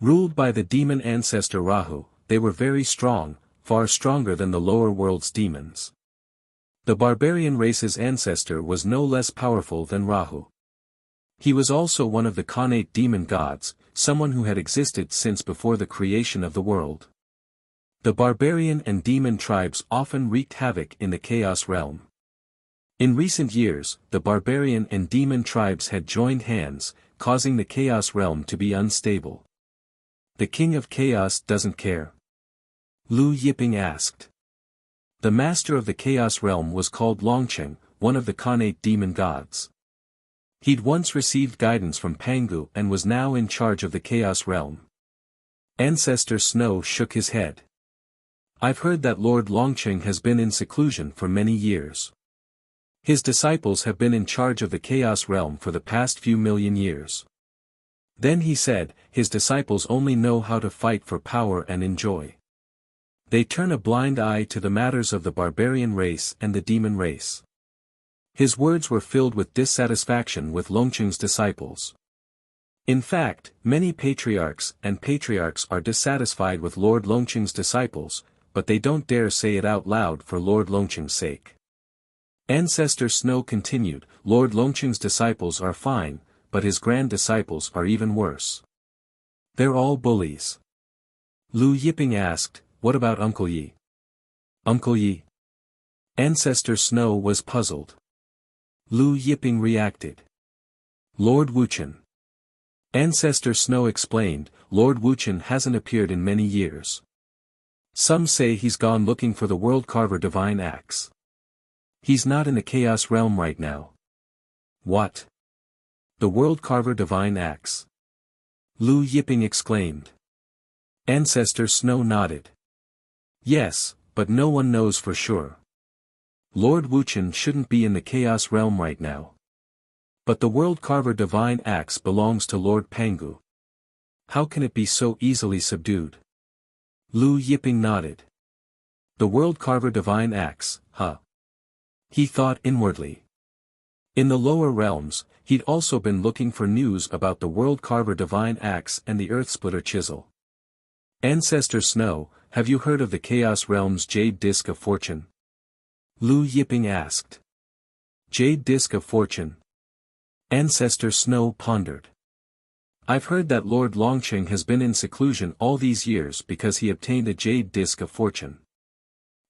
Ruled by the demon ancestor Rahu, they were very strong, far stronger than the lower world's demons. The barbarian race's ancestor was no less powerful than Rahu. He was also one of the Khanate demon gods, someone who had existed since before the creation of the world. The barbarian and demon tribes often wreaked havoc in the chaos realm. In recent years, the barbarian and demon tribes had joined hands, causing the chaos realm to be unstable. The king of chaos doesn't care? Lu Yiping asked. The master of the chaos realm was called Longcheng, one of the Khanate demon gods. He'd once received guidance from Pangu and was now in charge of the chaos realm. Ancestor Snow shook his head. I've heard that Lord Longcheng has been in seclusion for many years. His disciples have been in charge of the chaos realm for the past few million years. Then he said, his disciples only know how to fight for power and enjoy. They turn a blind eye to the matters of the barbarian race and the demon race. His words were filled with dissatisfaction with Longcheng's disciples. In fact, many patriarchs are dissatisfied with Lord Longcheng's disciples, but they don't dare say it out loud for Lord Longcheng's sake. Ancestor Snow continued, Lord Longcheng's disciples are fine, but his grand disciples are even worse. They're all bullies. Lu Yiping asked, what about Uncle Yi? Uncle Yi? Ancestor Snow was puzzled. Lu Yiping reacted. Lord Wuchen. Ancestor Snow explained, Lord Wuchen hasn't appeared in many years. Some say he's gone looking for the World Carver Divine Axe. He's not in the Chaos Realm right now. What? The World Carver Divine Axe? Lu Yiping exclaimed. Ancestor Snow nodded. Yes, but no one knows for sure. Lord Wuchen shouldn't be in the Chaos Realm right now. But the World Carver Divine Axe belongs to Lord Pangu. How can it be so easily subdued? Lu Yiping nodded. The World Carver Divine Axe, huh? He thought inwardly. In the lower realms, he'd also been looking for news about the World Carver Divine Axe and the Earthsplitter Chisel. Ancestor Snow, have you heard of the Chaos Realm's Jade Disc of Fortune? Lu Yiping asked. Jade Disc of Fortune? Ancestor Snow pondered. I've heard that Lord Longcheng has been in seclusion all these years because he obtained a Jade Disc of Fortune.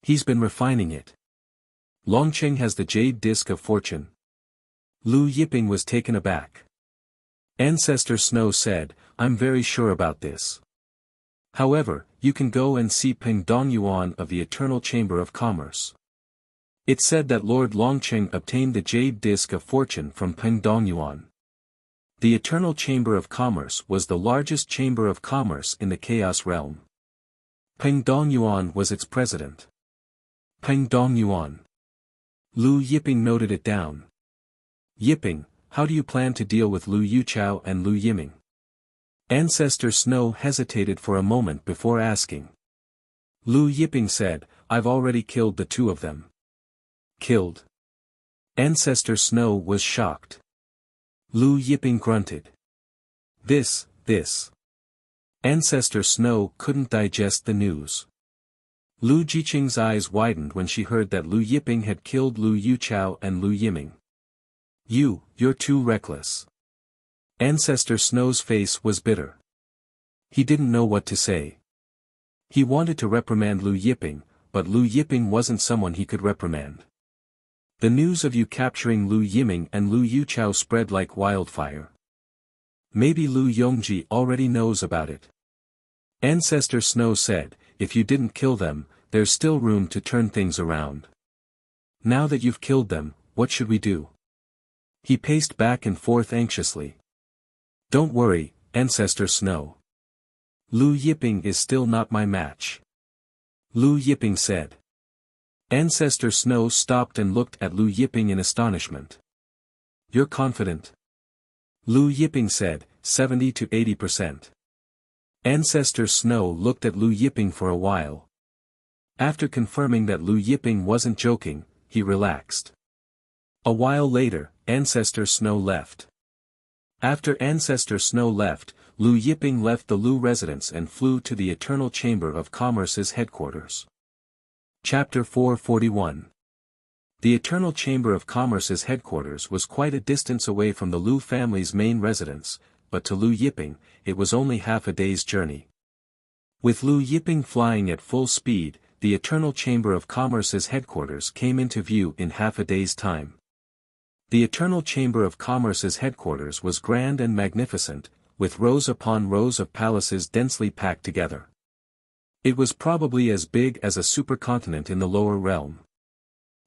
He's been refining it. Longcheng has the Jade Disc of Fortune. Lu Yiping was taken aback. Ancestor Snow said, I'm very sure about this. However, you can go and see Peng Dongyuan of the Eternal Chamber of Commerce. It said that Lord Longcheng obtained the Jade Disc of Fortune from Peng Dongyuan. The Eternal Chamber of Commerce was the largest chamber of commerce in the Chaos Realm. Peng Dongyuan was its president. Peng Dongyuan. Lu Yiping noted it down. Yiping, how do you plan to deal with Lu Yuchao and Lu Yiming? Ancestor Snow hesitated for a moment before asking. Lu Yiping said, I've already killed the two of them. Killed? Ancestor Snow was shocked. Lu Yiping grunted. This. Ancestor Snow couldn't digest the news. Lu Jiqing's eyes widened when she heard that Lu Yiping had killed Lu Yuchao and Lu Yiming. You're too reckless. Ancestor Snow's face was bitter. He didn't know what to say. He wanted to reprimand Lu Yiping, but Lu Yiping wasn't someone he could reprimand. The news of you capturing Lu Yiming and Lu Yuchao spread like wildfire. Maybe Lu Yongji already knows about it. Ancestor Snow said, if you didn't kill them, there's still room to turn things around. Now that you've killed them, what should we do? He paced back and forth anxiously. Don't worry, Ancestor Snow. Lu Yiping is still not my match. Lu Yiping said. Ancestor Snow stopped and looked at Lu Yiping in astonishment. You're confident? Lu Yiping said, 70 to 80%. Ancestor Snow looked at Lu Yiping for a while. After confirming that Lu Yiping wasn't joking, he relaxed. A while later, Ancestor Snow left. After Ancestor Snow left, Lu Yiping left the Lu residence and flew to the Eternal Chamber of Commerce's headquarters. Chapter 441. The Eternal Chamber of Commerce's headquarters was quite a distance away from the Lu family's main residence, but to Lu Yiping, it was only half a day's journey. With Lu Yiping flying at full speed, the Eternal Chamber of Commerce's headquarters came into view in half a day's time. The Eternal Chamber of Commerce's headquarters was grand and magnificent, with rows upon rows of palaces densely packed together. It was probably as big as a supercontinent in the lower realm.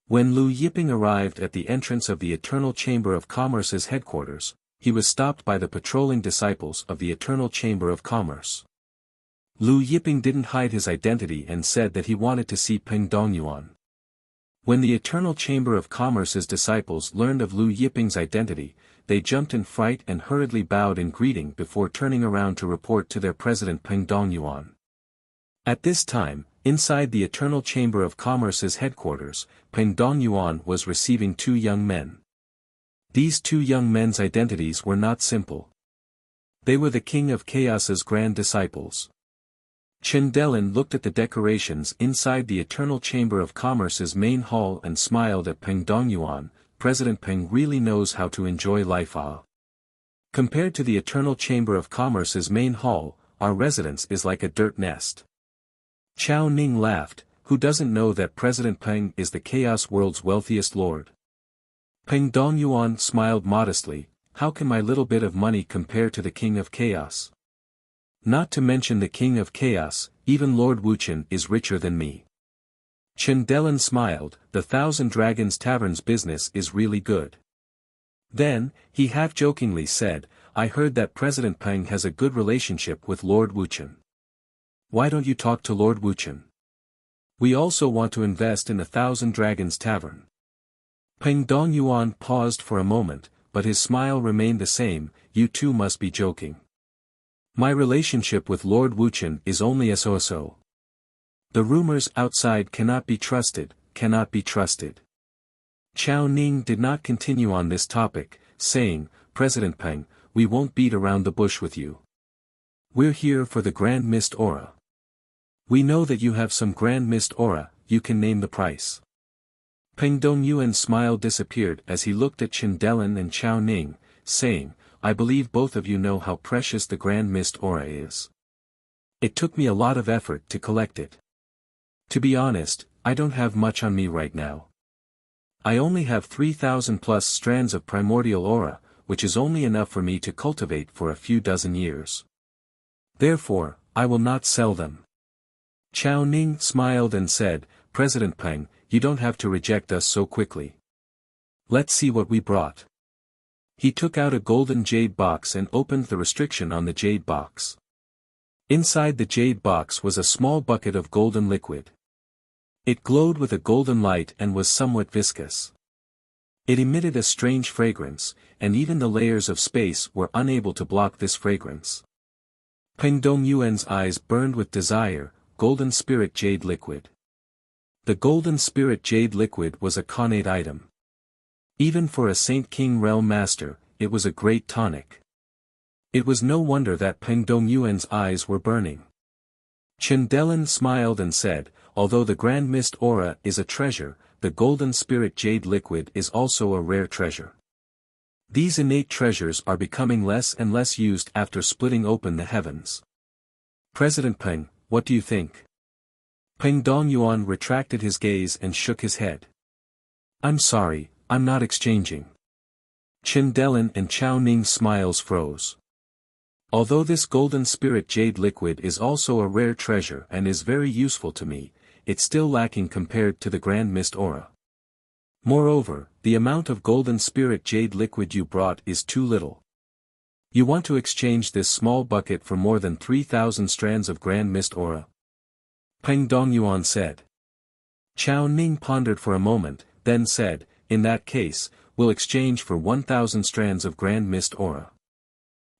When Lu Yiping arrived at the entrance of the Eternal Chamber of Commerce's headquarters, he was stopped by the patrolling disciples of the Eternal Chamber of Commerce. Lu Yiping didn't hide his identity and said that he wanted to see Peng Dongyuan. When the Eternal Chamber of Commerce's disciples learned of Lu Yiping's identity, they jumped in fright and hurriedly bowed in greeting before turning around to report to their president Peng Dongyuan. At this time, inside the Eternal Chamber of Commerce's headquarters, Peng Dongyuan was receiving two young men. These two young men's identities were not simple. They were the King of Chaos's grand disciples. Chen Delin looked at the decorations inside the Eternal Chamber of Commerce's main hall and smiled at Peng Dongyuan. President Peng really knows how to enjoy life. Compared to the Eternal Chamber of Commerce's main hall, our residence is like a dirt nest. Chao Ning laughed, who doesn't know that President Peng is the Chaos world's wealthiest lord. Peng Dongyuan smiled modestly, how can my little bit of money compare to the King of Chaos? Not to mention the King of Chaos, even Lord Wuxia is richer than me. Chen Delin smiled, the Thousand Dragons Tavern's business is really good. Then, he half-jokingly said, I heard that President Peng has a good relationship with Lord Wuxia. Why don't you talk to Lord Wuxia? We also want to invest in the Thousand Dragons Tavern. Peng Dongyuan paused for a moment, but his smile remained the same, you two must be joking. My relationship with Lord Wuxia is only so. The rumors outside cannot be trusted, cannot be trusted. Chao Ning did not continue on this topic, saying, President Peng, we won't beat around the bush with you. We're here for the Grand Mist Aura. We know that you have some Grand Mist Aura, you can name the price. Peng Dongyuan's smile disappeared as he looked at Chen Delin and Chao Ning, saying, I believe both of you know how precious the Grand Mist Aura is. It took me a lot of effort to collect it. To be honest, I don't have much on me right now. I only have 3,000 plus strands of primordial aura, which is only enough for me to cultivate for a few dozen years. Therefore, I will not sell them. Chao Ning smiled and said, President Peng, you don't have to reject us so quickly. Let's see what we brought. He took out a golden jade box and opened the restriction on the jade box. Inside the jade box was a small bucket of golden liquid. It glowed with a golden light and was somewhat viscous. It emitted a strange fragrance, and even the layers of space were unable to block this fragrance. Peng Dongyuan's eyes burned with desire, Golden Spirit Jade Liquid. The Golden Spirit Jade Liquid was a connate item. Even for a Saint King Realm Master, it was a great tonic. It was no wonder that Peng Dongyuan's eyes were burning. Chen Delin smiled and said, although the Grand Mist Aura is a treasure, the Golden Spirit Jade Liquid is also a rare treasure. These innate treasures are becoming less and less used after splitting open the heavens. President Peng, what do you think? Peng Dongyuan retracted his gaze and shook his head. I'm sorry, I'm not exchanging. Chen Delin and Chao Ning's smiles froze. Although this Golden Spirit Jade Liquid is also a rare treasure and is very useful to me, it's still lacking compared to the Grand Mist Aura. Moreover, the amount of Golden Spirit Jade Liquid you brought is too little. You want to exchange this small bucket for more than 3,000 strands of Grand Mist Aura? Peng Dongyuan said. Chao Ning pondered for a moment, then said, in that case, we'll exchange for 1,000 strands of Grand Mist Aura.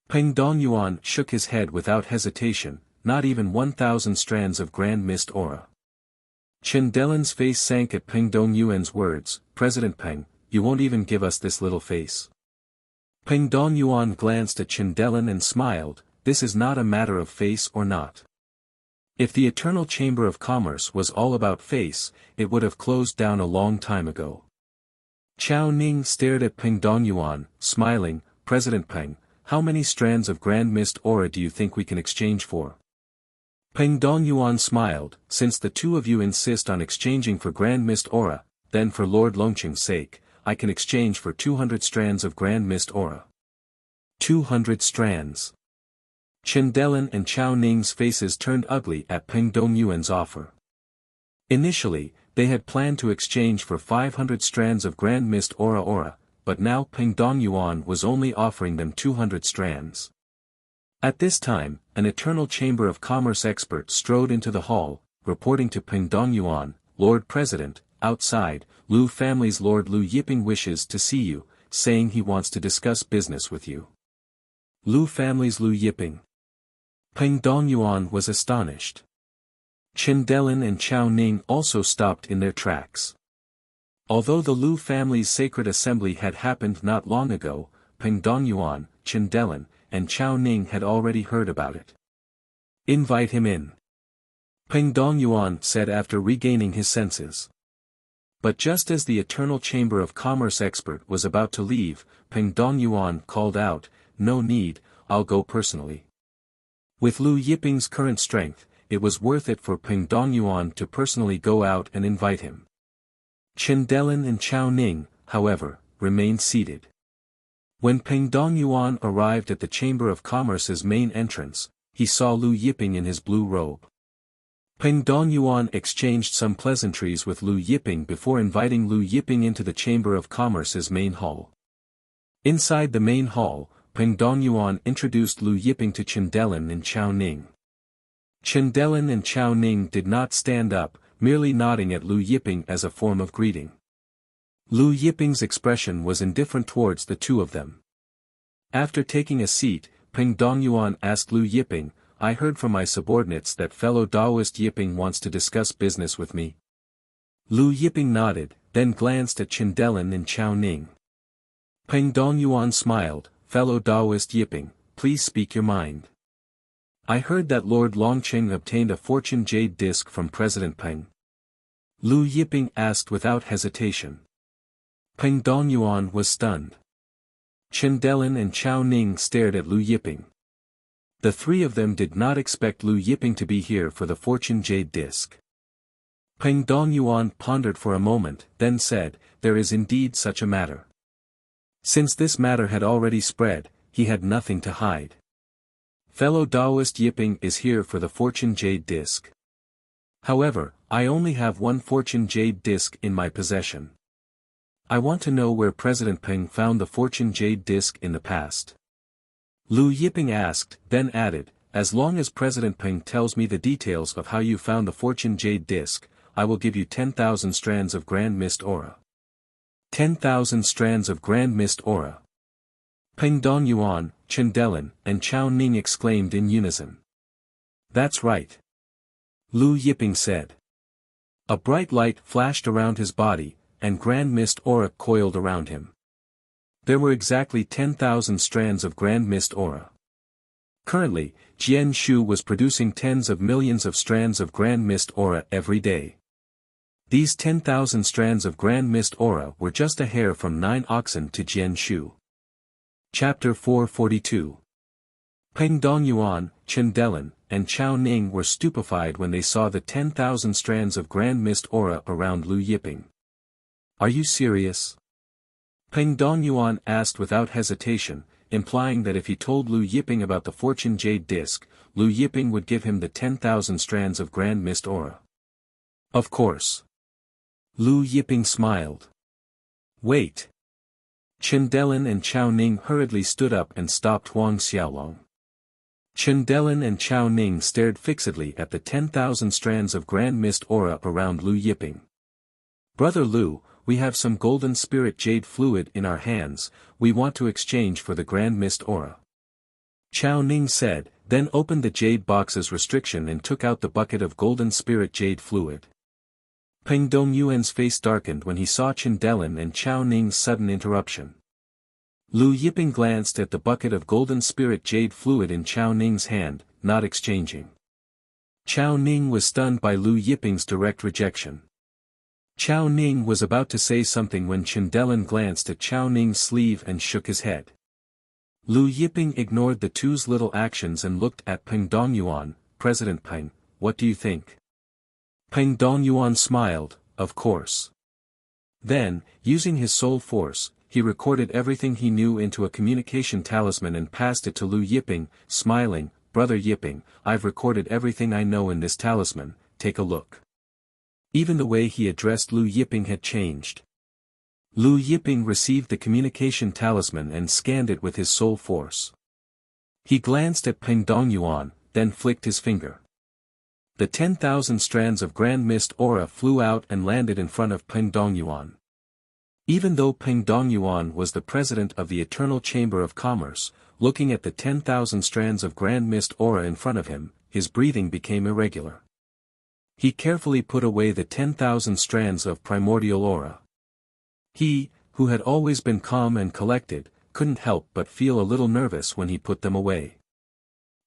Peng Dongyuan shook his head without hesitation, not even 1,000 strands of Grand Mist Aura. Chen Delin's face sank at Peng Dongyuan's words, President Peng, you won't even give us this little face. Peng Dongyuan glanced at Chen Delin and smiled, this is not a matter of face or not. If the Eternal Chamber of Commerce was all about face, it would have closed down a long time ago. Chao Ning stared at Peng Dongyuan, smiling. President Peng, how many strands of Grand Mist Aura do you think we can exchange for? Peng Dongyuan smiled. Since the two of you insist on exchanging for Grand Mist Aura, then for Lord Longqing's sake, I can exchange for 200 strands of Grand Mist Aura. 200 strands. Chen Delin and Chao Ning's faces turned ugly at Peng Dongyuan's offer. Initially, they had planned to exchange for 500 strands of Grand Mist Aura, but now Peng Dongyuan was only offering them 200 strands. At this time, an Eternal Chamber of Commerce expert strode into the hall, reporting to Peng Dongyuan, Lord President, outside, Lu family's Lord Lu Yiping wishes to see you, saying he wants to discuss business with you. Lu family's Lu Yiping. Peng Dongyuan was astonished. Chen Delin and Chao Ning also stopped in their tracks. Although the Lu family's sacred assembly had happened not long ago, Peng Dongyuan, Chen Delin, and Chao Ning had already heard about it. Invite him in. Peng Dongyuan said after regaining his senses. But just as the Eternal Chamber of Commerce expert was about to leave, Peng Dongyuan called out, "No need, I'll go personally." With Lu Yiping's current strength, it was worth it for Peng Dongyuan to personally go out and invite him. Chen Delin and Chao Ning, however, remained seated. When Peng Dongyuan arrived at the Chamber of Commerce's main entrance, he saw Lu Yiping in his blue robe. Peng Dongyuan exchanged some pleasantries with Lu Yiping before inviting Lu Yiping into the Chamber of Commerce's main hall. Inside the main hall, Peng Dongyuan introduced Lu Yiping to Chen Delin and Chao Ning. Chen Delin and Chao Ning did not stand up, merely nodding at Lu Yiping as a form of greeting. Lu Yiping's expression was indifferent towards the two of them. After taking a seat, Peng Dongyuan asked Lu Yiping, "I heard from my subordinates that fellow Taoist Yiping wants to discuss business with me." Lu Yiping nodded, then glanced at Chen Delin and Chao Ning. Peng Dongyuan smiled, "Fellow Taoist Yiping, please speak your mind." "I heard that Lord Longqing obtained a fortune jade disc from President Peng." Lu Yiping asked without hesitation. Peng Dongyuan was stunned. Chen Delin and Chao Ning stared at Lu Yiping. The three of them did not expect Lu Yiping to be here for the fortune jade disc. Peng Dongyuan pondered for a moment, then said, "There is indeed such a matter." Since this matter had already spread, he had nothing to hide. "Fellow Taoist Yiping is here for the fortune jade disc. However, I only have one fortune jade disc in my possession. I want to know where President Peng found the fortune jade disc in the past." Lu Yiping asked, then added, "As long as President Peng tells me the details of how you found the fortune jade disc, I will give you 10,000 strands of Grand Mist Aura." 10,000 strands of Grand Mist Aura. Peng Dongyuan, Chen Delin, and Chao Ning exclaimed in unison. "That's right," Lu Yiping said. A bright light flashed around his body, and Grand Mist Aura coiled around him. There were exactly 10,000 strands of Grand Mist Aura. Currently, Jian Shu was producing tens of millions of strands of Grand Mist Aura every day. These 10,000 strands of Grand Mist Aura were just a hair from 9 oxen to Jian Shu. Chapter 442. Peng Dongyuan, Chen Delin, and Chao Ning were stupefied when they saw the 10,000 strands of Grand Mist Aura around Lu Yiping. "Are you serious?" Peng Dongyuan asked without hesitation, implying that if he told Lu Yiping about the fortune jade disc, Lu Yiping would give him the 10,000 strands of Grand Mist Aura. "Of course." Lu Yiping smiled. "Wait." Chen Delin and Chao Ning hurriedly stood up and stopped Huang Xiaolong. Chen Delin and Chao Ning stared fixedly at the 10,000 strands of Grand Mist Aura around Lu Yiping. "Brother Lu, we have some golden spirit jade fluid in our hands, we want to exchange for the Grand Mist Aura." Chao Ning said, then opened the jade box's restriction and took out the bucket of golden spirit jade fluid. Peng Dongyuan's face darkened when he saw Chen Delin and Chao Ning's sudden interruption. Lu Yiping glanced at the bucket of golden spirit jade fluid in Chao Ning's hand, not exchanging. Chao Ning was stunned by Lu Yiping's direct rejection. Chao Ning was about to say something when Chen Delin glanced at Chao Ning's sleeve and shook his head. Lu Yiping ignored the two's little actions and looked at Peng Dongyuan. President Peng, what do you think? Peng Dongyuan smiled, of course. Then, using his soul force, he recorded everything he knew into a communication talisman and passed it to Lu Yiping, smiling, Brother Yiping, I've recorded everything I know in this talisman, take a look. Even the way he addressed Lu Yiping had changed. Lu Yiping received the communication talisman and scanned it with his soul force. He glanced at Peng Dongyuan, then flicked his finger. The 10,000 strands of Grand Mist aura flew out and landed in front of Peng Dongyuan. Even though Peng Dongyuan was the president of the Eternal Chamber of Commerce, looking at the 10,000 strands of Grand Mist aura in front of him, his breathing became irregular. He carefully put away the 10,000 strands of primordial aura. He, who had always been calm and collected, couldn't help but feel a little nervous when he put them away.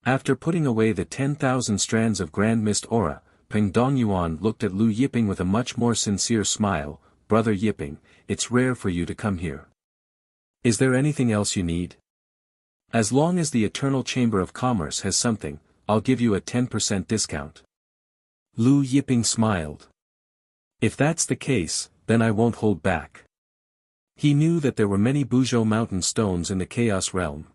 After putting away the 10,000 strands of Grand Mist aura, Peng Dongyuan looked at Lu Yiping with a much more sincere smile, Brother Yiping, it's rare for you to come here. Is there anything else you need? As long as the Eternal Chamber of Commerce has something, I'll give you a 10% discount. Lu Yiping smiled. If that's the case, then I won't hold back. He knew that there were many Buzhou Mountain stones in the Chaos Realm.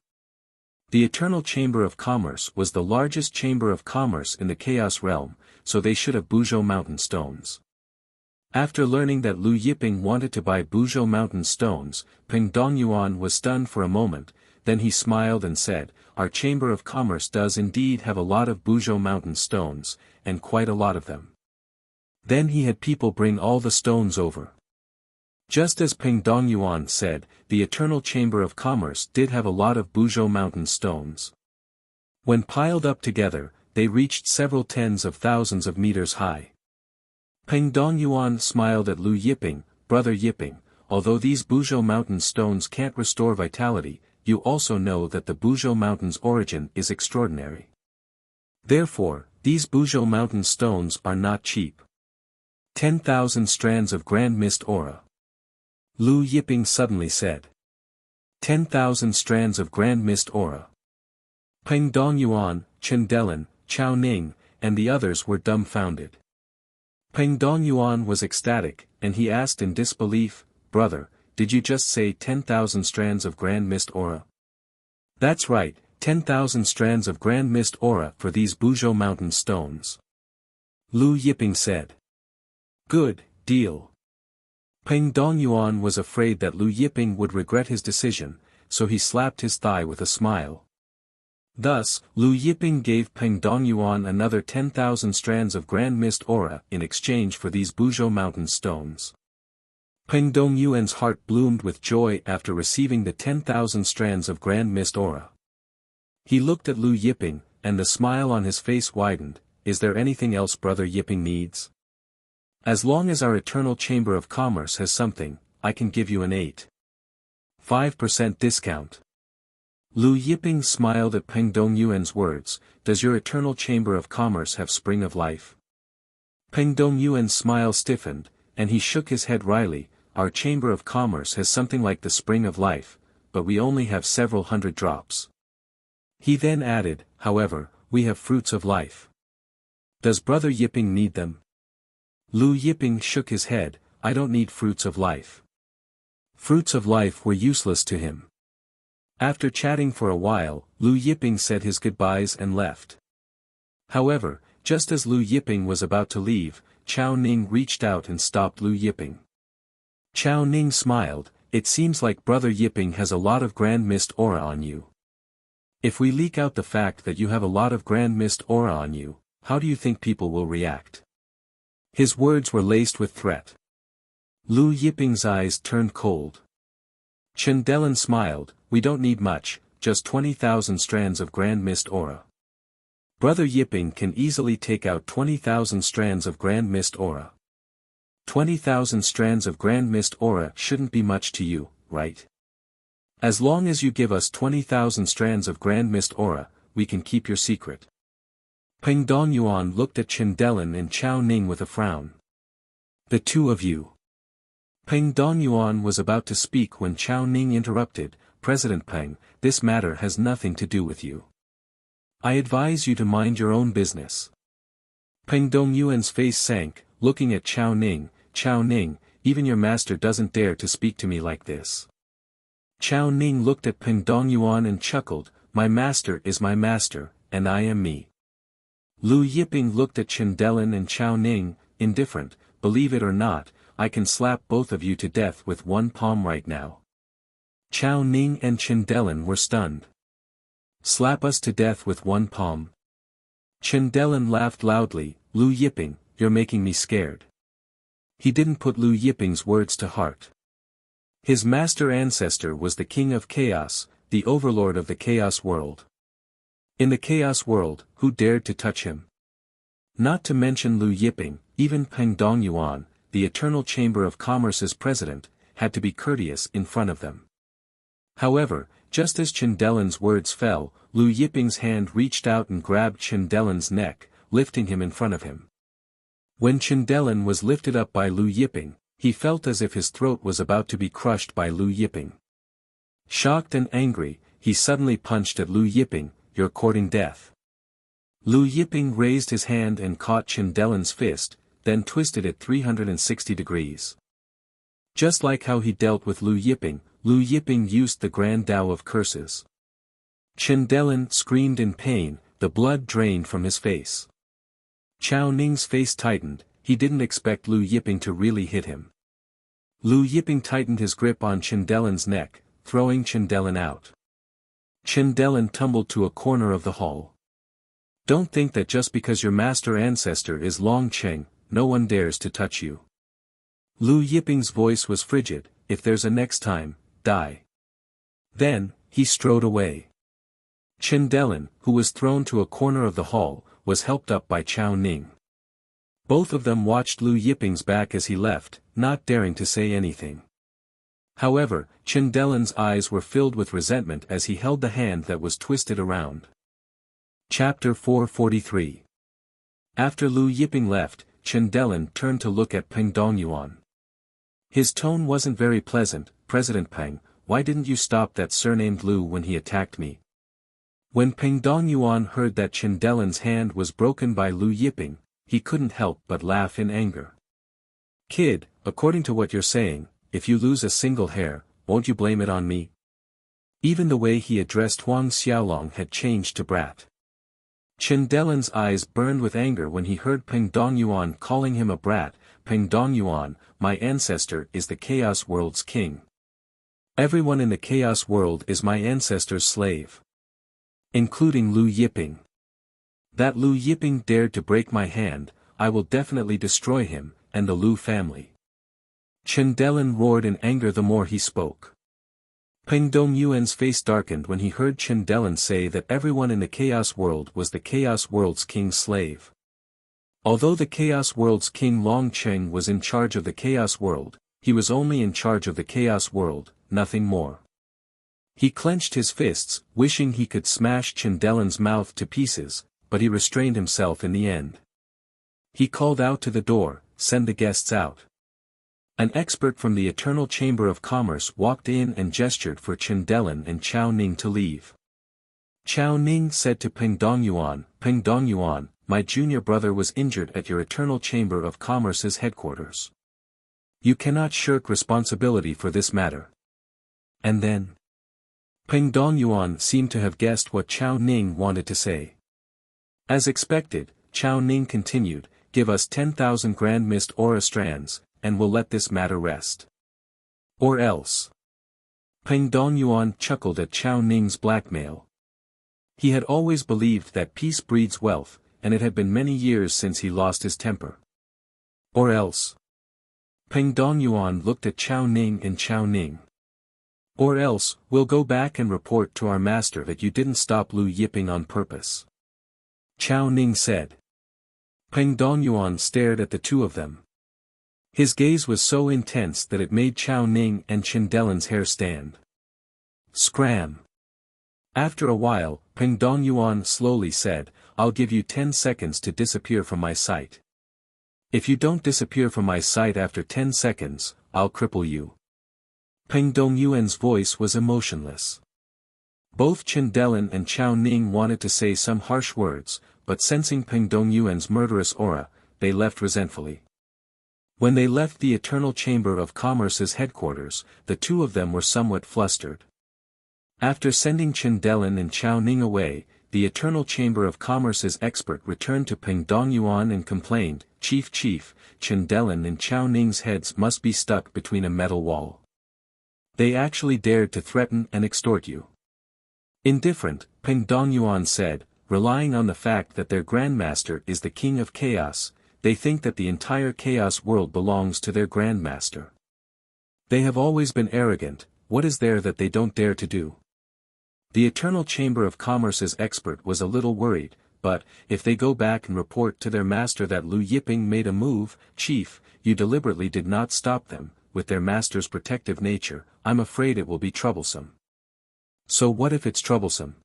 The Eternal Chamber of Commerce was the largest chamber of commerce in the Chaos Realm, so they should have Buzhou Mountain stones. After learning that Lu Yiping wanted to buy Buzhou Mountain stones, Peng Dongyuan was stunned for a moment, then he smiled and said, Our Chamber of Commerce does indeed have a lot of Buzhou Mountain stones, and quite a lot of them. Then he had people bring all the stones over. Just as Peng Dongyuan said, the Eternal Chamber of Commerce did have a lot of Buzhou Mountain stones. When piled up together, they reached several tens of thousands of meters high. Peng Dongyuan smiled at Lu Yiping, Brother Yiping, although these Buzhou Mountain stones can't restore vitality, you also know that the Buzhou Mountain's origin is extraordinary. Therefore, these Buzhou Mountain stones are not cheap. 10,000 strands of Grand Mist aura. Lu Yiping suddenly said. 10,000 strands of Grand Mist aura. Peng Dongyuan, Chen Delin, Chao Ning, and the others were dumbfounded. Peng Dongyuan was ecstatic, and he asked in disbelief, Brother, did you just say 10,000 strands of Grand Mist aura? That's right, 10,000 strands of Grand Mist aura for these Buzhou Mountain stones. Lu Yiping said. Good deal. Peng Dongyuan was afraid that Lu Yiping would regret his decision, so he slapped his thigh with a smile. Thus, Lu Yiping gave Peng Dongyuan another 10,000 strands of Grand Mist aura in exchange for these Buzhou Mountain stones. Peng Dongyuan's heart bloomed with joy after receiving the 10,000 strands of Grand Mist aura. He looked at Lu Yiping, and the smile on his face widened. Is there anything else Brother Yiping needs? As long as our Eternal Chamber of Commerce has something, I can give you an 8.5% discount. Lu Yiping smiled at Peng Dongyuan's words, Does your Eternal Chamber of Commerce have Spring of Life? Peng Dongyuan's smile stiffened, and he shook his head wryly, Our Chamber of Commerce has something like the Spring of Life, but we only have several hundred drops. He then added, However, we have Fruits of Life. Does Brother Yiping need them? Lu Yiping shook his head, I don't need Fruits of Life. Fruits of Life were useless to him. After chatting for a while, Lu Yiping said his goodbyes and left. However, just as Lu Yiping was about to leave, Chao Ning reached out and stopped Lu Yiping. Chao Ning smiled, It seems like Brother Yiping has a lot of Grand Mist aura on you. If we leak out the fact that you have a lot of Grand Mist aura on you, how do you think people will react? His words were laced with threat. Lu Yiping's eyes turned cold. Chen Delin smiled, We don't need much, just 20,000 strands of Grand Mist aura. Brother Yiping can easily take out 20,000 strands of Grand Mist aura. 20,000 strands of Grand Mist aura shouldn't be much to you, right? As long as you give us 20,000 strands of Grand Mist aura, we can keep your secret. Peng Dongyuan looked at Chen Delin and Chao Ning with a frown. The two of you. Peng Dongyuan was about to speak when Chao Ning interrupted, President Peng, this matter has nothing to do with you. I advise you to mind your own business. Peng Dongyuan's face sank, looking at Chao Ning, even your master doesn't dare to speak to me like this. Chao Ning looked at Peng Dongyuan and chuckled, my master is my master, and I am me. Lu Yiping looked at Chen Delin and Chao Ning, indifferent, believe it or not, I can slap both of you to death with one palm right now. Chao Ning and Chen Delin were stunned. Slap us to death with one palm? Chen Delin laughed loudly, Lu Yiping, you're making me scared. He didn't put Lu Yiping's words to heart. His master ancestor was the king of chaos, the overlord of the chaos world. In the chaos world, who dared to touch him? Not to mention Lu Yiping, even Peng Dongyuan, the Eternal Chamber of Commerce's president, had to be courteous in front of them. However, just as Chen Delin's words fell, Lu Yiping's hand reached out and grabbed Chen Delin's neck, lifting him in front of him. When Chen Delin was lifted up by Lu Yiping, he felt as if his throat was about to be crushed by Lu Yiping. Shocked and angry, he suddenly punched at Lu Yiping, you're courting death. Lu Yiping raised his hand and caught Chen Delin's fist, then twisted it 360 degrees. Just like how he dealt with Lu Yiping used the Grand Tao of Curses. Chen Delin screamed in pain, the blood drained from his face. Chao Ning's face tightened, he didn't expect Lu Yiping to really hit him. Lu Yiping tightened his grip on Chen Delin's neck, throwing Chen Delin out. Chen Delin tumbled to a corner of the hall. Don't think that just because your master ancestor is Long Cheng, no one dares to touch you. Lu Yiping's voice was frigid, if there's a next time, die. Then, he strode away. Chen Delin, who was thrown to a corner of the hall, was helped up by Chao Ning. Both of them watched Lu Yiping's back as he left, not daring to say anything. However, Chen Delin's eyes were filled with resentment as he held the hand that was twisted around. Chapter 443. After Lu Yiping left, Chen Delin turned to look at Peng Dongyuan. His tone wasn't very pleasant, President Peng, why didn't you stop that surnamed Lu when he attacked me? When Peng Dongyuan heard that Chen Delin's hand was broken by Lu Yiping, he couldn't help but laugh in anger. Kid, according to what you're saying, if you lose a single hair, won't you blame it on me? Even the way he addressed Huang Xiaolong had changed to brat. Chen Delin's eyes burned with anger when he heard Peng Dongyuan calling him a brat. Peng Dongyuan, my ancestor is the Chaos World's king. Everyone in the Chaos World is my ancestor's slave. Including Lu Yiping. That Lu Yiping dared to break my hand, I will definitely destroy him, and the Lu family. Chen Delin roared in anger the more he spoke. Peng Dongyuan's face darkened when he heard Chen Delin say that everyone in the Chaos World was the Chaos World's king's slave. Although the Chaos World's king Long Cheng was in charge of the Chaos World, he was only in charge of the Chaos World, nothing more. He clenched his fists, wishing he could smash Chen Delin's mouth to pieces, but he restrained himself in the end. He called out to the door, send the guests out. An expert from the Eternal Chamber of Commerce walked in and gestured for Chen Delin and Chao Ning to leave. Chao Ning said to Peng Dongyuan, my junior brother was injured at your Eternal Chamber of Commerce's headquarters. You cannot shirk responsibility for this matter. And then? Peng Dongyuan seemed to have guessed what Chao Ning wanted to say. As expected, Chao Ning continued, give us 10,000 Grand Mist Aura strands, and we'll let this matter rest. Or else. Peng Dongyuan chuckled at Chao Ning's blackmail. He had always believed that peace breeds wealth, and it had been many years since he lost his temper. Or else. Peng Dongyuan looked at Chao Ning and Chao Ning. Or else, we'll go back and report to our master that you didn't stop Lu Yiping on purpose. Chao Ning said. Peng Dongyuan stared at the two of them. His gaze was so intense that it made Chao Ning and Chen Delin's hair stand. Scram. After a while, Peng Dongyuan slowly said, I'll give you 10 seconds to disappear from my sight. If you don't disappear from my sight after 10 seconds, I'll cripple you. Peng Dongyuan's voice was emotionless. Both Chen Delin and Chao Ning wanted to say some harsh words, but sensing Peng Dongyuan's murderous aura, they left resentfully. When they left the Eternal Chamber of Commerce's headquarters, the two of them were somewhat flustered. After sending Chen Delin and Chao Ning away, the Eternal Chamber of Commerce's expert returned to Peng Dongyuan and complained, Chief, Chen Delin and Chao Ning's heads must be stuck between a metal wall. They actually dared to threaten and extort you. Indifferent, Peng Dongyuan said, relying on the fact that their Grandmaster is the King of Chaos, they think that the entire Chaos world belongs to their Grandmaster. They have always been arrogant, what is there that they don't dare to do? The Eternal Chamber of Commerce's expert was a little worried, but, if they go back and report to their master that Lu Yiping made a move, Chief, you deliberately did not stop them, with their master's protective nature, I'm afraid it will be troublesome. So what if it's troublesome?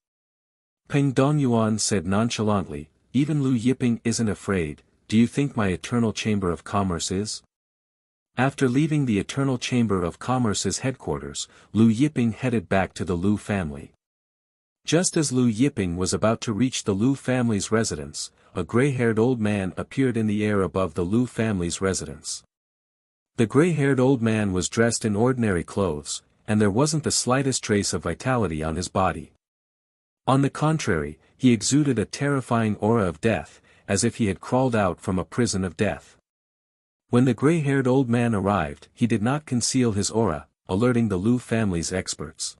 Peng Dongyuan said nonchalantly, even Lu Yiping isn't afraid, do you think my Eternal Chamber of Commerce is? After leaving the Eternal Chamber of Commerce's headquarters, Lu Yiping headed back to the Lu family. Just as Lu Yiping was about to reach the Lu family's residence, a gray-haired old man appeared in the air above the Lu family's residence. The gray-haired old man was dressed in ordinary clothes, and there wasn't the slightest trace of vitality on his body. On the contrary, he exuded a terrifying aura of death, as if he had crawled out from a prison of death. When the gray-haired old man arrived, he did not conceal his aura, alerting the Lu family's experts.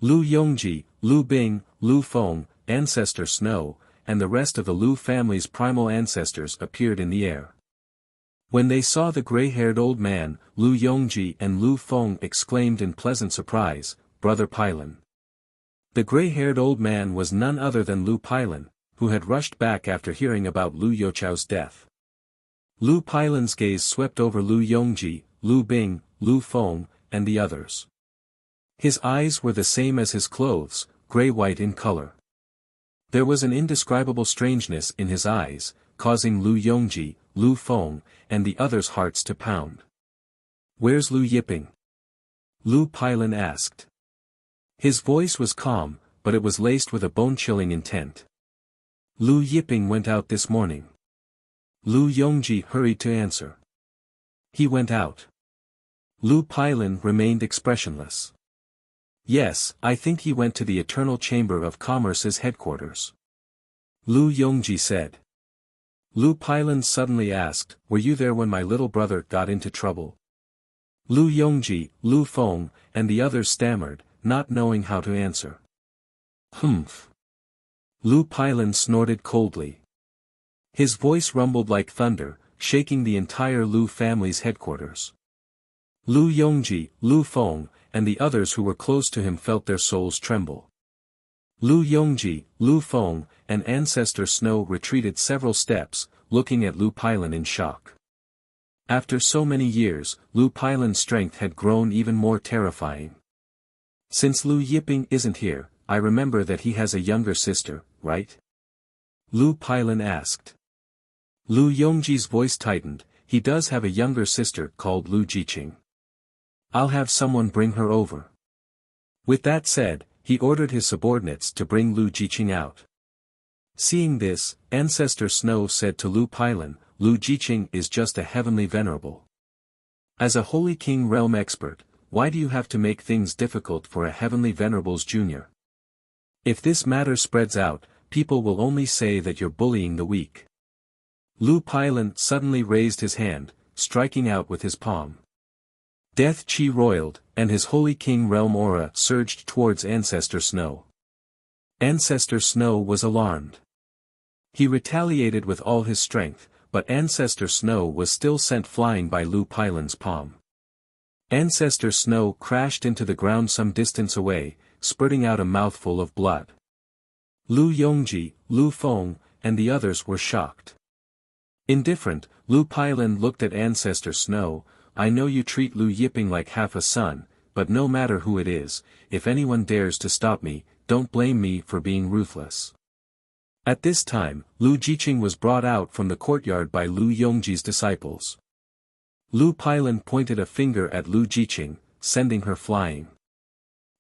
Lu Yongji, Lu Bing, Lu Feng, Ancestor Snow, and the rest of the Lu family's primal ancestors appeared in the air. When they saw the gray-haired old man, Lu Yongji and Lu Feng exclaimed in pleasant surprise, Brother Pailan. The gray-haired old man was none other than Lu Pailan, who had rushed back after hearing about Lu Youchao's death. Lu Pailan's gaze swept over Lu Yongji, Lu Bing, Lu Feng, and the others. His eyes were the same as his clothes, gray-white in color. There was an indescribable strangeness in his eyes, causing Lu Yongji, Lu Feng, and the others' hearts to pound. Where's Lu Yiping? Lu Pailan asked. His voice was calm, but it was laced with a bone-chilling intent. Lu Yiping went out this morning. Lu Yongji hurried to answer. He went out. Lu Pailan remained expressionless. Yes, I think he went to the Eternal Chamber of Commerce's headquarters. Lu Yongji said. Lu Pailan suddenly asked, were you there when my little brother got into trouble? Lu Yongji, Lu Feng, and the others stammered, not knowing how to answer. Humph. Lu Pailan snorted coldly. His voice rumbled like thunder, shaking the entire Lu family's headquarters. Lu Yongji, Lu Feng, and the others who were close to him felt their souls tremble. Lu Yongji, Lu Feng, and Ancestor Snow retreated several steps, looking at Lu Pailan in shock. After so many years, Lu Pailan's strength had grown even more terrifying. Since Lu Yiping isn't here, I remember that he has a younger sister, right? Lu Pailan asked. Lu Yongji's voice tightened, he does have a younger sister called Lu Jiqing. I'll have someone bring her over. With that said, he ordered his subordinates to bring Lu Jiqing out. Seeing this, Ancestor Snow said to Lu Pailan, Lu Jiqing is just a heavenly venerable. As a Holy King realm expert, why do you have to make things difficult for a heavenly venerable's junior? If this matter spreads out, people will only say that you're bullying the weak. Lu Pailan suddenly raised his hand, striking out with his palm. Death Chi roiled, and his Holy King realm aura surged towards Ancestor Snow. Ancestor Snow was alarmed. He retaliated with all his strength, but Ancestor Snow was still sent flying by Lu Pailan's palm. Ancestor Snow crashed into the ground some distance away, spurting out a mouthful of blood. Lu Yongji, Lu Feng, and the others were shocked. Indifferent, Lu Pailan looked at Ancestor Snow. I know you treat Lu Yiping like half a son, but no matter who it is, if anyone dares to stop me, don't blame me for being ruthless. At this time, Lu Jiqing was brought out from the courtyard by Lu Yongji's disciples. Lu Pailan pointed a finger at Lu Jiqing, sending her flying.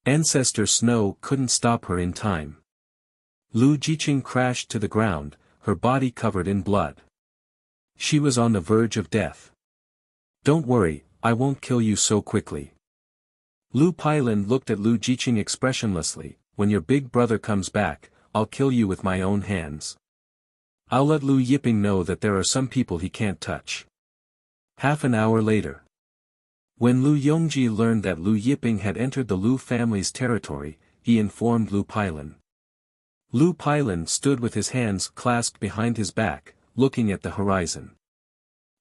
Ancestor Snow couldn't stop her in time. Lu Jiqing crashed to the ground, her body covered in blood. She was on the verge of death. "Don't worry, I won't kill you so quickly." Lu Pailan looked at Lu Jiqing expressionlessly. "When your big brother comes back, I'll kill you with my own hands. I'll let Lu Yiping know that there are some people he can't touch." Half an hour later. When Lu Yongji learned that Lu Yiping had entered the Lu family's territory, he informed Lu Pailan. Lu Pailan stood with his hands clasped behind his back, looking at the horizon.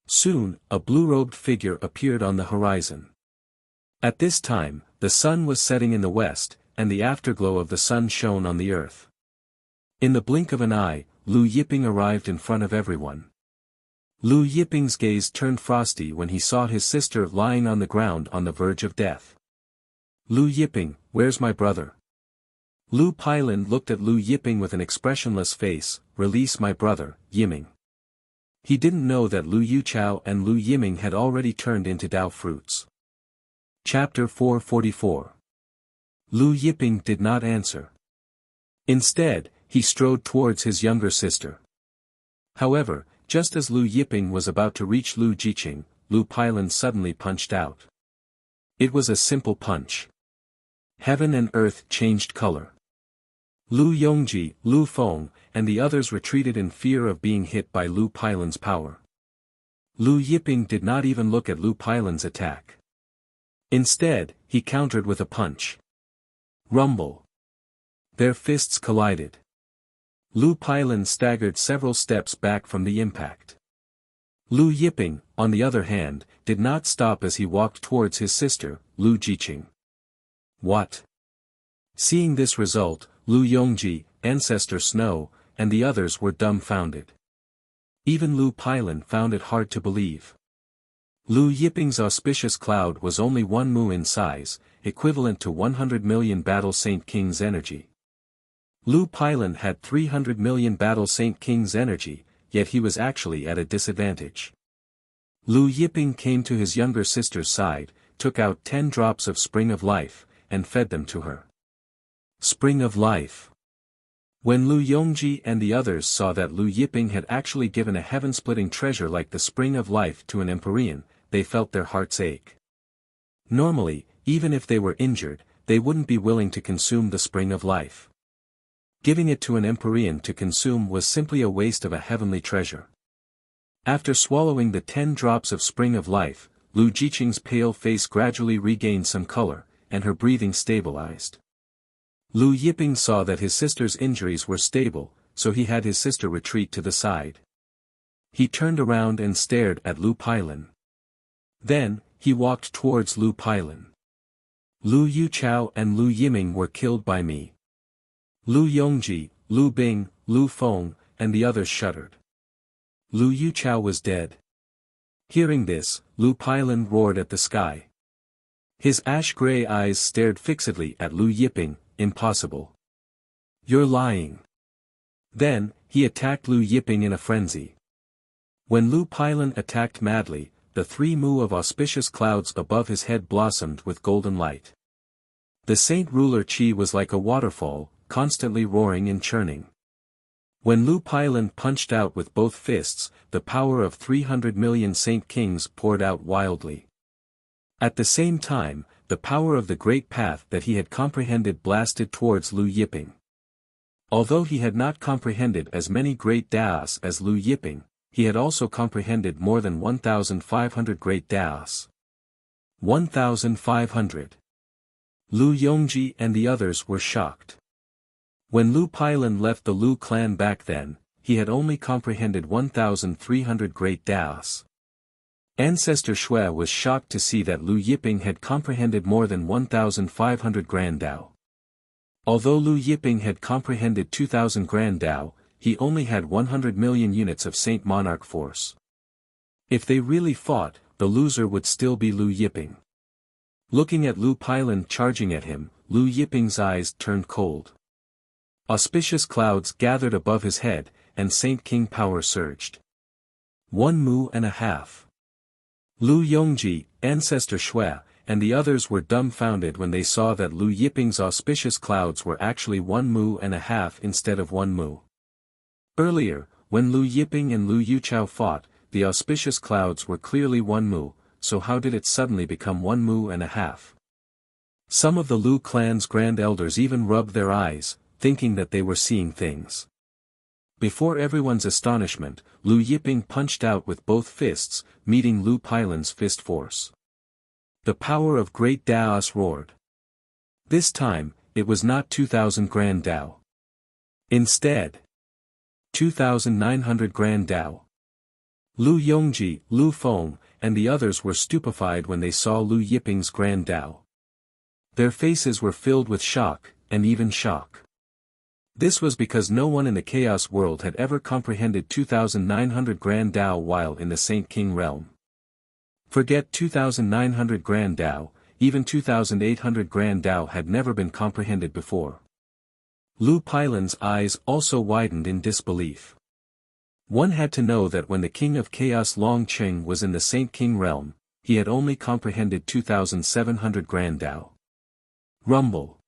Soon, a blue-robed figure appeared on the horizon. At this time, the sun was setting in the west, and the afterglow of the sun shone on the earth. In the blink of an eye, Lu Yiping arrived in front of everyone. Lu Yiping's gaze turned frosty when he saw his sister lying on the ground on the verge of death. "Lu Yiping, where's my brother?" Lu Pailan looked at Lu Yiping with an expressionless face. "Release my brother, Yiming." He didn't know that Lu Yuchao and Lu Yiming had already turned into Dao fruits. Chapter 444. Lu Yiping did not answer. Instead, he strode towards his younger sister. However, just as Lu Yiping was about to reach Lu Jiqing, Lu Pailan suddenly punched out. It was a simple punch. Heaven and earth changed color. Lu Yongji, Lu Feng, and the others retreated in fear of being hit by Lu Pailan's power. Lu Yiping did not even look at Lu Pailan's attack. Instead, he countered with a punch. Rumble. Their fists collided. Lu Pailan staggered several steps back from the impact. Lu Yiping, on the other hand, did not stop as he walked towards his sister, Lu Jiqing. What? Seeing this result, Lu Yongji, Ancestor Snow, and the others were dumbfounded. Even Lu Pailan found it hard to believe. Lu Yiping's auspicious cloud was only 1 mu in size, equivalent to 100 million Battle Saint King's energy. Lu Pailan had 300 million Battle Saint King's energy, yet he was actually at a disadvantage. Lu Yiping came to his younger sister's side, took out 10 drops of Spring of Life, and fed them to her. Spring of Life. When Lu Yongji and the others saw that Lu Yiping had actually given a heaven-splitting treasure like the Spring of Life to an Empyrean, they felt their hearts ache. Normally, even if they were injured, they wouldn't be willing to consume the Spring of Life. Giving it to an Empyrean to consume was simply a waste of a heavenly treasure. After swallowing the 10 drops of Spring of Life, Lu Jiqing's pale face gradually regained some color, and her breathing stabilized. Lu Yiping saw that his sister's injuries were stable, so he had his sister retreat to the side. He turned around and stared at Lu Pailan. Then, he walked towards Lu Pailan. "Lu Yuchao and Lu Yiming were killed by me." Lu Yongji, Lu Bing, Lu Feng, and the others shuddered. Lu Yuchao was dead. Hearing this, Lu Pailan roared at the sky. His ash-gray eyes stared fixedly at Lu Yiping. "Impossible. You're lying." Then, he attacked Lu Yiping in a frenzy. When Lu Pailan attacked madly, the 3 mu of auspicious clouds above his head blossomed with golden light. The Saint Ruler Qi was like a waterfall, constantly roaring and churning. When Lu Pailan punched out with both fists, the power of 300 million Saint Kings poured out wildly. At the same time, the power of the great path that he had comprehended blasted towards Lu Yiping. Although he had not comprehended as many great Daos as Lu Yiping, he had also comprehended more than 1,500 great Daos. 1,500. Lu Yongji and the others were shocked. When Lu Pailan left the Lu clan back then, he had only comprehended 1,300 great Daos. Ancestor Shui was shocked to see that Lu Yiping had comprehended more than 1,500 Grand Dao. Although Lu Yiping had comprehended 2,000 Grand Dao, he only had 100 million units of Saint Monarch force. If they really fought, the loser would still be Lu Yiping. Looking at Lu Pailan charging at him, Lu Yiping's eyes turned cold. Auspicious clouds gathered above his head, and Saint King power surged. 1 mu and a half. Lu Yongji, Ancestor Shui, and the others were dumbfounded when they saw that Lu Yiping's auspicious clouds were actually 1 mu and a half instead of 1 mu. Earlier, when Lu Yiping and Lu Yuchao fought, the auspicious clouds were clearly 1 mu, so how did it suddenly become 1 mu and a half? Some of the Lu clan's grand elders even rubbed their eyes, thinking that they were seeing things. Before everyone's astonishment, Lu Yiping punched out with both fists, meeting Lu Pailan's fist force. The power of Great Daos roared. This time, it was not 2,000 Grand Dao. Instead, 2,900 Grand Dao. Lu Yongji, Lu Feng, and the others were stupefied when they saw Lu Yiping's Grand Dao. Their faces were filled with shock, and even shock. This was because no one in the Chaos world had ever comprehended 2,900 Grand Dao while in the Saint King realm. Forget 2,900 Grand Dao, even 2,800 Grand Dao had never been comprehended before. Lu Pailan's eyes also widened in disbelief. One had to know that when the King of Chaos Long Cheng was in the Saint King realm, he had only comprehended 2,700 Grand Dao. Rumble.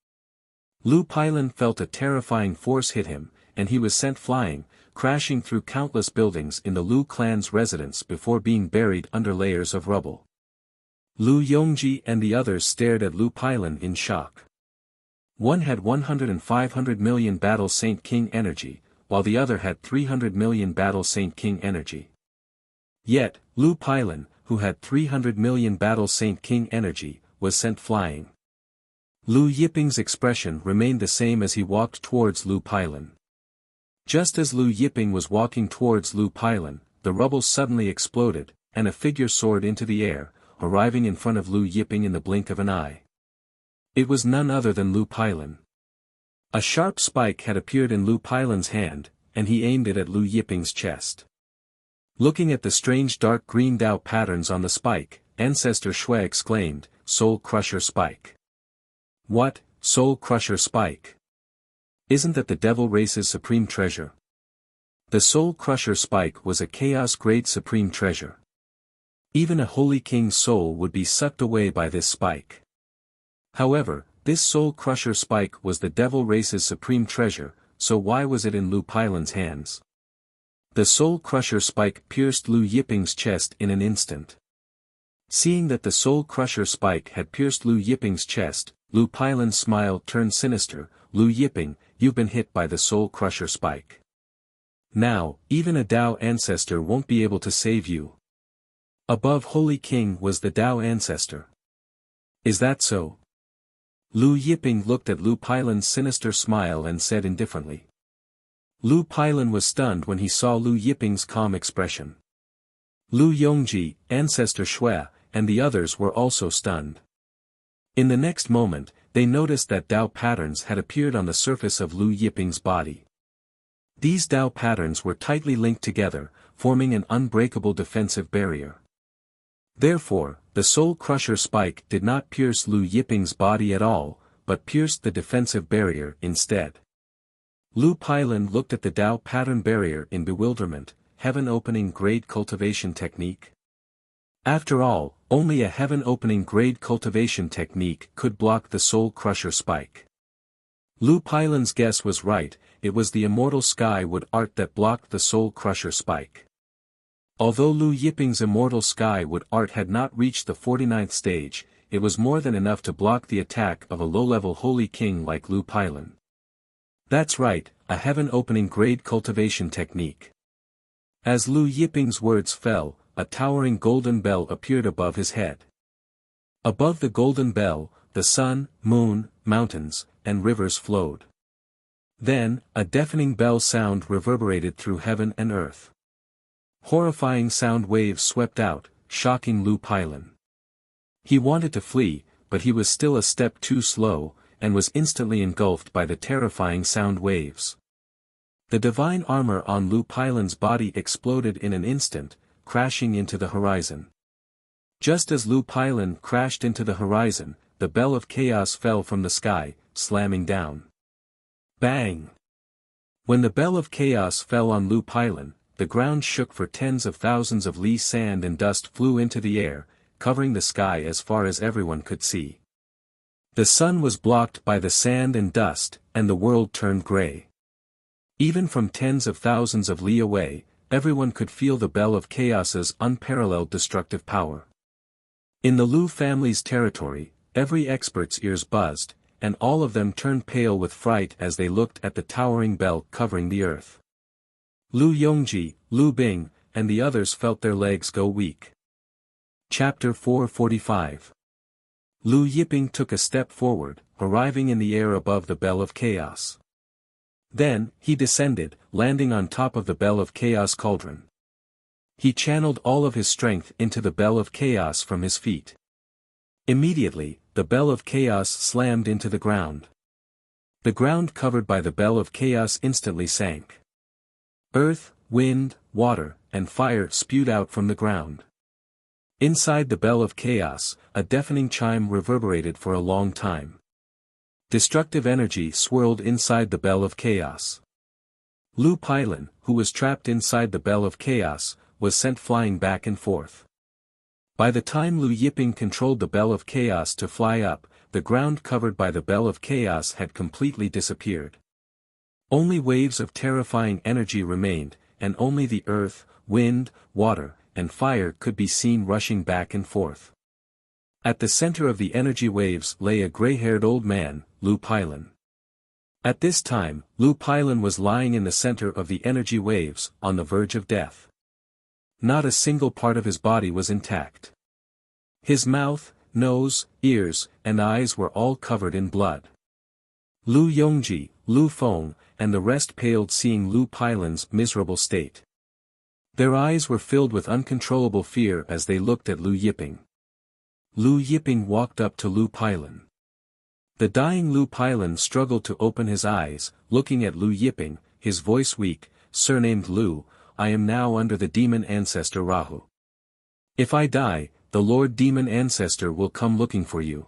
Lu Pailan felt a terrifying force hit him, and he was sent flying, crashing through countless buildings in the Lu clan's residence before being buried under layers of rubble. Lu Yongji and the others stared at Lu Pailan in shock. One had 100 and 500 million Battle Saint King energy, while the other had 300 million Battle Saint King energy. Yet, Lu Pailan, who had 300 million Battle Saint King energy, was sent flying. Lu Yiping's expression remained the same as he walked towards Lu Pailan. Just as Lu Yiping was walking towards Lu Pailan, the rubble suddenly exploded, and a figure soared into the air, arriving in front of Lu Yiping in the blink of an eye. It was none other than Lu Pailan. A sharp spike had appeared in Lu Pailan's hand, and he aimed it at Lu Yiping's chest. Looking at the strange dark green Dao patterns on the spike, Ancestor Shui exclaimed, "Soul Crusher Spike." What, Soul Crusher Spike? Isn't that the Devil Race's supreme treasure? The Soul Crusher Spike was a Chaos-grade supreme treasure. Even a Holy King's soul would be sucked away by this spike. However, this Soul Crusher Spike was the Devil Race's supreme treasure, so why was it in Lu Pailan's hands? The Soul Crusher Spike pierced Lu Yiping's chest in an instant. Seeing that the Soul Crusher Spike had pierced Lu Yiping's chest, Lu Pailan's smile turned sinister. "Lu Yiping, you've been hit by the Soul Crusher Spike. Now, even a Dao ancestor won't be able to save you." Above Holy King was the Dao ancestor. "Is that so?" Lu Yiping looked at Lu Pailan's sinister smile and said indifferently. Lu Pailan was stunned when he saw Lu Yiping's calm expression. Lu Yongji, Ancestor Shui, and the others were also stunned. In the next moment, they noticed that Dao patterns had appeared on the surface of Lu Yiping's body. These Dao patterns were tightly linked together, forming an unbreakable defensive barrier. Therefore, the Soul Crusher Spike did not pierce Lu Yiping's body at all, but pierced the defensive barrier instead. Lu Pailan looked at the Dao pattern barrier in bewilderment. Heaven-opening grade cultivation technique? After all, only a heaven-opening grade cultivation technique could block the Soul Crusher Spike. Lu Pailan's guess was right, it was the immortal Sky-Wood art that blocked the Soul Crusher Spike. Although Lu Yiping's immortal Sky-Wood art had not reached the 49th stage, it was more than enough to block the attack of a low-level Holy King like Lu Pailan. That's right, a heaven-opening grade cultivation technique. As Lu Yiping's words fell, a towering golden bell appeared above his head. Above the golden bell, the sun, moon, mountains, and rivers flowed. Then, a deafening bell sound reverberated through heaven and earth. Horrifying sound waves swept out, shocking Lu Pailan. He wanted to flee, but he was still a step too slow, and was instantly engulfed by the terrifying sound waves. The divine armor on Lu Pailan's body exploded in an instant, crashing into the horizon. Just as Lu Pailan crashed into the horizon, the bell of chaos fell from the sky, slamming down. Bang! When the bell of chaos fell on Lu Pailan, the ground shook for tens of thousands of li sand and dust flew into the air, covering the sky as far as everyone could see. The sun was blocked by the sand and dust, and the world turned gray. Even from tens of thousands of li away, everyone could feel the bell of chaos's unparalleled destructive power. In the Lu family's territory, every expert's ears buzzed, and all of them turned pale with fright as they looked at the towering bell covering the earth. Lu Yongji, Lu Bing, and the others felt their legs go weak. Chapter 445. Lu Yiping took a step forward, arriving in the air above the bell of chaos. Then, he descended, landing on top of the bell of chaos cauldron. He channeled all of his strength into the bell of chaos from his feet. Immediately, the bell of chaos slammed into the ground. The ground covered by the bell of chaos instantly sank. Earth, wind, water, and fire spewed out from the ground. Inside the bell of chaos, a deafening chime reverberated for a long time. Destructive energy swirled inside the bell of chaos. Lu Pailan, who was trapped inside the bell of chaos, was sent flying back and forth. By the time Lu Yiping controlled the bell of chaos to fly up, the ground covered by the bell of chaos had completely disappeared. Only waves of terrifying energy remained, and only the earth, wind, water, and fire could be seen rushing back and forth. At the center of the energy waves lay a gray-haired old man, Lu Pailan. At this time, Lu Pailan was lying in the center of the energy waves, on the verge of death. Not a single part of his body was intact. His mouth, nose, ears, and eyes were all covered in blood. Lu Yongji, Lu Feng, and the rest paled seeing Lu Pailan's miserable state. Their eyes were filled with uncontrollable fear as they looked at Lu Yiping. Lu Yiping walked up to Lu Pailan. The dying Lu Pailan struggled to open his eyes, looking at Lu Yiping, his voice weak, surnamed Lu, I am now under the demon ancestor Rahu. If I die, the Lord Demon Ancestor will come looking for you.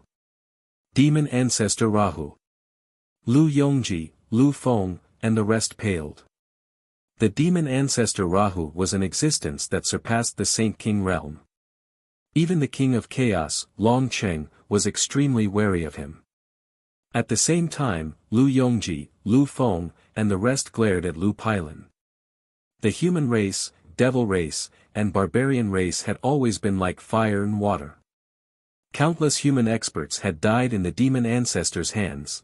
Demon Ancestor Rahu. Lu Yongji, Lu Feng, and the rest paled. The demon ancestor Rahu was an existence that surpassed the Saint King realm. Even the King of Chaos, Long Cheng, was extremely wary of him. At the same time, Lu Yongji, Lu Feng, and the rest glared at Lu Pailan. The human race, devil race, and barbarian race had always been like fire and water. Countless human experts had died in the demon ancestor's hands.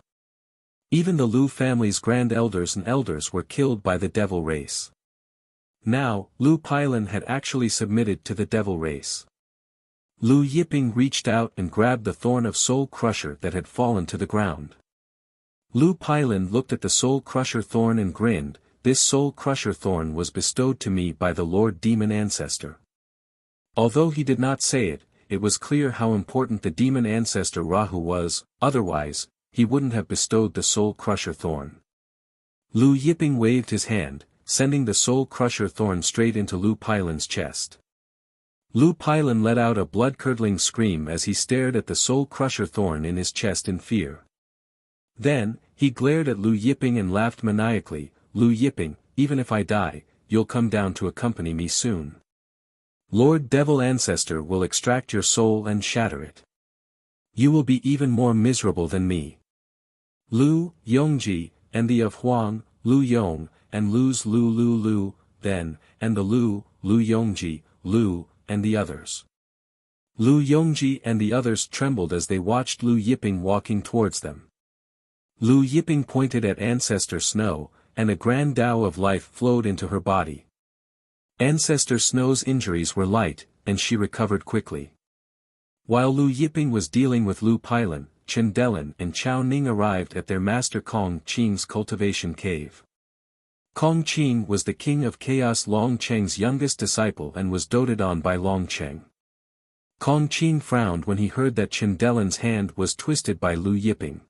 Even the Lu family's grand elders and elders were killed by the devil race. Now, Lu Pailan had actually submitted to the devil race. Lu Yiping reached out and grabbed the thorn of soul crusher that had fallen to the ground. Lu Pailan looked at the soul crusher thorn and grinned, this soul crusher thorn was bestowed to me by the Lord Demon Ancestor. Although he did not say it, it was clear how important the demon ancestor Rahu was, otherwise, he wouldn't have bestowed the soul crusher thorn. Lu Yiping waved his hand, sending the soul crusher thorn straight into Lu Pailan's chest. Lu Pailan let out a blood-curdling scream as he stared at the soul crusher thorn in his chest in fear. Then, he glared at Lu Yiping and laughed maniacally, Lu Yiping, even if I die, you'll come down to accompany me soon. Lord Devil Ancestor will extract your soul and shatter it. You will be even more miserable than me. Lu, Yongji, and the of Huang, Lu Yong, and Lu's Lu, then, and the Lu Yongji, Lu, and the others. Lu Yongji and the others trembled as they watched Lu Yiping walking towards them. Lu Yiping pointed at Ancestor Snow, and a grand Tao of life flowed into her body. Ancestor Snow's injuries were light, and she recovered quickly. While Lu Yiping was dealing with Lu Pailan, Chen Delan and Chao Ning arrived at their master Kong Qing's cultivation cave. Kong Qing was the king of chaos Long Cheng's youngest disciple and was doted on by Long Cheng. Kong Qing frowned when he heard that Chen Delan's hand was twisted by Lu Yiping.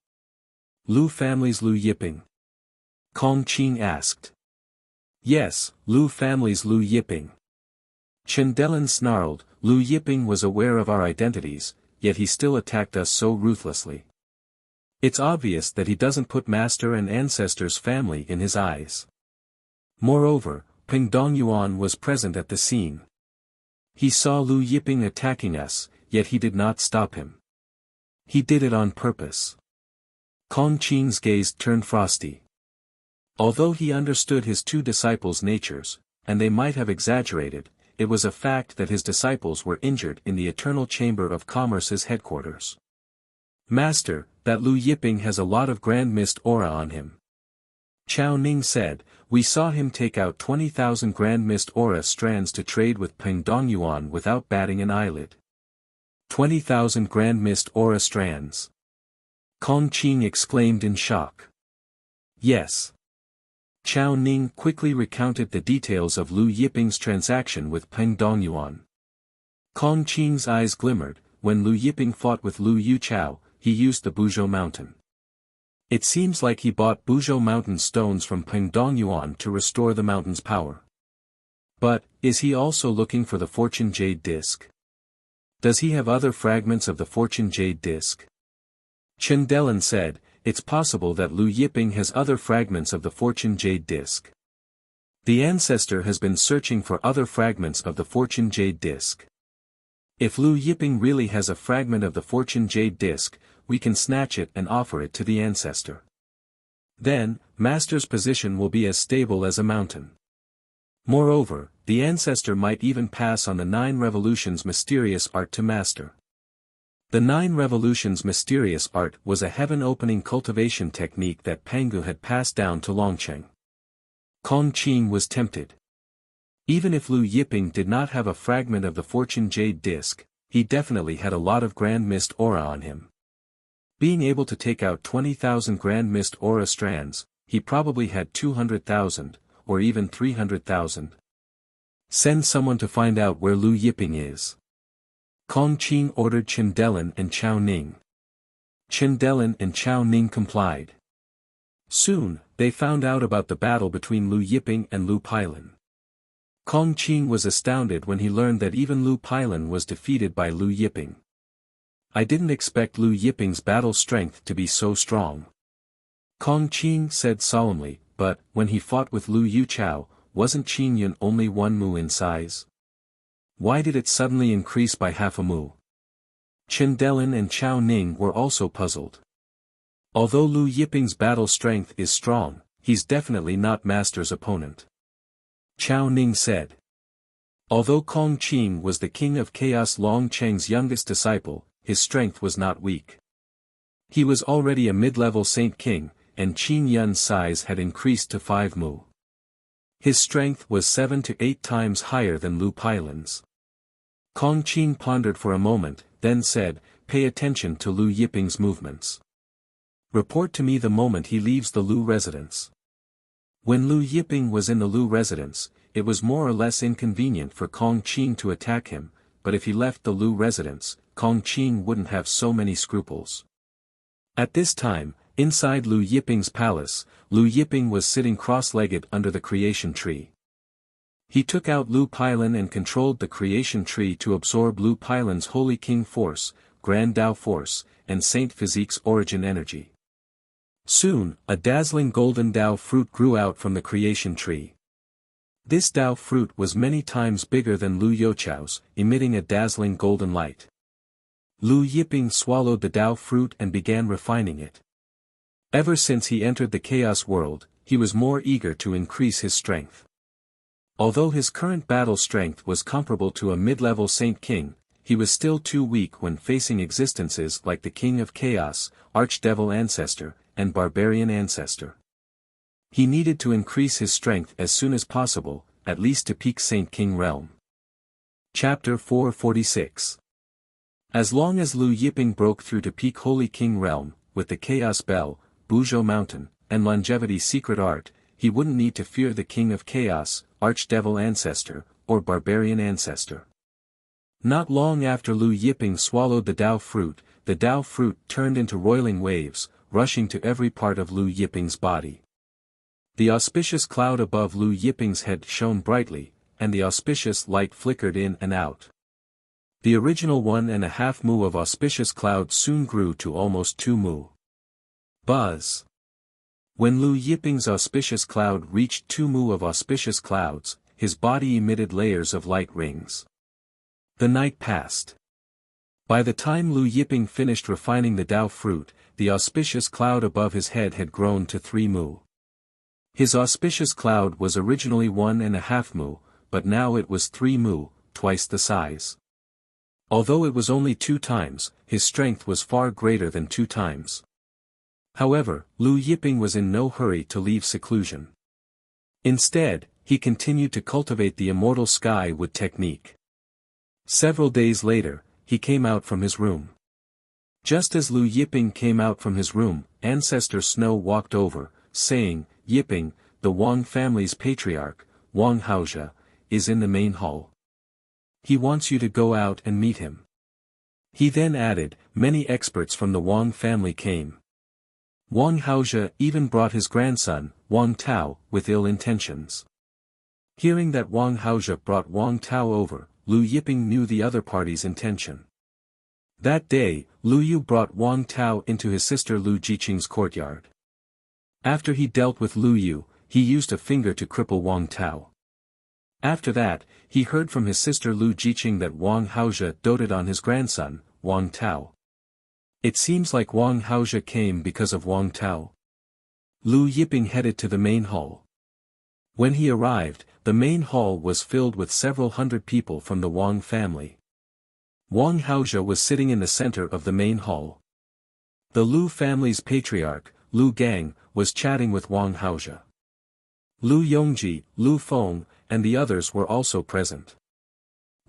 Lu family's Lu Yiping? Kong Qing asked. Yes, Lu family's Lu Yiping. Chen Delan snarled, Lu Yiping was aware of our identities, yet he still attacked us so ruthlessly. It's obvious that he doesn't put master and ancestor's family in his eyes. Moreover, Peng Dongyuan was present at the scene. He saw Lu Yiping attacking us, yet he did not stop him. He did it on purpose. Kong Qing's gaze turned frosty. Although he understood his two disciples' natures, and they might have exaggerated, it was a fact that his disciples were injured in the Eternal Chamber of Commerce's headquarters. Master, that Lu Yiping has a lot of grand mist aura on him. Chao Ning said, we saw him take out 20,000 grand mist aura strands to trade with Peng Dongyuan without batting an eyelid. 20,000 grand mist aura strands. Kong Qing exclaimed in shock. Yes. Chao Ning quickly recounted the details of Lu Yiping's transaction with Peng Dongyuan. Kong Qing's eyes glimmered. When Lu Yiping fought with Lu Yuchao, he used the Buzhou Mountain. It seems like he bought Buzhou Mountain stones from Peng Dongyuan to restore the mountain's power. But, is he also looking for the Fortune Jade Disc? Does he have other fragments of the Fortune Jade Disc? Chen Delin said, it's possible that Lu Yiping has other fragments of the Fortune Jade Disc. The ancestor has been searching for other fragments of the Fortune Jade Disc. If Lu Yiping really has a fragment of the Fortune Jade Disc, we can snatch it and offer it to the ancestor. Then, Master's position will be as stable as a mountain. Moreover, the ancestor might even pass on the 9 Revolutions mysterious art to Master. The 9 Revolutions mysterious art was a heaven-opening cultivation technique that Pangu had passed down to Longcheng. Kong Qing was tempted. Even if Lu Yiping did not have a fragment of the Fortune Jade Disc, he definitely had a lot of grand mist aura on him. Being able to take out 20,000 grand mist aura strands, he probably had 200,000, or even 300,000. Send someone to find out where Lu Yiping is. Kong Qing ordered Chen Delin and Chao Ning. Chen Delin and Chao Ning complied. Soon, they found out about the battle between Lu Yiping and Lu Pailin. Kong Qing was astounded when he learned that even Lu Pailin was defeated by Lu Yiping. I didn't expect Lu Yiping's battle strength to be so strong. Kong Qing said solemnly, but, when he fought with Lu Yuchao, wasn't Qing Yun only 1 mu in size? Why did it suddenly increase by half a mu? Chen Delin and Chao Ning were also puzzled. Although Lu Yiping's battle strength is strong, he's definitely not Master's opponent. Chao Ning said. Although Kong Qing was the king of chaos Long Cheng's youngest disciple, his strength was not weak. He was already a mid-level Saint King, and Qing Yun's size had increased to 5 mu. His strength was 7 to 8 times higher than Lu Pailin's. Kong Qing pondered for a moment, then said, pay attention to Lu Yiping's movements. Report to me the moment he leaves the Lu residence. When Lu Yiping was in the Lu residence, it was more or less inconvenient for Kong Qing to attack him, but if he left the Lu residence, Kong Qing wouldn't have so many scruples. At this time, inside Lu Yiping's palace, Lu Yiping was sitting cross-legged under the creation tree. He took out Lu Pailin and controlled the creation tree to absorb Lu Pailin's Holy King Force, Grand Tao Force, and Saint Physique's origin energy. Soon, a dazzling golden Tao fruit grew out from the creation tree. This Tao fruit was many times bigger than Lu Yuchao's, emitting a dazzling golden light. Lu Yiping swallowed the Tao fruit and began refining it. Ever since he entered the chaos world, he was more eager to increase his strength. Although his current battle strength was comparable to a mid-level Saint King, he was still too weak when facing existences like the King of Chaos, Archdevil Ancestor, and Barbarian Ancestor. He needed to increase his strength as soon as possible, at least to peak Saint King realm. Chapter 446. As long as Lu Yiping broke through to peak Holy King realm, with the Chaos Bell, Buzhou Mountain, and Longevity Secret Art, he wouldn't need to fear the King of Chaos, Archdevil Ancestor, or Barbarian Ancestor. Not long after Lu Yiping swallowed the Tao fruit, the Tao fruit turned into roiling waves, rushing to every part of Lu Yiping's body. The auspicious cloud above Lu Yiping's head shone brightly, and the auspicious light flickered in and out. The original 1.5 mu of auspicious cloud soon grew to almost 2 mu. Buzz! When Lu Yiping's auspicious cloud reached 2 mu of auspicious clouds, his body emitted layers of light rings. The night passed. By the time Lu Yiping finished refining the Dao fruit, the auspicious cloud above his head had grown to 3 mu. His auspicious cloud was originally 1.5 mu, but now it was 3 mu, twice the size. Although it was only 2 times, his strength was far greater than 2 times. However, Lu Yiping was in no hurry to leave seclusion. Instead, he continued to cultivate the immortal sky with technique. Several days later, he came out from his room. Just as Lu Yiping came out from his room, Ancestor Snow walked over, saying, "Yiping, the Wang family's patriarch, Wang Haozhe, is in the main hall. He wants you to go out and meet him." He then added, "Many experts from the Wang family came. Wang Haozhe even brought his grandson, Wang Tao, with ill intentions." Hearing that Wang Haozhe brought Wang Tao over, Lu Yiping knew the other party's intention. That day, Lu Yu brought Wang Tao into his sister Lu Jiqing's courtyard. After he dealt with Lu Yu, he used a finger to cripple Wang Tao. After that, he heard from his sister Lu Jiqing that Wang Haozhe doted on his grandson, Wang Tao. It seems like Wang Haozhe came because of Wang Tao. Lu Yiping headed to the main hall. When he arrived, the main hall was filled with several hundred people from the Wang family. Wang Haozhe was sitting in the center of the main hall. The Lu family's patriarch, Lu Gang, was chatting with Wang Haozhe. Lu Yongji, Lu Feng, and the others were also present.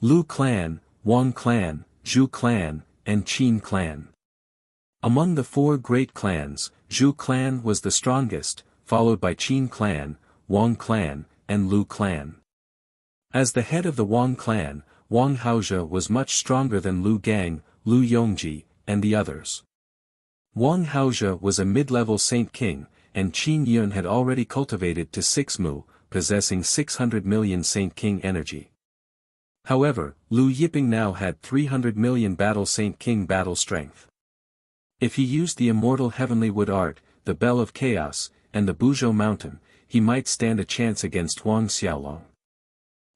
Lu clan, Wang clan, Zhu clan, and Qin clan. Among the 4 great clans, Zhu clan was the strongest, followed by Qin clan, Wang clan, and Lu clan. As the head of the Wang clan, Wang Haozhe was much stronger than Lu Gang, Lu Yongji, and the others. Wang Haozhe was a mid-level Saint King, and Qin Yun had already cultivated to 6 mu, possessing 600 million Saint King energy. However, Lu Yiping now had 300 million Battle Saint King battle strength. If he used the immortal heavenly wood art, the Bell of Chaos, and the Buzhou Mountain, he might stand a chance against Huang Xiaolong.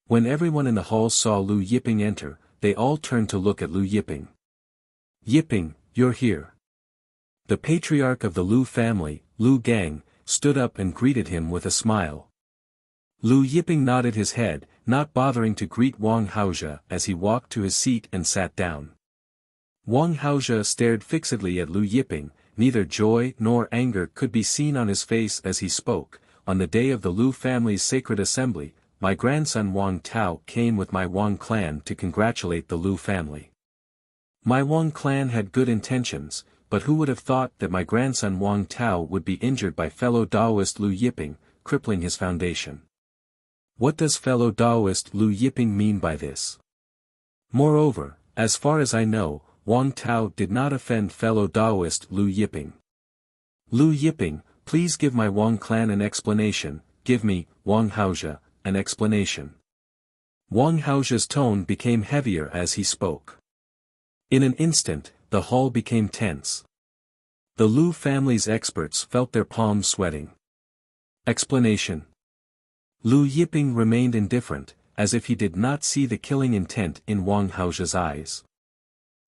When everyone in the hall saw Lu Yiping enter, they all turned to look at Lu Yiping. "Yiping, you're here." The patriarch of the Lu family, Lu Gang, stood up and greeted him with a smile. Lu Yiping nodded his head, not bothering to greet Wang Haozhe as he walked to his seat and sat down. Wang Haozhe stared fixedly at Lu Yiping, neither joy nor anger could be seen on his face as he spoke. "On the day of the Lu family's sacred assembly, my grandson Wang Tao came with my Wang clan to congratulate the Lu family. My Wang clan had good intentions, but who would have thought that my grandson Wang Tao would be injured by fellow Daoist Lu Yiping, crippling his foundation. What does fellow Daoist Lu Yiping mean by this? Moreover, as far as I know, Wang Tao did not offend fellow Daoist Lu Yiping. Lu Yiping, please give my Wang clan an explanation, give me, Wang Haozhe, an explanation." Wang Haozhe's tone became heavier as he spoke. In an instant, the hall became tense. The Lu family's experts felt their palms sweating. Explanation. Lu Yiping remained indifferent, as if he did not see the killing intent in Wang Haozhe's eyes.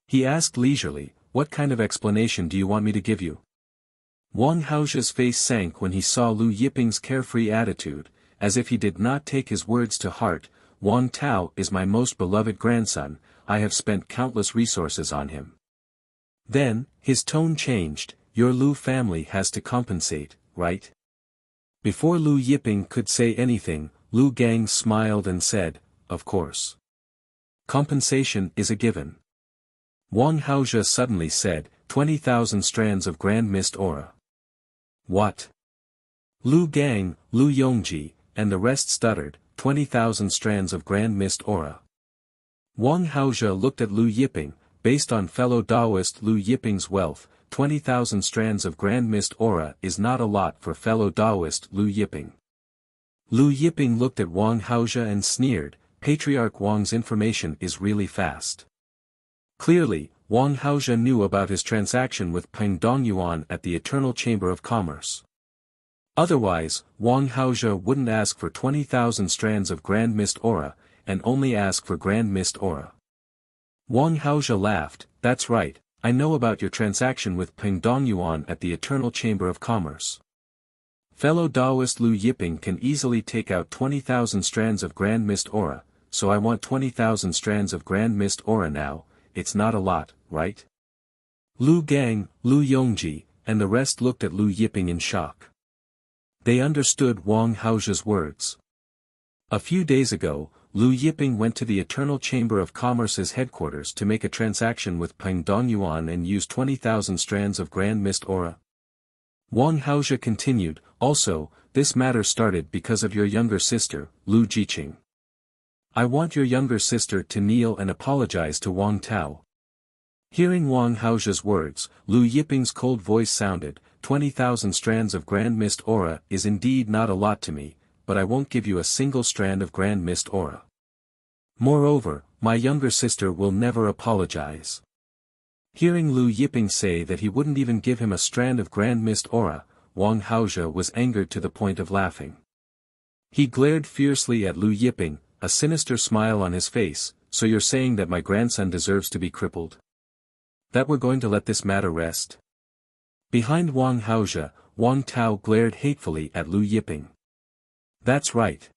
He asked leisurely, "What kind of explanation do you want me to give you?" Wang Haozhe's face sank when he saw Lu Yiping's carefree attitude, as if he did not take his words to heart. "Wang Tao is my most beloved grandson, I have spent countless resources on him." Then, his tone changed, "Your Lu family has to compensate, right?" Before Lu Yiping could say anything, Lu Gang smiled and said, "Of course. Compensation is a given." Wang Haozhe suddenly said, 20,000 strands of grand mist aura. What? Lu Gang, Lu Yongji, and the rest stuttered, 20,000 strands of grand mist aura. Wang Haozhe looked at Lu Yiping, based on fellow Daoist Lu Yiping's wealth, 20,000 strands of grand mist aura is not a lot for fellow Daoist Lu Yiping. Lu Yiping looked at Wang Haozhe and sneered, Patriarch Wang's information is really fast. Clearly, Wang Haozhe knew about his transaction with Peng Dongyuan at the Eternal Chamber of Commerce. Otherwise, Wang Haozhe wouldn't ask for 20,000 strands of Grand Mist Aura, and only ask for Grand Mist Aura. Wang Haozhe laughed, "That's right, I know about your transaction with Peng Dongyuan at the Eternal Chamber of Commerce. Fellow Taoist Lu Yiping can easily take out 20,000 strands of Grand Mist Aura, so I want 20,000 strands of Grand Mist Aura now. It's not a lot, right?" Lu Gang, Lu Yongji, and the rest looked at Lu Yiping in shock. They understood Wang Haozhe's words. A few days ago, Lu Yiping went to the Eternal Chamber of Commerce's headquarters to make a transaction with Peng Dongyuan and use 20,000 strands of Grand Mist Aura. Wang Haozhe continued, "Also, this matter started because of your younger sister, Lu Jiqing. I want your younger sister to kneel and apologize to Wang Tao." Hearing Wang Haozhe's words, Lu Yiping's cold voice sounded, 20,000 strands of Grand Mist Aura is indeed not a lot to me, but I won't give you a single strand of Grand Mist Aura. Moreover, my younger sister will never apologize." Hearing Lu Yiping say that he wouldn't even give him a strand of Grand Mist Aura, Wang Haozhe was angered to the point of laughing. He glared fiercely at Lu Yiping, a sinister smile on his face, "So you're saying that my grandson deserves to be crippled? That we're going to let this matter rest?" Behind Wang Haozhe, Wang Tao glared hatefully at Lu Yiping. "That's right."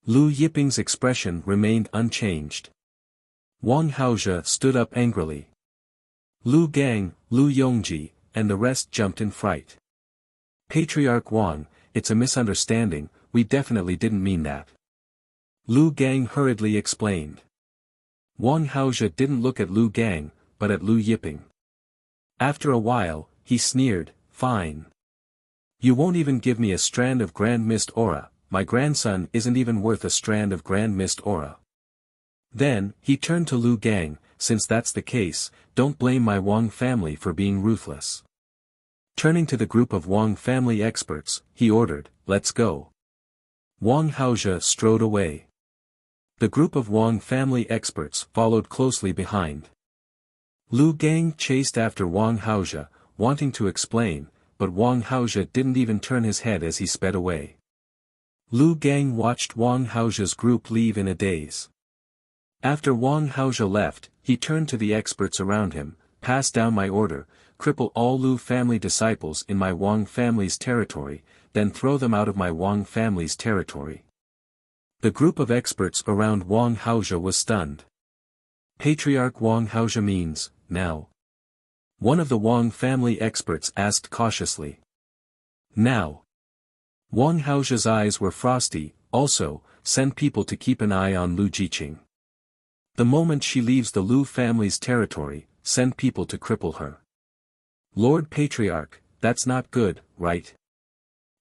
Lu Yiping's expression remained unchanged. Wang Haozhe stood up angrily. Lu Gang, Lu Yongji, and the rest jumped in fright. "Patriarch Wang, it's a misunderstanding, we definitely didn't mean that." Lu Gang hurriedly explained. Wang Haozhe didn't look at Lu Gang, but at Lu Yiping. After a while, he sneered, "Fine. You won't even give me a strand of Grand Mist Aura, my grandson isn't even worth a strand of Grand Mist Aura." Then, he turned to Lu Gang, "Since that's the case, don't blame my Wang family for being ruthless." Turning to the group of Wang family experts, he ordered, "Let's go." Wang Haozhe strode away. The group of Wang family experts followed closely behind. Lu Gang chased after Wang Haozhe, wanting to explain, but Wang Haozhe didn't even turn his head as he sped away. Lu Gang watched Wang Haozhe's group leave in a daze. After Wang Haozhe left, he turned to the experts around him, "Pass down my order, cripple all Lu family disciples in my Wang family's territory, then throw them out of my Wang family's territory." The group of experts around Wang Haozhe was stunned. "Patriarch Wang Haozhe means, now?" One of the Wang family experts asked cautiously. "Now?" Wang Haozhe's eyes were frosty. "Also, send people to keep an eye on Lu Jiqing. The moment she leaves the Lu family's territory, send people to cripple her." "Lord Patriarch, that's not good, right?"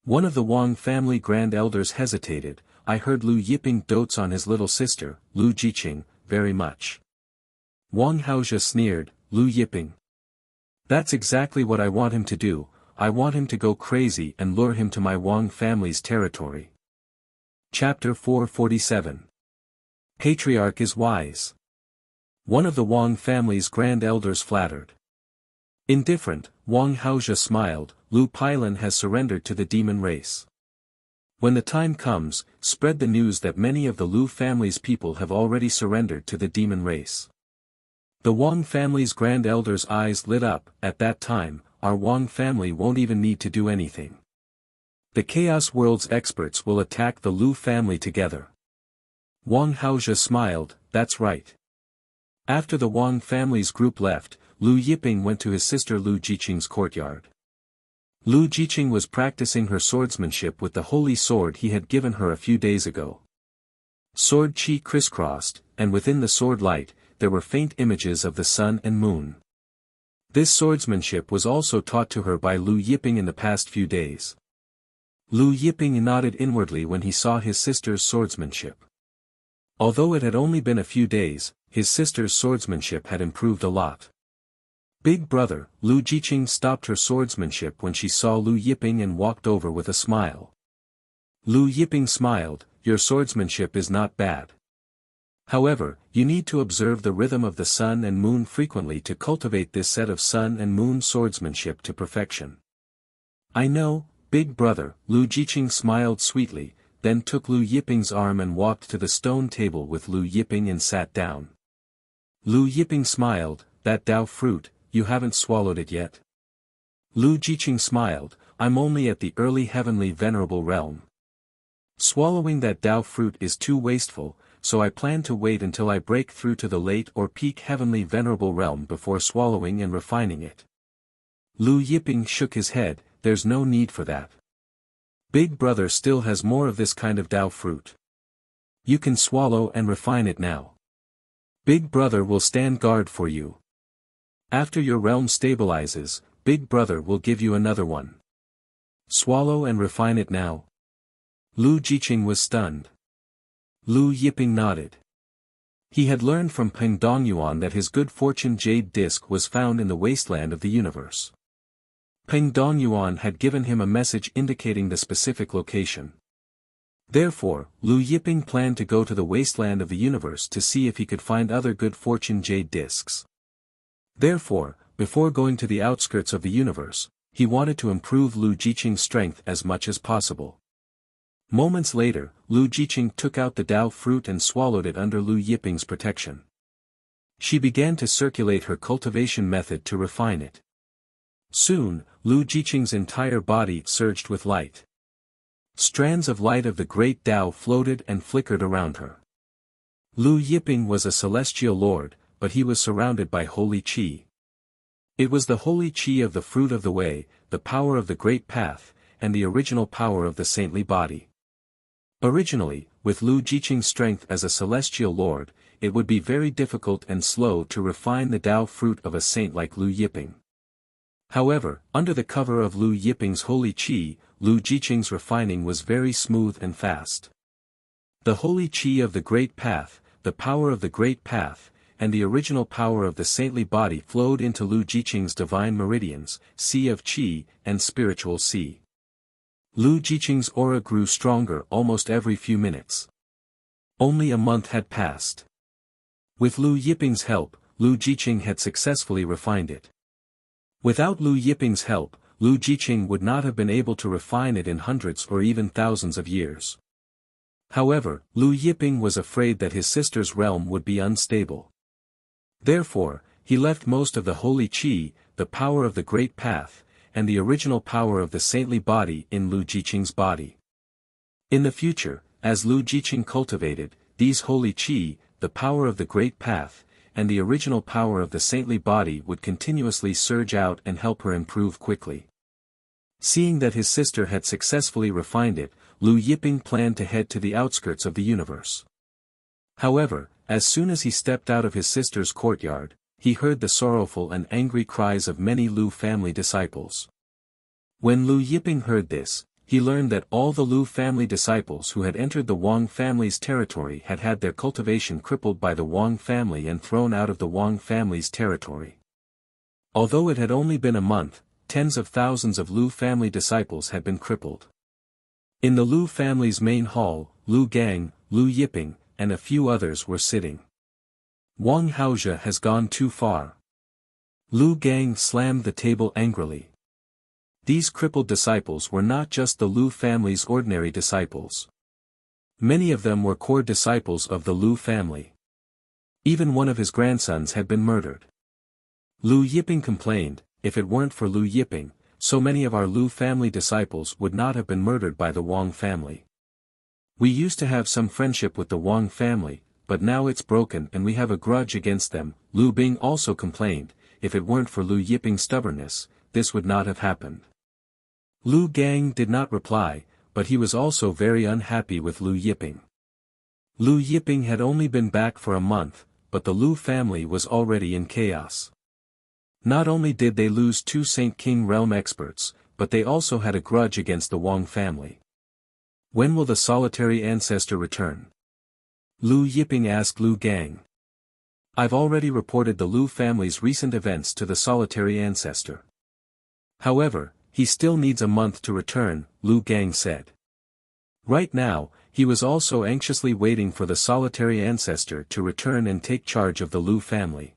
One of the Wang family grand elders hesitated. "I heard Lu Yiping dotes on his little sister, Lu Jiqing, very much." Wang Haozhe sneered, "Lu Yiping. That's exactly what I want him to do, I want him to go crazy and lure him to my Wang family's territory." Chapter 447. Patriarch is wise. One of the Wang family's grand elders flattered. Indifferent, Wang Haozhe smiled, "Lu Pailan has surrendered to the demon race. When the time comes, spread the news that many of the Lu family's people have already surrendered to the demon race." The Wang family's grand elders' eyes lit up. "At that time, our Wang family won't even need to do anything. The Chaos World's experts will attack the Lu family together." Wang Haozhe smiled, "That's right." After the Wang family's group left, Lu Yiping went to his sister Lu Jiqing's courtyard. Lu Jiqing was practicing her swordsmanship with the holy sword he had given her a few days ago. Sword chi crisscrossed, and within the sword light, there were faint images of the sun and moon. This swordsmanship was also taught to her by Lu Yiping in the past few days. Lu Yiping nodded inwardly when he saw his sister's swordsmanship. Although it had only been a few days, his sister's swordsmanship had improved a lot. Big brother, Lu Jiqing stopped her swordsmanship when she saw Lu Yiping and walked over with a smile. Lu Yiping smiled, "Your swordsmanship is not bad. However, you need to observe the rhythm of the sun and moon frequently to cultivate this set of sun and moon swordsmanship to perfection." "I know, Big brother, Lu Jiqing smiled sweetly, then took Lu Yiping's arm and walked to the stone table with Lu Yiping and sat down. Lu Yiping smiled, that Dao fruit, you haven't swallowed it yet? Lu Jiqing smiled, I'm only at the early heavenly venerable realm. Swallowing that Dao fruit is too wasteful, so I plan to wait until I break through to the late or peak heavenly venerable realm before swallowing and refining it. Lu Yiping shook his head, there's no need for that. Big brother still has more of this kind of Dao fruit. You can swallow and refine it now. Big brother will stand guard for you. After your realm stabilizes, Big brother will give you another one. Swallow and refine it now. Lu Jiqing was stunned. Lu Yiping nodded. He had learned from Peng Dongyuan that his good fortune jade disc was found in the wasteland of the universe. Peng Dongyuan had given him a message indicating the specific location. Therefore, Lu Yiping planned to go to the wasteland of the universe to see if he could find other good fortune jade discs. Therefore, before going to the outskirts of the universe, he wanted to improve Lu Jiqing's strength as much as possible. Moments later, Lu Jiqing took out the Dao fruit and swallowed it under Lu Yiping's protection. She began to circulate her cultivation method to refine it. Soon, Lu Jiqing's entire body surged with light. Strands of light of the great Dao floated and flickered around her. Lu Yiping was a celestial lord, but he was surrounded by holy qi. It was the holy qi of the fruit of the way, the power of the great path, and the original power of the saintly body. Originally, with Lu Jiqing's strength as a celestial lord, it would be very difficult and slow to refine the Dao fruit of a saint like Lu Yiping. However, under the cover of Lu Yiping's holy qi, Lu Jiqing's refining was very smooth and fast. The holy qi of the great path, the power of the great path, and the original power of the saintly body flowed into Lu Jiqing's divine meridians, sea of qi, and spiritual sea. Lu Jiqing's aura grew stronger almost every few minutes. Only a month had passed. With Lu Yiping's help, Lu Jiqing had successfully refined it. Without Lu Yiping's help, Lu Jiqing would not have been able to refine it in hundreds or even thousands of years. However, Lu Yiping was afraid that his sister's realm would be unstable. Therefore, he left most of the holy qi, the power of the great path, and the original power of the saintly body in Lu Jiqing's body. In the future, as Lu Jiqing cultivated these holy qi, the power of the great path, and the original power of the saintly body would continuously surge out and help her improve quickly. Seeing that his sister had successfully refined it, Lu Yiping planned to head to the outskirts of the universe. However, as soon as he stepped out of his sister's courtyard, he heard the sorrowful and angry cries of many Lu family disciples. When Lu Yiping heard this, he learned that all the Lu family disciples who had entered the Wang family's territory had had their cultivation crippled by the Wang family and thrown out of the Wang family's territory. Although it had only been a month, tens of thousands of Lu family disciples had been crippled. In the Lu family's main hall, Lu Gang, Lu Yiping, and a few others were sitting. Wang Haozhe has gone too far. Lu Gang slammed the table angrily. These crippled disciples were not just the Lu family's ordinary disciples. Many of them were core disciples of the Lu family. Even one of his grandsons had been murdered. Lu Yiping complained, if it weren't for Lu Yiping, so many of our Lu family disciples would not have been murdered by the Wang family. We used to have some friendship with the Wang family, but now it's broken and we have a grudge against them. Lu Bing also complained, if it weren't for Lu Yiping's stubbornness, this would not have happened. Lu Gang did not reply, but he was also very unhappy with Lu Yiping. Lu Yiping had only been back for a month, but the Lu family was already in chaos. Not only did they lose two Saint King realm experts, but they also had a grudge against the Wang family. When will the solitary ancestor return? Lu Yiping asked Lu Gang. I've already reported the Lu family's recent events to the solitary ancestor. However, he still needs a month to return, Lu Gang said. Right now, he was also anxiously waiting for the solitary ancestor to return and take charge of the Lu family.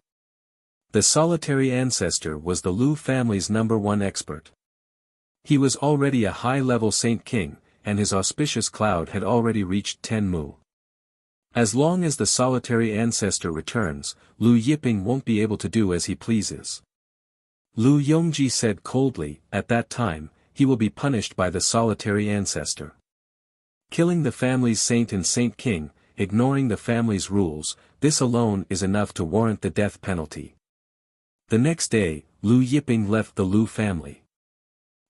The solitary ancestor was the Lu family's #1 expert. He was already a high-level Saint King, and his auspicious cloud had already reached 10 mu. As long as the solitary ancestor returns, Lu Yiping won't be able to do as he pleases. Lu Yongji said coldly, at that time, he will be punished by the solitary ancestor. Killing the family's saint and Saint King, ignoring the family's rules, this alone is enough to warrant the death penalty. The next day, Lu Yiping left the Lu family.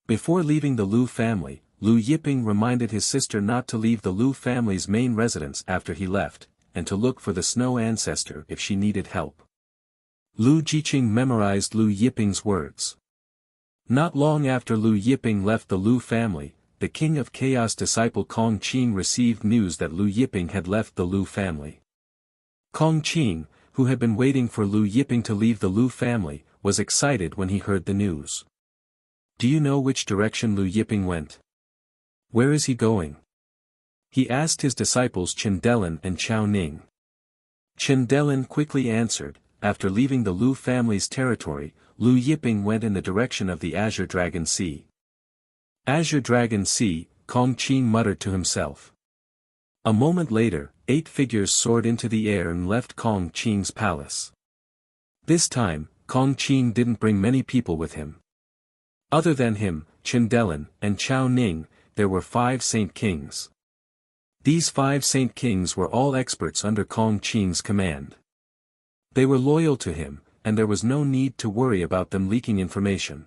Before leaving the Lu family, Lu Yiping reminded his sister not to leave the Lu family's main residence after he left, and to look for the snow ancestor if she needed help. Lu Jiqing memorized Lu Yiping's words. Not long after Lu Yiping left the Lu family, the King of Chaos disciple Kong Qing received news that Lu Yiping had left the Lu family. Kong Qing, who had been waiting for Lu Yiping to leave the Lu family, was excited when he heard the news. Do you know which direction Lu Yiping went? Where is he going? He asked his disciples Chen Delin and Chao Ning. Chen Delin quickly answered, after leaving the Lu family's territory, Lu Yiping went in the direction of the Azure Dragon Sea. Azure Dragon Sea, Kong Qing muttered to himself. A moment later, 8 figures soared into the air and left Kong Qing's palace. This time, Kong Qing didn't bring many people with him. Other than him, Chen Delin, and Chao Ning, there were 5 Saint Kings. These 5 Saint Kings were all experts under Kong Qing's command. They were loyal to him, and there was no need to worry about them leaking information.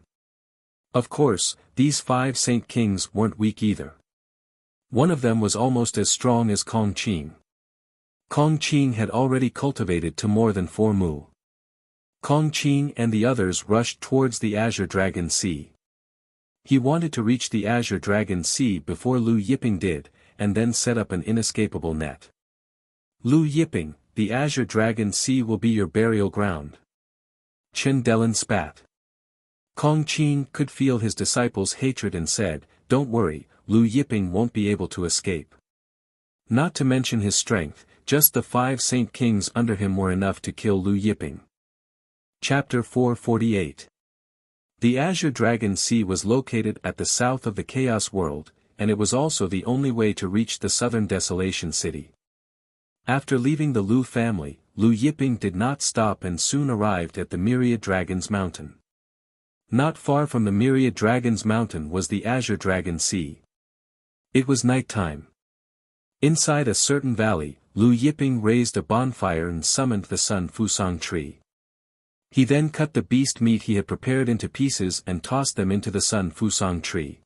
Of course, these 5 Saint Kings weren't weak either. One of them was almost as strong as Kong Qing. Kong Qing had already cultivated to more than 4 mu. Kong Qing and the others rushed towards the Azure Dragon Sea. He wanted to reach the Azure Dragon Sea before Lu Yiping did, and then set up an inescapable net. Lu Yiping, the Azure Dragon Sea will be your burial ground. Chen Delin spat. Kong Qing could feel his disciples' hatred and said, don't worry, Lu Yiping won't be able to escape. Not to mention his strength, just the 5 Saint Kings under him were enough to kill Lu Yiping. Chapter 448. The Azure Dragon Sea was located at the south of the Chaos World, and it was also the only way to reach the southern Desolation City. After leaving the Lu family, Lu Yiping did not stop and soon arrived at the Myriad Dragons Mountain. Not far from the Myriad Dragons Mountain was the Azure Dragon Sea. It was night time. Inside a certain valley, Lu Yiping raised a bonfire and summoned the Sun Fusang tree. He then cut the beast meat he had prepared into pieces and tossed them into the Sun Fusang tree.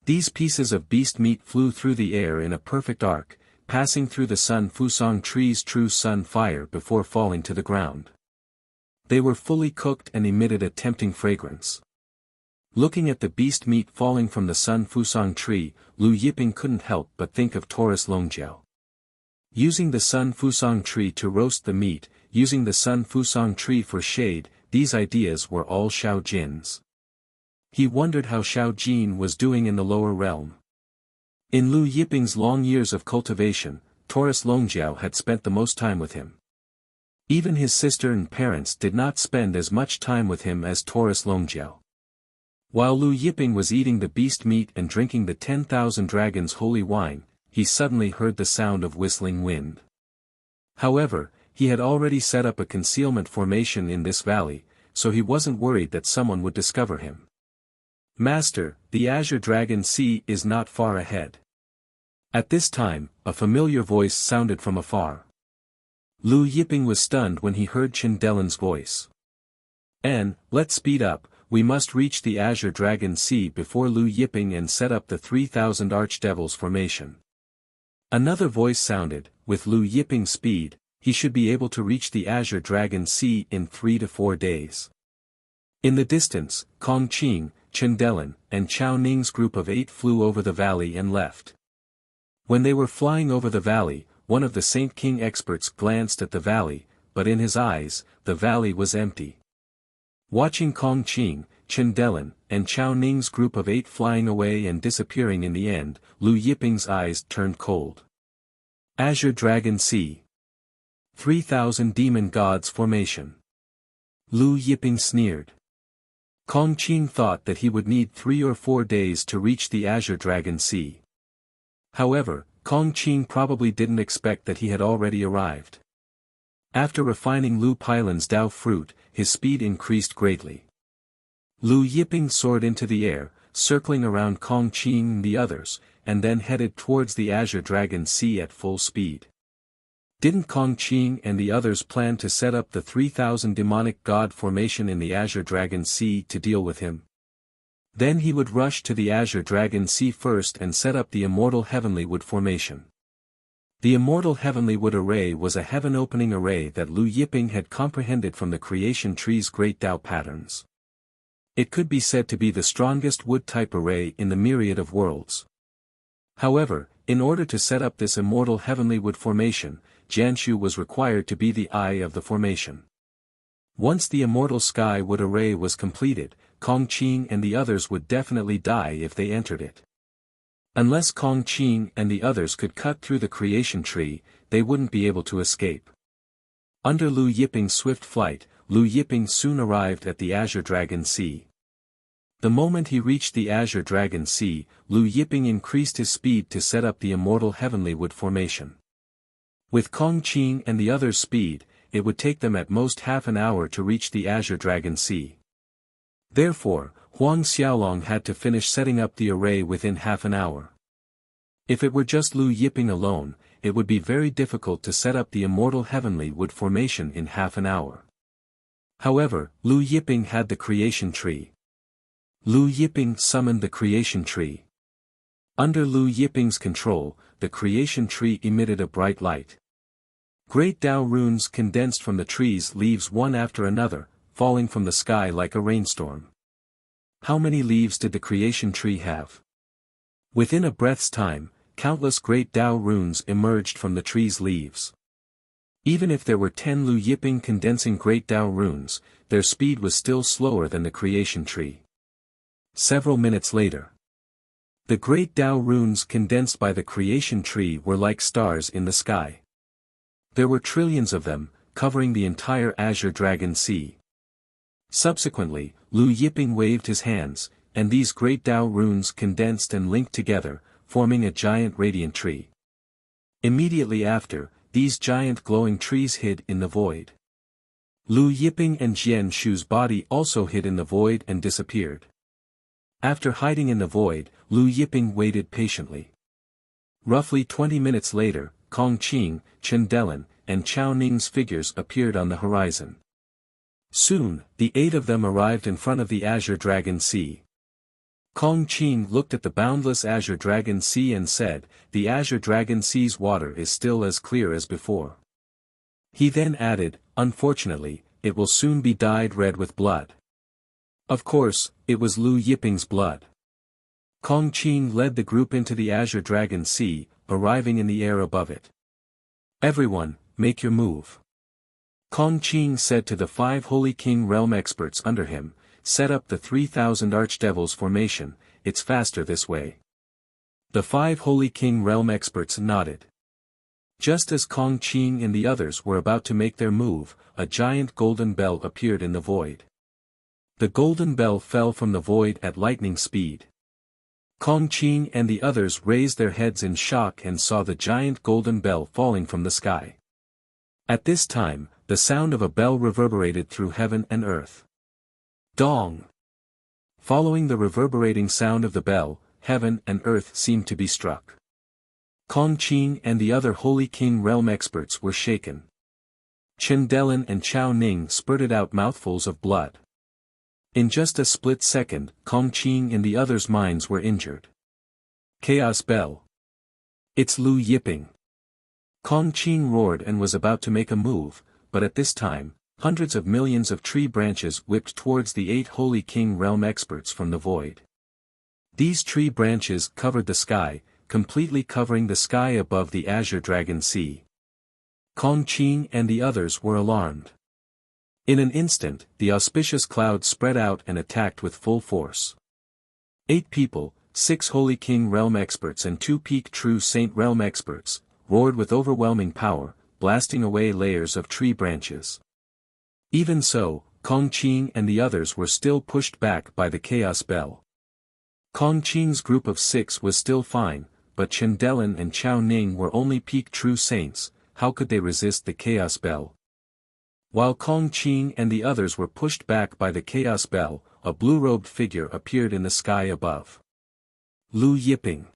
These pieces of beast meat flew through the air in a perfect arc, passing through the Sun Fusang tree's true sun fire before falling to the ground. They were fully cooked and emitted a tempting fragrance. Looking at the beast meat falling from the Sun Fusang tree, Lu Yiping couldn't help but think of Taurus Longjiao. Using the Sun Fusang tree to roast the meat, using the Sun Fusang tree for shade, these ideas were all Xiao Jin's. He wondered how Xiao Jin was doing in the lower realm. In Lu Yiping's long years of cultivation, Taurus Longjiao had spent the most time with him. Even his sister and parents did not spend as much time with him as Taurus Longjiao. While Lu Yiping was eating the beast meat and drinking the 10,000 dragons' holy wine, he suddenly heard the sound of whistling wind. However, he had already set up a concealment formation in this valley, so he wasn't worried that someone would discover him. Master, the Azure Dragon Sea is not far ahead. At this time, a familiar voice sounded from afar. Lu Yiping was stunned when he heard Chen Delin's voice. Let's speed up, we must reach the Azure Dragon Sea before Lu Yiping and set up the 3,000 Archdevils formation. Another voice sounded, with Lu Yiping's speed, he should be able to reach the Azure Dragon Sea in 3 to 4 days. In the distance, Kong Qing, Chen Delin, and Chao Ning's group of 8 flew over the valley and left. When they were flying over the valley, one of the Saint King experts glanced at the valley, but in his eyes, the valley was empty. Watching Kong Qing, Chen Delin, and Chao Ning's group of 8 flying away and disappearing in the end, Lu Yiping's eyes turned cold. Azure Dragon Sea. 3,000 Demon Gods formation. Lu Yiping sneered. Kong Qing thought that he would need 3 or 4 days to reach the Azure Dragon Sea. However, Kong Qing probably didn't expect that he had already arrived. After refining Lu Pailan's Dao fruit, his speed increased greatly. Lu Yiping soared into the air, circling around Kong Qing and the others, and then headed towards the Azure Dragon Sea at full speed. Didn't Kong Qing and the others plan to set up the 3,000 demonic god formation in the Azure Dragon Sea to deal with him? Then he would rush to the Azure Dragon Sea first and set up the Immortal Heavenly Wood formation. The Immortal Heavenly Wood array was a heaven-opening array that Lu Yiping had comprehended from the creation tree's great Tao patterns. It could be said to be the strongest wood-type array in the myriad of worlds. However, in order to set up this Immortal Heavenly Wood formation, Jianshu was required to be the eye of the formation. Once the Immortal Sky Wood array was completed, Kong Qing and the others would definitely die if they entered it. Unless Kong Qing and the others could cut through the creation tree, they wouldn't be able to escape. Under Lu Yiping's swift flight, Lu Yiping soon arrived at the Azure Dragon Sea. The moment he reached the Azure Dragon Sea, Lu Yiping increased his speed to set up the Immortal Heavenly Wood formation. With Kong Qing and the others' speed, it would take them at most half an hour to reach the Azure Dragon Sea. Therefore, Huang Xiaolong had to finish setting up the array within half an hour. If it were just Lu Yiping alone, it would be very difficult to set up the Immortal Heavenly Wood formation in half an hour. However, Lu Yiping had the creation tree. Lu Yiping summoned the creation tree. Under Lu Yiping's control, the creation tree emitted a bright light. Great Tao runes condensed from the tree's leaves one after another, falling from the sky like a rainstorm. How many leaves did the creation tree have? Within a breath's time, countless great Tao runes emerged from the tree's leaves. Even if there were 10 Lu Yiping condensing great Tao runes, their speed was still slower than the creation tree. Several minutes later, the great Tao runes condensed by the creation tree were like stars in the sky. There were trillions of them, covering the entire Azure Dragon Sea. Subsequently, Lu Yiping waved his hands, and these great Tao runes condensed and linked together, forming a giant radiant tree. Immediately after, these giant glowing trees hid in the void. Lu Yiping and Jian Shu's body also hid in the void and disappeared. After hiding in the void, Lu Yiping waited patiently. Roughly 20 minutes later, Kong Qing, Chen Delin, and Chao Ning's figures appeared on the horizon. Soon, the 8 of them arrived in front of the Azure Dragon Sea. Kong Qing looked at the boundless Azure Dragon Sea and said, "The Azure Dragon Sea's water is still as clear as before." He then added, "Unfortunately, it will soon be dyed red with blood." Of course, it was Lu Yiping's blood. Kong Qing led the group into the Azure Dragon Sea, arriving in the air above it. "Everyone, make your move." Kong Qing said to the 5 Holy King realm experts under him, "Set up the 3,000 Archdevils formation, it's faster this way." The 5 Holy King realm experts nodded. Just as Kong Qing and the others were about to make their move, a giant golden bell appeared in the void. The golden bell fell from the void at lightning speed. Kong Qing and the others raised their heads in shock and saw the giant golden bell falling from the sky. At this time, the sound of a bell reverberated through heaven and earth. Dong! Following the reverberating sound of the bell, heaven and earth seemed to be struck. Kong Qing and the other Holy King realm experts were shaken. Chen Delin and Chao Ning spurted out mouthfuls of blood. In just a split second, Kong Qing and the others' minds were injured. Chaos Bell! It's Lu Yiping! Kong Qing roared and was about to make a move, but at this time, hundreds of millions of tree branches whipped towards the 8 Holy King realm experts from the void. These tree branches covered the sky, completely covering the sky above the Azure Dragon Sea. Kong Qing and the others were alarmed. In an instant, the auspicious cloud spread out and attacked with full force. 8 people, 6 Holy King realm experts and 2 Peak True Saint realm experts, roared with overwhelming power, blasting away layers of tree branches. Even so, Kong Qing and the others were still pushed back by the Chaos Bell. Kong Qing's group of 6 was still fine, but Chen Delin and Chao Ning were only peak true saints. How could they resist the Chaos Bell? While Kong Qing and the others were pushed back by the Chaos Bell, a blue-robed figure appeared in the sky above. Lu Yiping.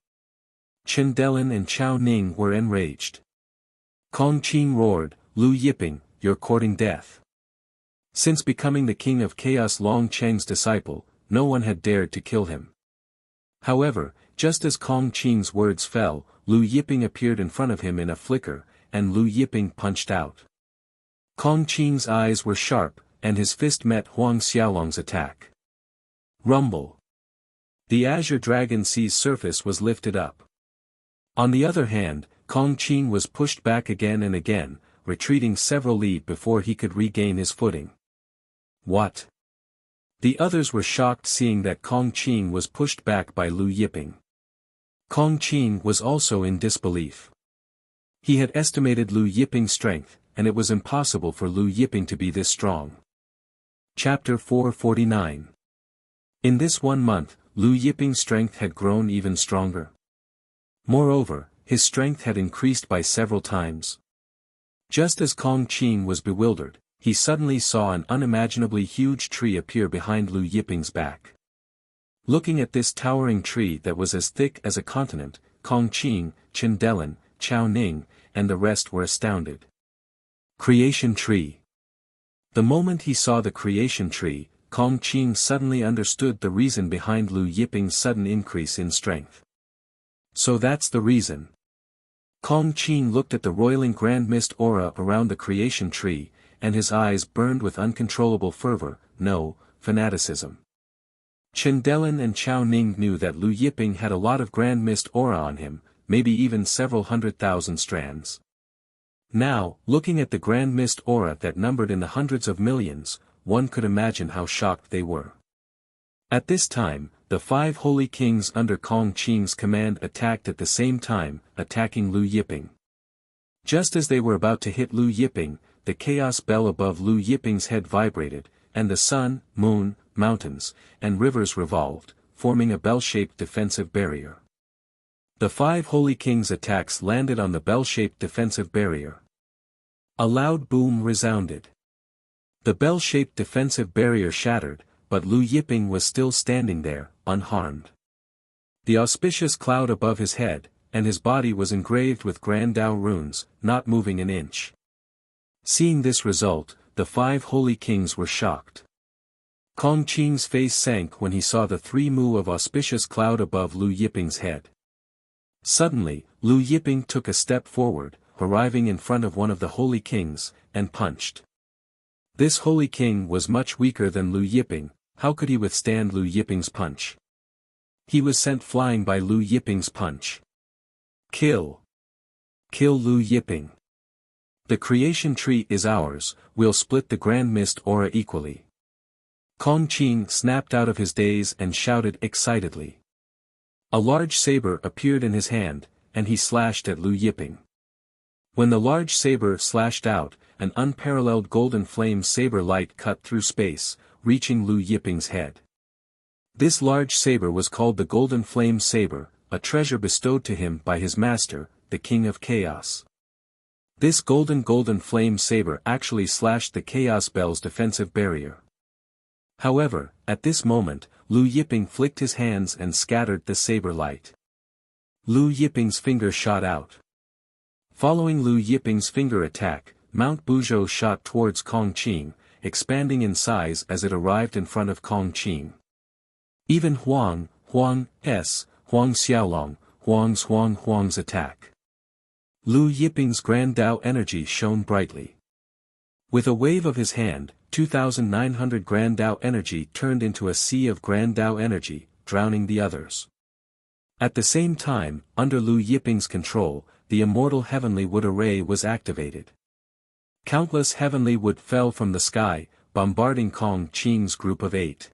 Chen Delin and Chao Ning were enraged. Kong Qing roared, "Lu Yiping, you're courting death." Since becoming the king of chaos Long Cheng's disciple, no one had dared to kill him. However, just as Kong Qing's words fell, Lu Yiping appeared in front of him in a flicker, and Lu Yiping punched out. Kong Qing's eyes were sharp, and his fist met Huang Xiaolong's attack. Rumble. The azure dragon sea's surface was lifted up. On the other hand, Kong Qing was pushed back again and again, retreating several li before he could regain his footing. What? The others were shocked seeing that Kong Qing was pushed back by Lu Yiping. Kong Qing was also in disbelief. He had estimated Lu Yiping's strength, and it was impossible for Lu Yiping to be this strong. Chapter 449. In this 1 month, Lu Yiping's strength had grown even stronger. Moreover, his strength had increased by several times. Just as Kong Qing was bewildered, he suddenly saw an unimaginably huge tree appear behind Lu Yiping's back. Looking at this towering tree that was as thick as a continent, Kong Qing, Chen Delin, Chao Ning, and the rest were astounded. Creation Tree. The moment he saw the creation tree, Kong Qing suddenly understood the reason behind Lu Yiping's sudden increase in strength. So that's the reason. Kong Qing looked at the roiling grand mist aura around the creation tree, and his eyes burned with uncontrollable fervor, no, fanaticism. Chen Delin and Chao Ning knew that Lu Yiping had a lot of grand mist aura on him, maybe even several 100,000 strands. Now, looking at the grand mist aura that numbered in the hundreds of millions, one could imagine how shocked they were. At this time, the 5 holy kings under Kong Qing's command attacked at the same time, attacking Lu Yiping. Just as they were about to hit Lu Yiping, the chaos bell above Lu Yiping's head vibrated, and the sun, moon, mountains, and rivers revolved, forming a bell-shaped defensive barrier. The 5 holy kings' attacks landed on the bell-shaped defensive barrier. A loud boom resounded. The bell-shaped defensive barrier shattered, but Lu Yiping was still standing there, unharmed. The auspicious cloud above his head, and his body was engraved with Grand Tao runes, not moving an inch. Seeing this result, the 5 holy kings were shocked. Kong Qing's face sank when he saw the 3 mu of auspicious cloud above Lu Yiping's head. Suddenly, Lu Yiping took a step forward, arriving in front of one of the holy kings, and punched. This holy king was much weaker than Lu Yiping. How could he withstand Lu Yiping's punch? He was sent flying by Lu Yiping's punch. Kill. Kill Lu Yiping. The creation tree is ours, we'll split the grand mist aura equally. Kong Qing snapped out of his daze and shouted excitedly. A large saber appeared in his hand, and he slashed at Lu Yiping. When the large saber slashed out, an unparalleled golden flame saber light cut through space, reaching Lu Yiping's head. This large saber was called the Golden Flame Saber, a treasure bestowed to him by his master, the King of Chaos. This golden flame saber actually slashed the Chaos Bell's defensive barrier. However, at this moment, Lu Yiping flicked his hands and scattered the saber light. Lu Yiping's finger shot out. Following Lu Yiping's finger attack, Mount Buzhou shot towards Kong Qing, expanding in size as it arrived in front of Kong Qing. Even Huang Xiaolong's attack. Lu Yiping's Grand Tao energy shone brightly. With a wave of his hand, 2,900 Grand Tao energy turned into a sea of Grand Tao energy, drowning the others. At the same time, under Lu Yiping's control, the immortal heavenly wood array was activated. Countless heavenly wood fell from the sky, bombarding Kong Qing's group of 8.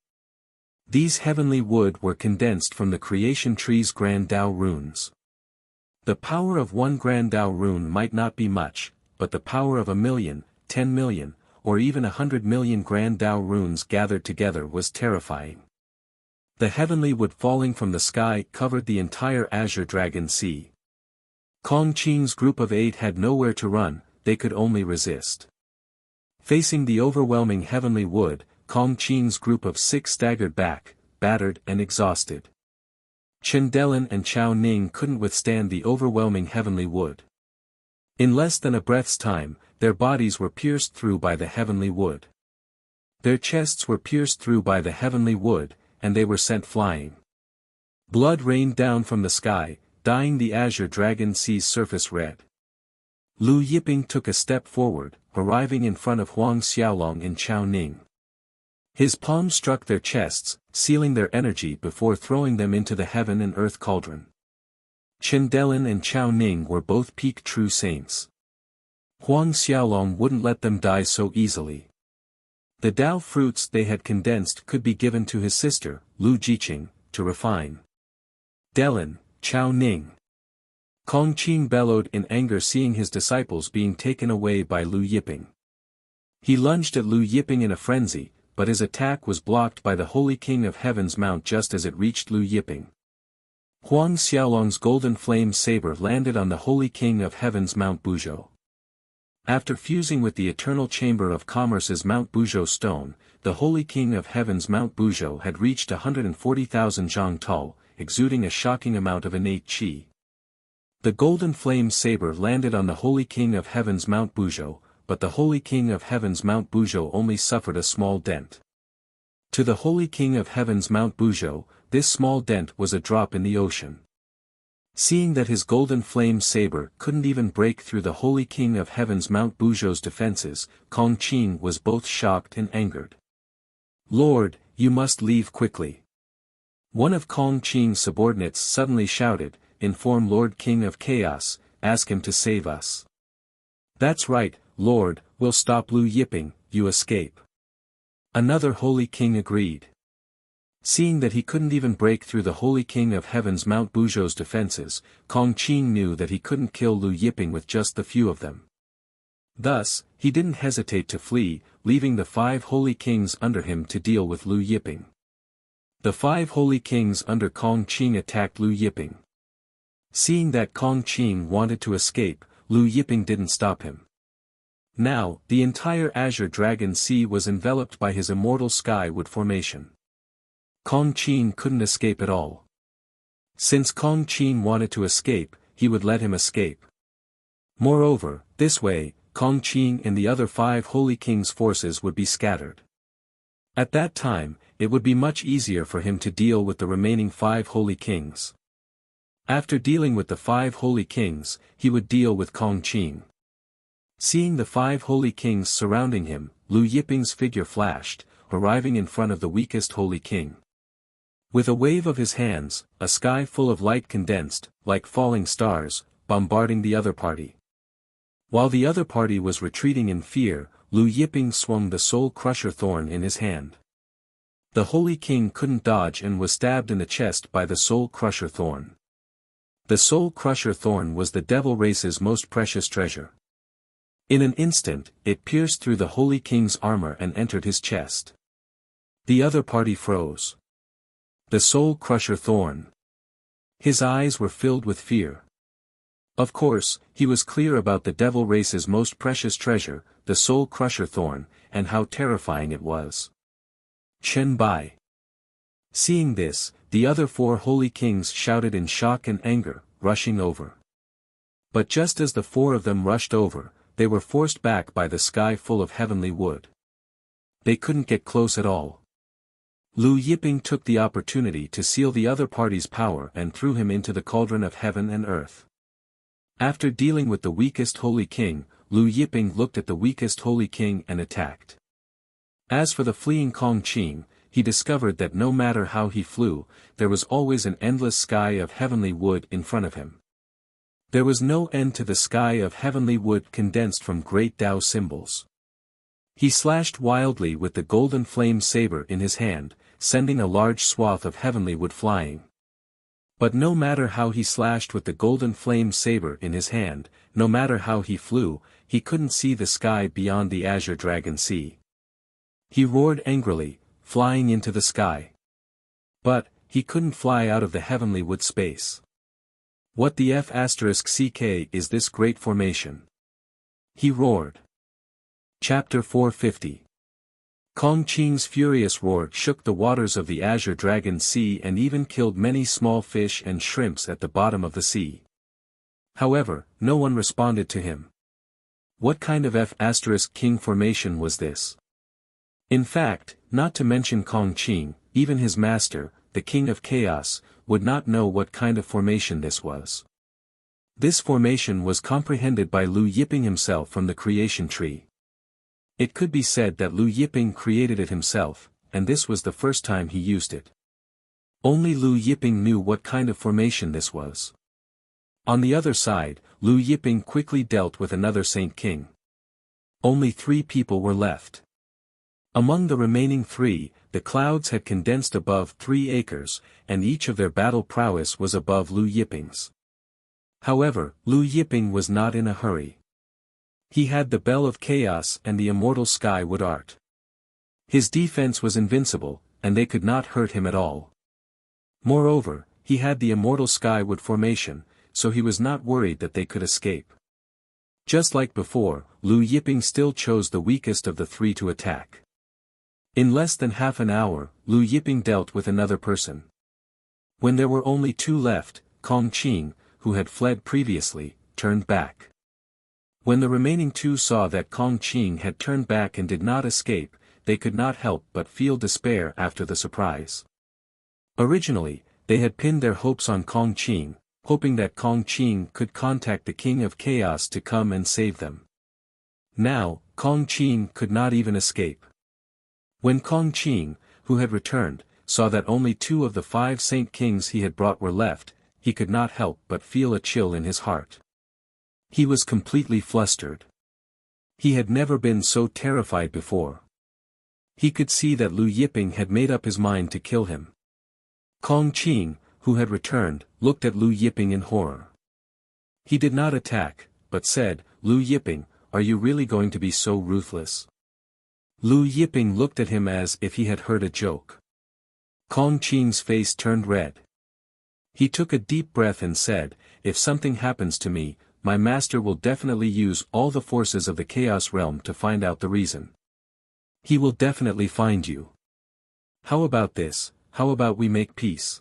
These heavenly wood were condensed from the creation tree's Grand Tao runes. The power of 1 Grand Tao rune might not be much, but the power of 1,000,000, 10 million, or even 100 million Grand Tao runes gathered together was terrifying. The heavenly wood falling from the sky covered the entire Azure Dragon Sea. Kong Qing's group of 8 had nowhere to run, they could only resist. Facing the overwhelming heavenly wood, Kong Qing's group of 6 staggered back, battered and exhausted. Chen Delin and Chao Ning couldn't withstand the overwhelming heavenly wood. In less than a breath's time, their bodies were pierced through by the heavenly wood. Their chests were pierced through by the heavenly wood, and they were sent flying. Blood rained down from the sky, dyeing the Azure Dragon Sea's surface red. Lu Yiping took a step forward, arriving in front of Huang Xiaolong and Chao Ning. His palm struck their chests, sealing their energy before throwing them into the heaven and earth cauldron. Chen Delin and Chao Ning were both peak true saints. Huang Xiaolong wouldn't let them die so easily. The Tao fruits they had condensed could be given to his sister, Lu Jiqing, to refine. Delin, Chao Ning. Kong Qing bellowed in anger seeing his disciples being taken away by Lu Yiping. He lunged at Lu Yiping in a frenzy, but his attack was blocked by the Holy King of Heaven's mount just as it reached Lu Yiping. Huang Xiaolong's golden flame saber landed on the Holy King of Heaven's Mount Buzhou. After fusing with the Eternal Chamber of Commerce's Mount Buzhou stone, the Holy King of Heaven's Mount Buzhou had reached 140,000 zhang tao, exuding a shocking amount of innate qi. The golden flame saber landed on the Holy King of Heaven's Mount Buzhou, but the Holy King of Heaven's Mount Buzhou only suffered a small dent. To the Holy King of Heaven's Mount Buzhou, this small dent was a drop in the ocean. Seeing that his golden flame saber couldn't even break through the Holy King of Heaven's Mount Buzhou's defenses, Kong Qing was both shocked and angered. "Lord, you must leave quickly." One of Kong Qing's subordinates suddenly shouted, "Inform Lord King of Chaos, ask him to save us." "That's right, Lord, we'll stop Lu Yiping, you escape." Another Holy King agreed. Seeing that he couldn't even break through the Holy King of Heaven's Mount Buzhou's defenses, Kong Qing knew that he couldn't kill Lu Yiping with just the few of them. Thus, he didn't hesitate to flee, leaving the 5 Holy Kings under him to deal with Lu Yiping. The 5 Holy Kings under Kong Qing attacked Lu Yiping. Seeing that Kong Qing wanted to escape, Lu Yiping didn't stop him. Now, the entire Azure Dragon Sea was enveloped by his immortal sky-wood formation. Kong Qing couldn't escape at all. Since Kong Qing wanted to escape, he would let him escape. Moreover, this way, Kong Qing and the other 5 Holy Kings' forces would be scattered. At that time, it would be much easier for him to deal with the remaining 5 Holy Kings. After dealing with the 5 Holy Kings, he would deal with Kong Qing. Seeing the 5 Holy Kings surrounding him, Lu Yiping's figure flashed, arriving in front of the weakest Holy King. With a wave of his hands, a sky full of light condensed, like falling stars, bombarding the other party. While the other party was retreating in fear, Lu Yiping swung the Soul Crusher Thorn in his hand. The Holy King couldn't dodge and was stabbed in the chest by the Soul Crusher Thorn. The Soul Crusher Thorn was the Devil Race's most precious treasure. In an instant, it pierced through the Holy King's armor and entered his chest. The other party froze. The Soul Crusher Thorn. His eyes were filled with fear. Of course, he was clear about the Devil Race's most precious treasure, the Soul Crusher Thorn, and how terrifying it was. Chen Bai. Seeing this, the other 4 Holy Kings shouted in shock and anger, rushing over. But just as the 4 of them rushed over, they were forced back by the sky full of heavenly wood. They couldn't get close at all. Lu Yiping took the opportunity to seal the other party's power and threw him into the cauldron of heaven and earth. After dealing with the weakest Holy King, Lu Yiping looked at the weakest Holy King and attacked. As for the fleeing Kong Qing, he discovered that no matter how he flew, there was always an endless sky of heavenly wood in front of him. There was no end to the sky of heavenly wood condensed from great Tao symbols. He slashed wildly with the golden flame saber in his hand, sending a large swath of heavenly wood flying. But no matter how he slashed with the golden flame saber in his hand, no matter how he flew, he couldn't see the sky beyond the azure dragon sea. He roared angrily, flying into the sky. But, he couldn't fly out of the heavenly wood space. What the F***ck is this great formation? He roared. Chapter 450. Kong Qing's furious roar shook the waters of the azure dragon sea and even killed many small fish and shrimps at the bottom of the sea. However, no one responded to him. What kind of F***king formation was this? In fact, not to mention Kong Qing, even his master, the King of Chaos, would not know what kind of formation this was. This formation was comprehended by Lu Yiping himself from the creation tree. It could be said that Lu Yiping created it himself, and this was the first time he used it. Only Lu Yiping knew what kind of formation this was. On the other side, Lu Yiping quickly dealt with another Saint King. Only 3 people were left. Among the remaining 3, the clouds had condensed above 3 acres, and each of their battle prowess was above Lu Yiping's. However, Lu Yiping was not in a hurry. He had the Bell of Chaos and the immortal Skywood art. His defense was invincible, and they could not hurt him at all. Moreover, he had the immortal Skywood formation, so he was not worried that they could escape. Just like before, Lu Yiping still chose the weakest of the 3 to attack. In less than half an hour, Lu Yiping dealt with another person. When there were only 2 left, Kong Qing, who had fled previously, turned back. When the remaining 2 saw that Kong Qing had turned back and did not escape, they could not help but feel despair after the surprise. Originally, they had pinned their hopes on Kong Qing, hoping that Kong Qing could contact the King of Chaos to come and save them. Now, Kong Qing could not even escape. When Kong Qing, who had returned, saw that only 2 of the 5 Saint Kings he had brought were left, he could not help but feel a chill in his heart. He was completely flustered. He had never been so terrified before. He could see that Lu Yiping had made up his mind to kill him. Kong Qing, who had returned, looked at Lu Yiping in horror. He did not attack, but said, "Lu Yiping, are you really going to be so ruthless?" Lu Yiping looked at him as if he had heard a joke. Kong Qing's face turned red. He took a deep breath and said, "If something happens to me, my master will definitely use all the forces of the Chaos Realm to find out the reason. He will definitely find you. How about this? How about we make peace?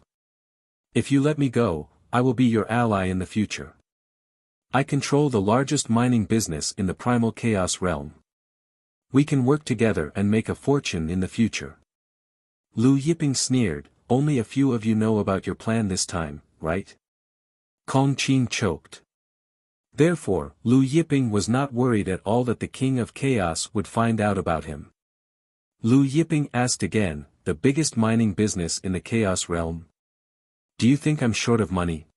If you let me go, I will be your ally in the future. I control the largest mining business in the primal Chaos Realm. We can work together and make a fortune in the future." Lu Yiping sneered, "Only a few of you know about your plan this time, right?" Kong Qing choked. Therefore, Lu Yiping was not worried at all that the King of Chaos would find out about him. Lu Yiping asked again, "The biggest mining business in the Chaos Realm? Do you think I'm short of money?"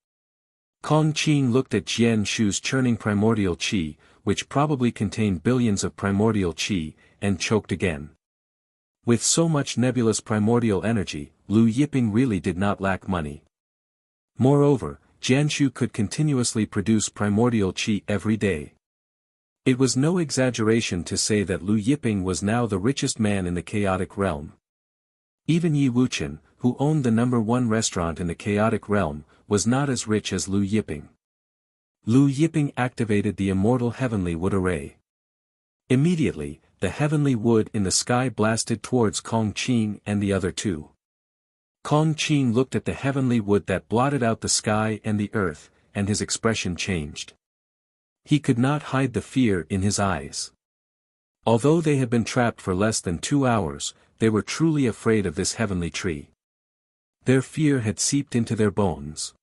Kong Qing looked at Jian Shu's churning primordial qi, which probably contained billions of primordial qi, and choked again. With so much nebulous primordial energy, Lu Yiping really did not lack money. Moreover, Jianshu could continuously produce primordial qi every day. It was no exaggeration to say that Lu Yiping was now the richest man in the chaotic realm. Even Yi Wuchen, who owned the #1 restaurant in the chaotic realm, was not as rich as Lu Yiping. Lu Yiping activated the immortal heavenly wood array. Immediately, the heavenly wood in the sky blasted towards Kong Qing and the other 2. Kong Qing looked at the heavenly wood that blotted out the sky and the earth, and his expression changed. He could not hide the fear in his eyes. Although they had been trapped for less than 2 hours, they were truly afraid of this heavenly tree. Their fear had seeped into their bones.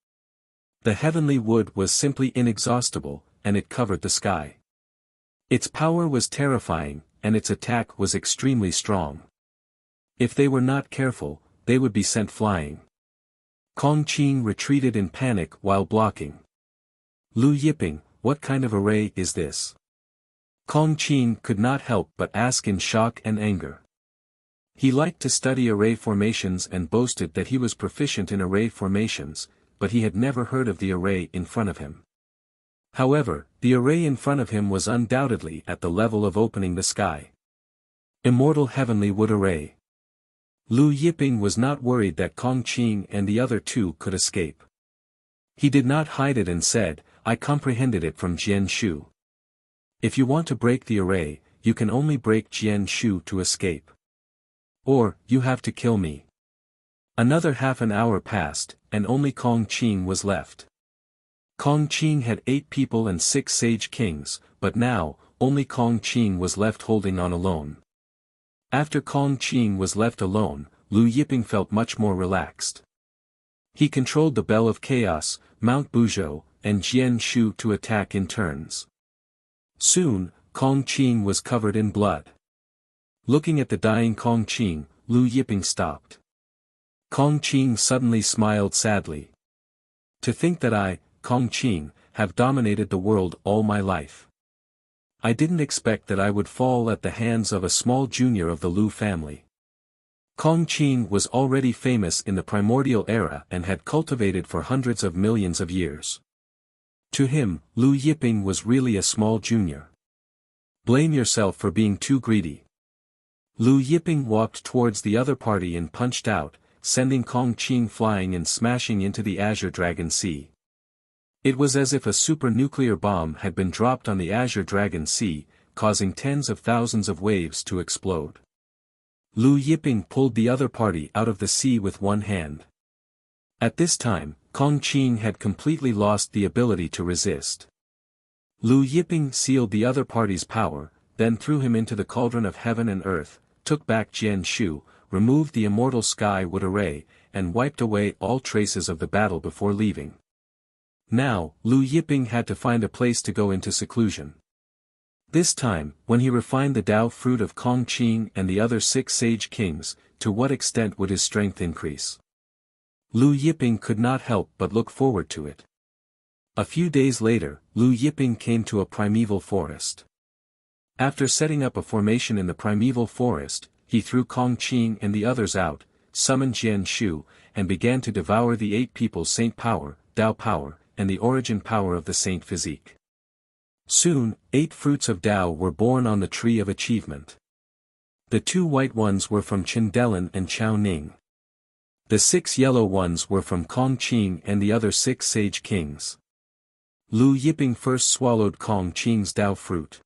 The heavenly wood was simply inexhaustible, and it covered the sky. Its power was terrifying, and its attack was extremely strong. If they were not careful, they would be sent flying. Kong Qing retreated in panic while blocking. "Lu Yiping, what kind of array is this?" Kong Qing could not help but ask in shock and anger. He liked to study array formations and boasted that he was proficient in array formations, but he had never heard of the array in front of him. However, the array in front of him was undoubtedly at the level of opening the sky. Immortal Heavenly Wood Array. Lu Yiping was not worried that Kong Qing and the other two could escape. He did not hide it and said, "I comprehended it from Jian Shu. If you want to break the array, you can only break Jian Shu to escape. Or, you have to kill me." Another half an hour passed, and only Kong Qing was left. Kong Qing had 8 people and 6 sage kings, but now, only Kong Qing was left holding on alone. After Kong Qing was left alone, Lu Yiping felt much more relaxed. He controlled the Bell of Chaos, Mount Buzhou, and Jian Shu to attack in turns. Soon, Kong Qing was covered in blood. Looking at the dying Kong Qing, Lu Yiping stopped. Kong Qing suddenly smiled sadly. "To think that I, Kong Qing, have dominated the world all my life. I didn't expect that I would fall at the hands of a small junior of the Lu family." Kong Qing was already famous in the primordial era and had cultivated for hundreds of millions of years. To him, Lu Yiping was really a small junior. Blame yourself for being too greedy. Lu Yiping walked towards the other party and punched out, sending Kong Qing flying and smashing into the Azure Dragon Sea. It was as if a super-nuclear bomb had been dropped on the Azure Dragon Sea, causing tens of thousands of waves to explode. Lu Yiping pulled the other party out of the sea with one hand. At this time, Kong Qing had completely lost the ability to resist. Lu Yiping sealed the other party's power, then threw him into the cauldron of heaven and earth, took back Jian Shu, removed the immortal sky wood array, and wiped away all traces of the battle before leaving. Now, Lu Yiping had to find a place to go into seclusion. This time, when he refined the Tao fruit of Kong Qing and the other 6 sage kings, to what extent would his strength increase? Lu Yiping could not help but look forward to it. A few days later, Lu Yiping came to a primeval forest. After setting up a formation in the primeval forest, he threw Kong Qing and the others out, summoned Jian Shu, and began to devour the 8 people's saint power, Tao power, and the origin power of the saint physique. Soon, 8 fruits of Tao were born on the tree of achievement. The 2 white ones were from Chendelin and Chao Ning. The 6 yellow ones were from Kong Qing and the other 6 sage kings. Lu Yiping first swallowed Kong Qing's Tao fruit.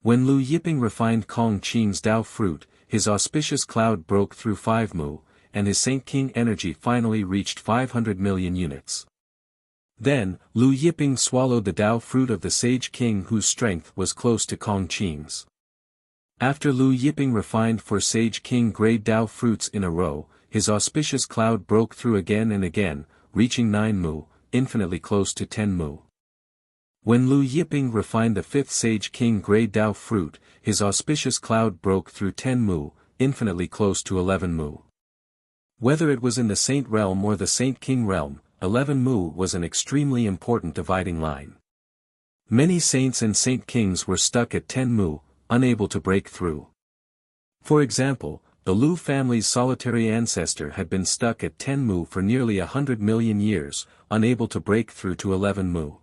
When Lu Yiping refined Kong Qing's Tao fruit, his auspicious cloud broke through 5 mu, and his Saint King energy finally reached 500 million units. Then, Lu Yiping swallowed the Tao fruit of the Sage King whose strength was close to Kong Qing's. After Lu Yiping refined 4 Sage King grade Tao fruits in a row, his auspicious cloud broke through again and again, reaching 9 mu, infinitely close to 10 mu. When Lu Yiping refined the 5th Sage King grade Tao fruit, his auspicious cloud broke through 10 mu, infinitely close to 11 mu. Whether it was in the Saint realm or the Saint King realm, 11 mu was an extremely important dividing line. Many saints and saint kings were stuck at 10 mu, unable to break through. For example, the Lu family's solitary ancestor had been stuck at 10 mu for nearly 100 million years, unable to break through to 11 mu.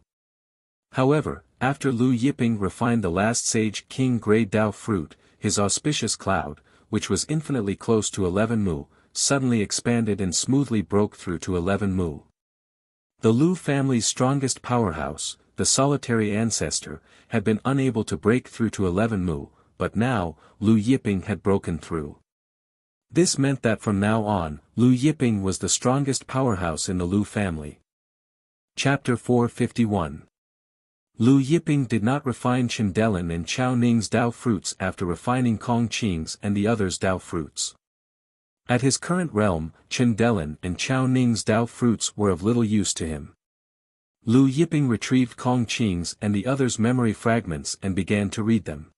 However, after Lu Yiping refined the last Sage King grade Tao fruit, his auspicious cloud, which was infinitely close to 11 mu, suddenly expanded and smoothly broke through to 11 mu. The Lu family's strongest powerhouse, the solitary ancestor, had been unable to break through to 11 mu, but now, Lu Yiping had broken through. This meant that from now on, Lu Yiping was the strongest powerhouse in the Lu family. Chapter 451. Lu Yiping did not refine Chendelin and Chao Ning's Tao fruits after refining Kong Qing's and the others' Tao fruits. At his current realm, Chendelin and Chao Ning's Tao fruits were of little use to him. Lu Yiping retrieved Kong Qing's and the others' memory fragments and began to read them.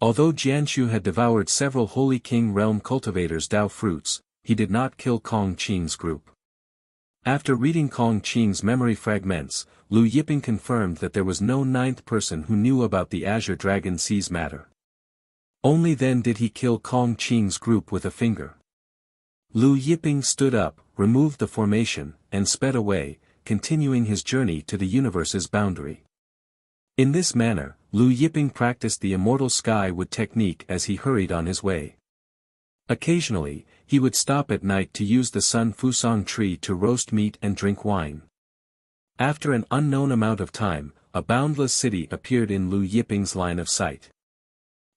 Although Jianshu had devoured several Holy King realm cultivators' Tao fruits, he did not kill Kong Qing's group. After reading Kong Qing's memory fragments, Lu Yiping confirmed that there was no 9th person who knew about the Azure Dragon Sea's matter. Only then did he kill Kong Qing's group with a finger. Lu Yiping stood up, removed the formation, and sped away, continuing his journey to the universe's boundary. In this manner, Lu Yiping practiced the immortal skywood technique as he hurried on his way. Occasionally, he would stop at night to use the Sun Fusang tree to roast meat and drink wine. After an unknown amount of time, a boundless city appeared in Lu Yiping's line of sight.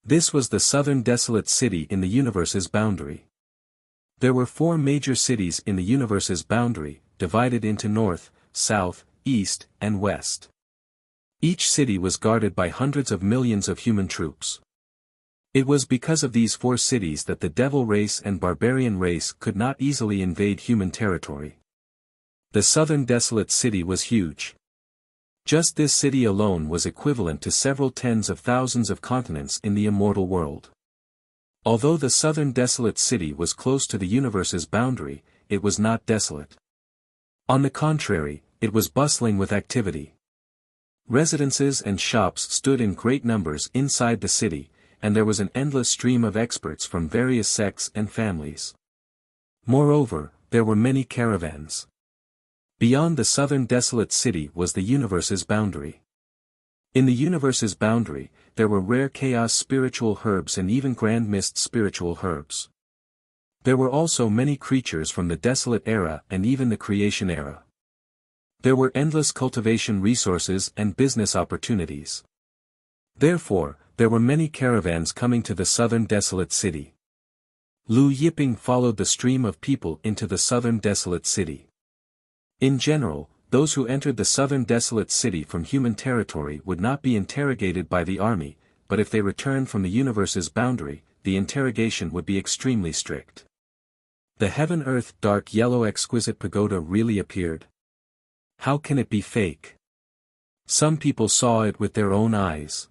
This was the southern desolate city in the universe's boundary. There were 4 major cities in the universe's boundary, divided into north, south, east, and west. Each city was guarded by hundreds of millions of human troops. It was because of these 4 cities that the devil race and barbarian race could not easily invade human territory. The southern desolate city was huge. Just this city alone was equivalent to several tens of thousands of continents in the immortal world. Although the southern desolate city was close to the universe's boundary, it was not desolate. On the contrary, it was bustling with activity. Residences and shops stood in great numbers inside the city, and there was an endless stream of experts from various sects and families. Moreover, there were many caravans. Beyond the southern desolate city was the universe's boundary. In the universe's boundary, there were rare chaos spiritual herbs and even grand mist spiritual herbs. There were also many creatures from the desolate era and even the creation era. There were endless cultivation resources and business opportunities. Therefore, there were many caravans coming to the southern desolate city. Lu Yiping followed the stream of people into the southern desolate city. In general, those who entered the southern desolate city from human territory would not be interrogated by the army, but if they returned from the universe's boundary, the interrogation would be extremely strict. The heaven-earth dark yellow exquisite pagoda really appeared? How can it be fake? Some people saw it with their own eyes.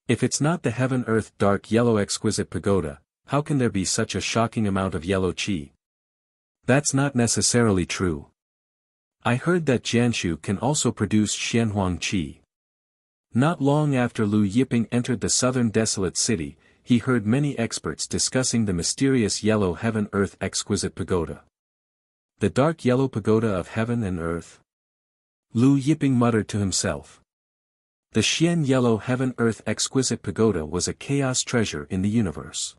If it's not the heaven-earth dark yellow exquisite pagoda, how can there be such a shocking amount of yellow qi? That's not necessarily true. I heard that Jianshu can also produce Xianhuang qi. Not long after Lu Yiping entered the southern desolate city, he heard many experts discussing the mysterious yellow heaven-earth exquisite pagoda. The dark yellow pagoda of heaven and earth? Lu Yiping muttered to himself. The Xian yellow heaven-earth exquisite pagoda was a chaos treasure in the universe.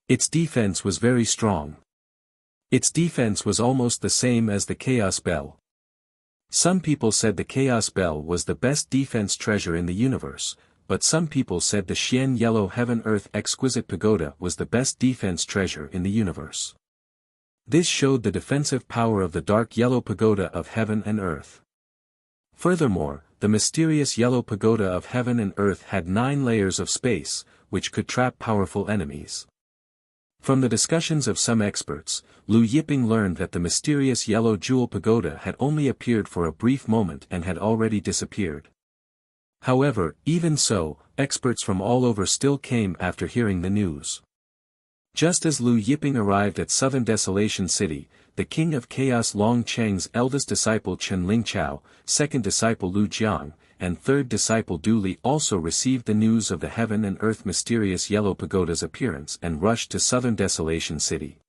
Its defense was very strong. Its defense was almost the same as the Chaos Bell. Some people said the Chaos Bell was the best defense treasure in the universe, but some people said the Xian Yellow Heaven-Earth Exquisite Pagoda was the best defense treasure in the universe. This showed the defensive power of the dark yellow pagoda of heaven and earth. Furthermore, the mysterious yellow pagoda of heaven and earth had 9 layers of space, which could trap powerful enemies. From the discussions of some experts, Lu Yiping learned that the mysterious yellow jewel pagoda had only appeared for a brief moment and had already disappeared. However, even so, experts from all over still came after hearing the news. Just as Lu Yiping arrived at Southern Desolation City, the king of chaos Long Cheng's eldest disciple Chen Lingchao, second disciple Lu Jiang, and third disciple Du Li also received the news of the heaven and earth mysterious yellow pagoda's appearance and rushed to Southern Desolation City.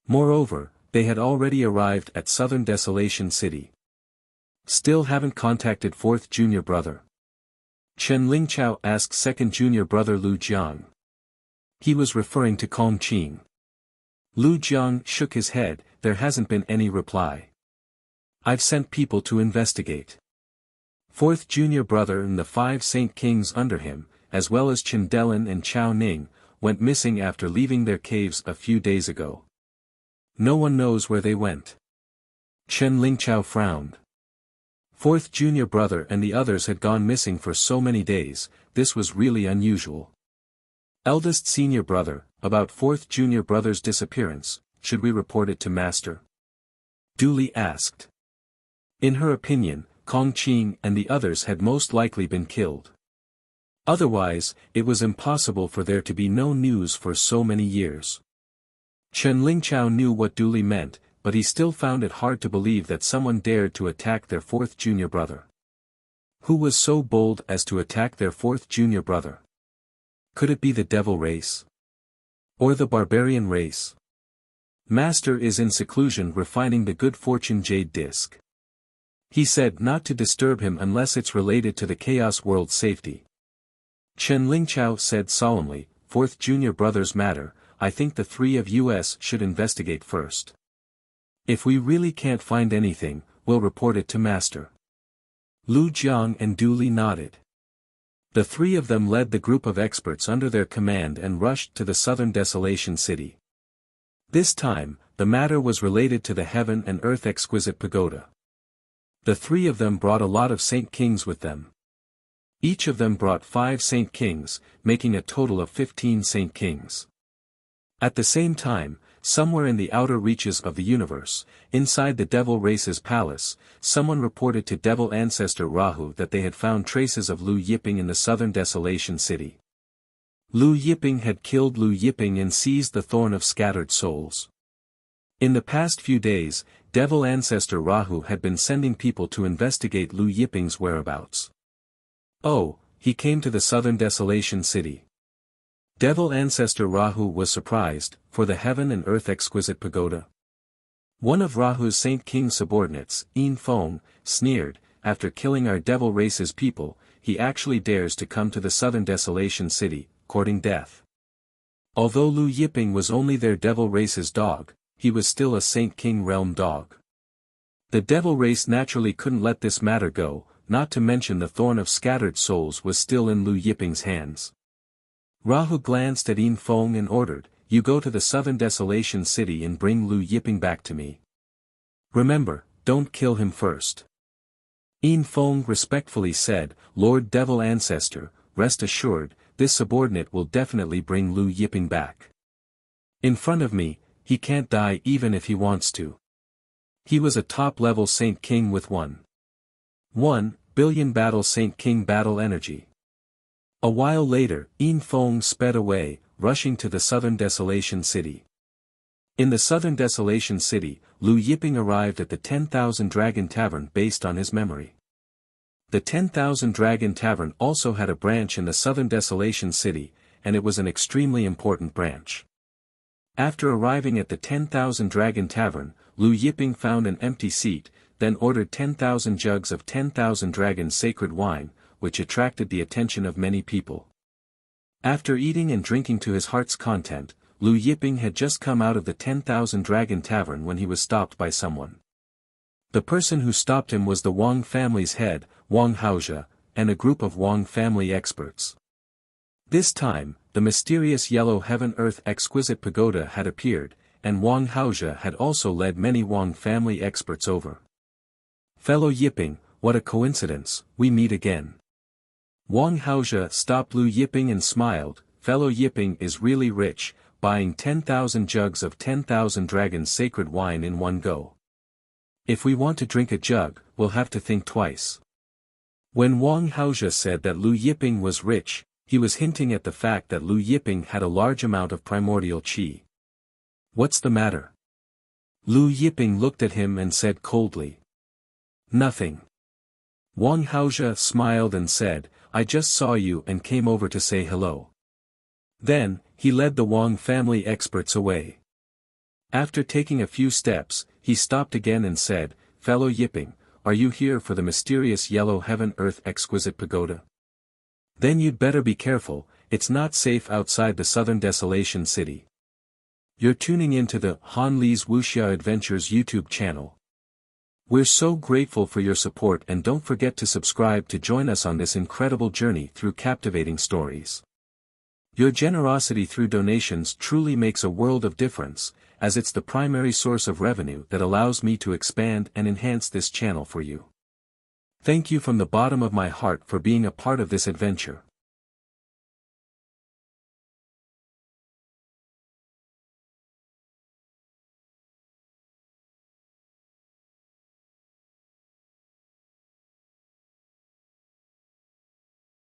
Moreover, they had already arrived at Southern Desolation City. Still haven't contacted fourth junior brother? Chen Lingchao asked second junior brother Lu Jiang. He was referring to Kong Qing. Lu Jiang shook his head. There hasn't been any reply. I've sent people to investigate. Fourth junior brother and the 5 Saint Kings under him, as well as Chen Delin and Chao Ning, went missing after leaving their caves a few days ago. No one knows where they went. Chen Lingchao frowned. Fourth junior brother and the others had gone missing for so many days, this was really unusual. Eldest senior brother, about fourth junior brother's disappearance, should we report it to master? Du Li asked. In her opinion, Kong Qing and the others had most likely been killed. Otherwise, it was impossible for there to be no news for so many years. Chen Lingchao knew what Du Li meant, but he still found it hard to believe that someone dared to attack their fourth junior brother. Who was so bold as to attack their fourth junior brother? Could it be the devil race? Or the barbarian race? Master is in seclusion refining the good fortune jade disc. He said not to disturb him unless it's related to the Chaos World's safety. Chen Lingqiao said solemnly, fourth junior brother's matter, I think the three of us should investigate first. If we really can't find anything, we'll report it to Master. Lu Jiang and Du Li nodded. The three of them led the group of experts under their command and rushed to the southern Desolation City. This time, the matter was related to the Heaven and Earth Exquisite Pagoda. The three of them brought a lot of Saint Kings with them. Each of them brought 5 Saint Kings, making a total of 15 Saint Kings. At the same time, somewhere in the outer reaches of the universe, inside the Devil Race's palace, someone reported to Devil Ancestor Rahu that they had found traces of Lu Yiping in the southern Desolation City. Lu Yiping had killed Lu Yiping and seized the Thorn of Scattered Souls. In the past few days, Devil Ancestor Rahu had been sending people to investigate Lu Yiping's whereabouts. Oh, he came to the southern Desolation City. Devil Ancestor Rahu was surprised, for the Heaven and Earth Exquisite Pagoda. One of Rahu's Saint King subordinates, Yin Feng, sneered, after killing our Devil Race's people, he actually dares to come to the southern Desolation City, courting death. Although Lu Yiping was only their Devil Race's dog, he was still a Saint King realm dog. The Devil Race naturally couldn't let this matter go, not to mention the Thorn of Scattered Souls was still in Lu Yiping's hands. Rahu glanced at Yin Feng and ordered, you go to the southern Desolation City and bring Lu Yiping back to me. Remember, don't kill him first. Yin Feng respectfully said, Lord Devil Ancestor, rest assured, this subordinate will definitely bring Lu Yiping back. In front of me, he can't die even if he wants to. He was a top-level Saint King with 1 billion battle Saint King battle energy. A while later, Yin Feng sped away, rushing to the southern Desolation City. In the southern Desolation City, Lu Yiping arrived at the 10,000 Dragon Tavern based on his memory. The 10,000 Dragon Tavern also had a branch in the southern Desolation City, and it was an extremely important branch. After arriving at the 10,000 Dragon Tavern, Lu Yiping found an empty seat, then ordered 10,000 jugs of 10,000 Dragon's sacred wine, which attracted the attention of many people. After eating and drinking to his heart's content, Lu Yiping had just come out of the 10,000 Dragon Tavern when he was stopped by someone. The person who stopped him was the Wang family's head, Wang Haozhe, and a group of Wang family experts. This time, the mysterious yellow Heaven-Earth Exquisite Pagoda had appeared, and Wang Haozhe had also led many Wang family experts over. Fellow Yiping, what a coincidence, we meet again. Wang Haozhe stopped Lu Yiping and smiled, fellow Yiping is really rich, buying 10,000 jugs of 10,000 Dragon's sacred wine in one go. If we want to drink a jug, we'll have to think twice. When Wang Haozhe said that Lu Yiping was rich, he was hinting at the fact that Lu Yiping had a large amount of primordial qi. What's the matter? Lu Yiping looked at him and said coldly. Nothing. Wang Haozhe smiled and said, I just saw you and came over to say hello. Then, he led the Wang family experts away. After taking a few steps, he stopped again and said, fellow Yiping, are you here for the mysterious yellow Heaven-Earth Exquisite Pagoda? Then you'd better be careful, it's not safe outside the southern Desolation City. You're tuning into the Han Li's Wuxia Adventures YouTube channel. We're so grateful for your support and don't forget to subscribe to join us on this incredible journey through captivating stories. Your generosity through donations truly makes a world of difference, as it's the primary source of revenue that allows me to expand and enhance this channel for you. Thank you from the bottom of my heart for being a part of this adventure.